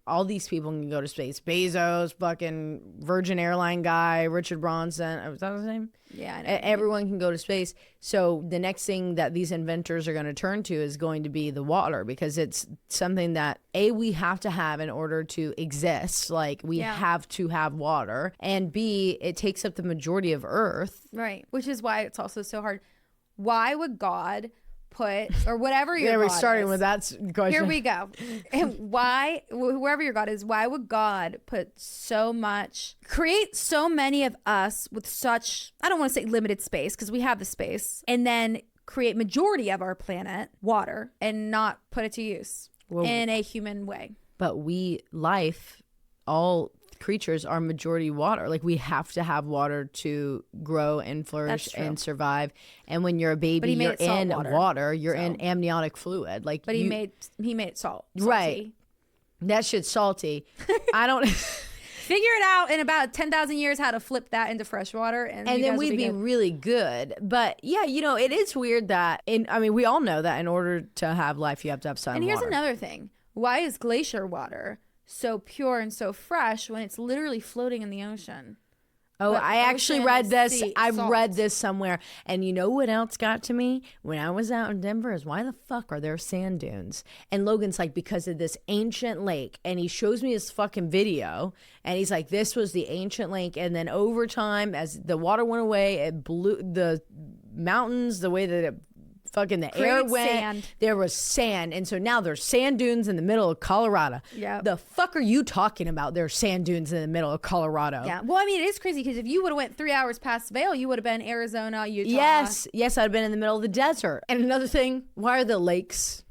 all these people can go to space. Bezos, fucking Virgin Airline guy, Richard Branson, was that his name? Yeah, I know. Everyone can go to space. So the next thing that these inventors are going to turn to is going to be the water, because it's something that we have to have in order to exist. Like we have to have water, and B, it takes up the majority of Earth. Right, which is why it's also so hard. Why would God put, or whatever your God we're starting is, with that question. Here we go. And why, whoever your God is, why would God create so many of us with such, I don't want to say limited space, because we have the space, and then create majority of our planet, water, and not put it to use in a human way? But all creatures are majority water. Like we have to have water to grow and flourish and survive. And when you're a baby, you're in water. You're in amniotic fluid. Like, but he made it salty. Right. That shit's salty. I don't. Figure it out in about 10,000 years how to flip that into fresh water, and then we'd be really good. But yeah, it is weird that we all know that in order to have life, you have to have sun. And here's another thing: why is glacier water so pure and so fresh when it's literally floating in the ocean? Oh, But I actually ocean read is this. sea, I've salt. read this somewhere. And you know what else got to me when I was out in Denver is why the fuck are there sand dunes? And Logan's like, because of this ancient lake. And he shows me his fucking video. And he's like, this was the ancient lake. And then over time, as the water went away, it blew the mountains, the way that it fucking the air Created went, sand. there was sand. And so now there's sand dunes in the middle of Colorado. Yep. The fuck are you talking about? There's sand dunes in the middle of Colorado. Yeah. Well, I mean, it is crazy because if you would have went 3 hours past Vail, you would have been Arizona, Utah. Yes, I'd been in the middle of the desert. And another thing, why are the lakes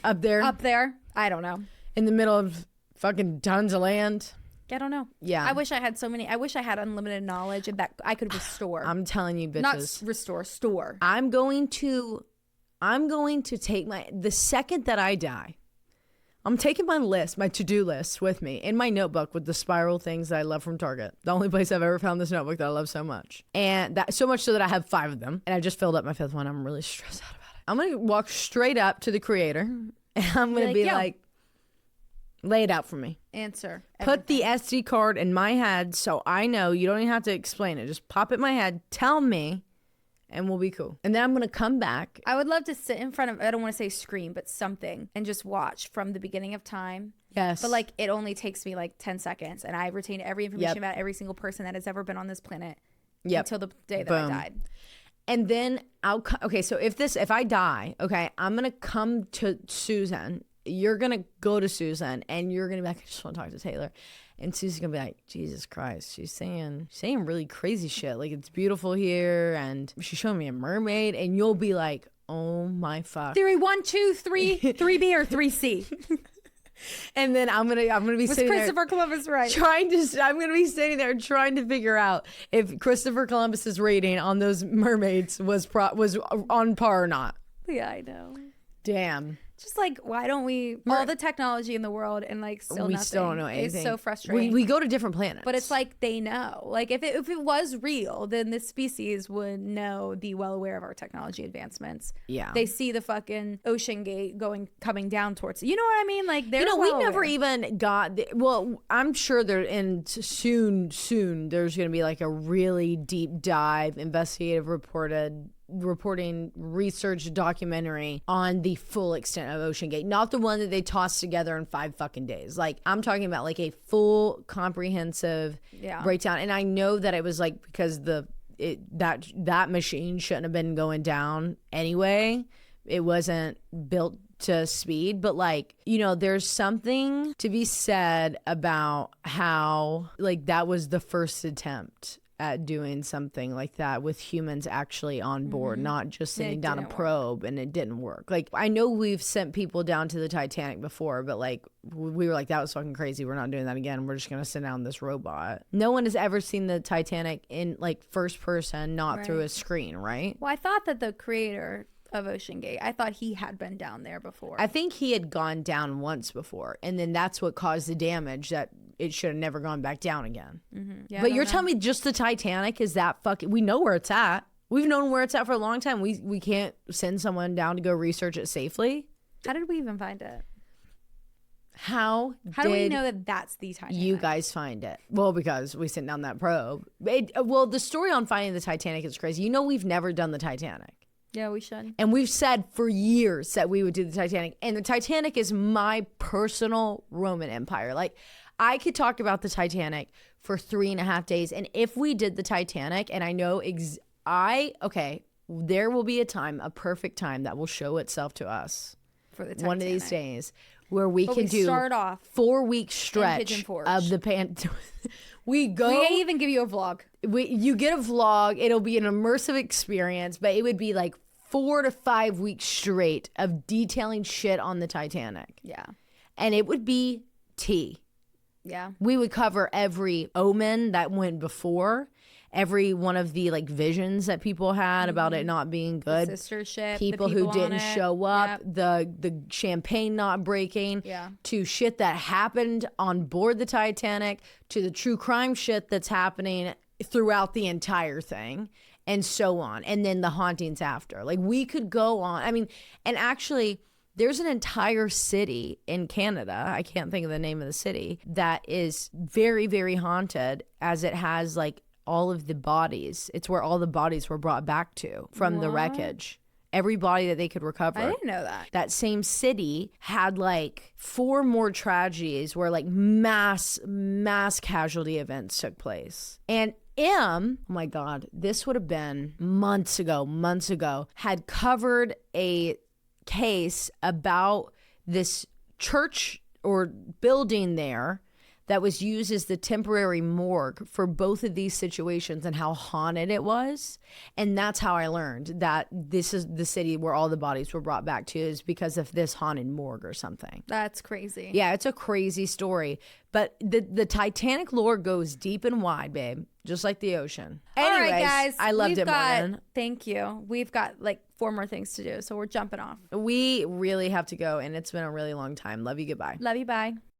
up there? Up there. I don't know. In the middle of fucking tons of land? I don't know. Yeah. I wish I had I wish I had unlimited knowledge and that I could restore. I'm telling you, bitches. Not restore, store. I'm going to take the second that I die, I'm taking my to-do list with me in my notebook with the spiral things that I love from Target. The only place I've ever found this notebook that I love so much. And that so much so that I have 5 of them. And I just filled up my 5th one. I'm really stressed out about it. I'm going to walk straight up to the creator and I'm going to be like, lay it out for me. Answer. Put the SD card in my head so I know. You don't even have to explain it. Just pop it in my head. Tell me. And we'll be cool. And then I'm going to come back. I would love to sit in front of, I don't want to say screen, but something, and just watch from the beginning of time. Yes. But like, it only takes me like 10 seconds, and I retain every information about every single person that has ever been on this planet until the day that I died. And then so if I die, okay, I'm going to come to Susan. You're going to go to Susan, and you're going to be like, I just want to talk to Taylar. And Susie's gonna be like, Jesus Christ, she's saying really crazy shit. Like, it's beautiful here, and she's showing me a mermaid, and you'll be like, oh my fuck. Theory 1, 2, 3, 3B or 3C. And then I'm gonna be sitting there. Christopher Columbus right? I'm gonna be sitting there trying to figure out if Christopher Columbus's rating on those mermaids was on par or not. Yeah, I know. Damn. Just like, why don't we all the technology in the world and like we still don't know anything. It's so frustrating. We go to different planets, but it's like they know. Like if it was real, then this species would know, be well aware of our technology advancements. Yeah, they see the fucking ocean gate coming down towards. You know what I mean? Like they're we never even got. Well, I'm sure soon there's going to be like a really deep dive investigative reporting research documentary on the full extent of Ocean Gate, not the one that they tossed together in 5 fucking days. Like, I'm talking about like a full comprehensive breakdown. And I know that it was like because that machine shouldn't have been going down anyway. It wasn't built to speed, but like, there's something to be said about how like that was the first attempt at doing something like that with humans actually on board, not just sending down a probe and it didn't work. Like, I know we've sent people down to the Titanic before, but like we were like, that was fucking crazy. We're not doing that again. We're just gonna send down this robot. No one has ever seen the Titanic in like first person, not through a screen, right? Well, I thought that the creator of Ocean Gate, I thought he had been down there before. I think he had gone down once before, and then that's what caused the damage that it should have never gone back down again. Yeah, but you're telling me just the Titanic is that fucking... We know where it's at. We've known where it's at for a long time. We can't send someone down to go research it safely. How did we even find it? How do we know that that's the Titanic? You guys find it? Well, because we sent down that probe. The story on finding the Titanic is crazy. We've never done the Titanic. Yeah, we should. And we've said for years that we would do the Titanic. And the Titanic is my personal Roman Empire. Like, I could talk about the Titanic for 3.5 days. And if we did the Titanic, and I know there will be a perfect time that will show itself to us for the Titanic. One of these days where we can do start off 4-week stretch of the We can't even give you a vlog. You get a vlog. It'll be an immersive experience, but it would be like 4 to 5 weeks straight of detailing shit on the Titanic. Yeah. And it would be tea. Yeah. We would cover every omen that went before. every one of the like visions that people had about it not being good. The sister ship, People the who on didn't it. show up, Yep. the champagne not breaking, Yeah. to shit that happened on board the Titanic, to the true crime shit that's happening throughout the entire thing, and so on. And then the hauntings after. Like, we could go on. I mean, and actually, there's an entire city in Canada, I can't think of the name of the city, that is very, very haunted, as it has like all of the bodies. It's where all the bodies were brought back to from the wreckage. Every body that they could recover. I didn't know that. That same city had like 4 more tragedies where like mass casualty events took place. And oh my God, this would have been months ago, had covered a case about this church or building there that was used as the temporary morgue for both of these situations and how haunted it was. And that's how I learned that this is the city where all the bodies were brought back to, is because of this haunted morgue or something. That's crazy. Yeah, it's a crazy story. But the Titanic lore goes deep and wide, babe, just like the ocean. Anyways, All right, guys. I loved it, Morgan. Thank you. We've got like 4 more things to do, so we're jumping off. We really have to go, and it's been a really long time. Love you. Goodbye. Love you. Bye.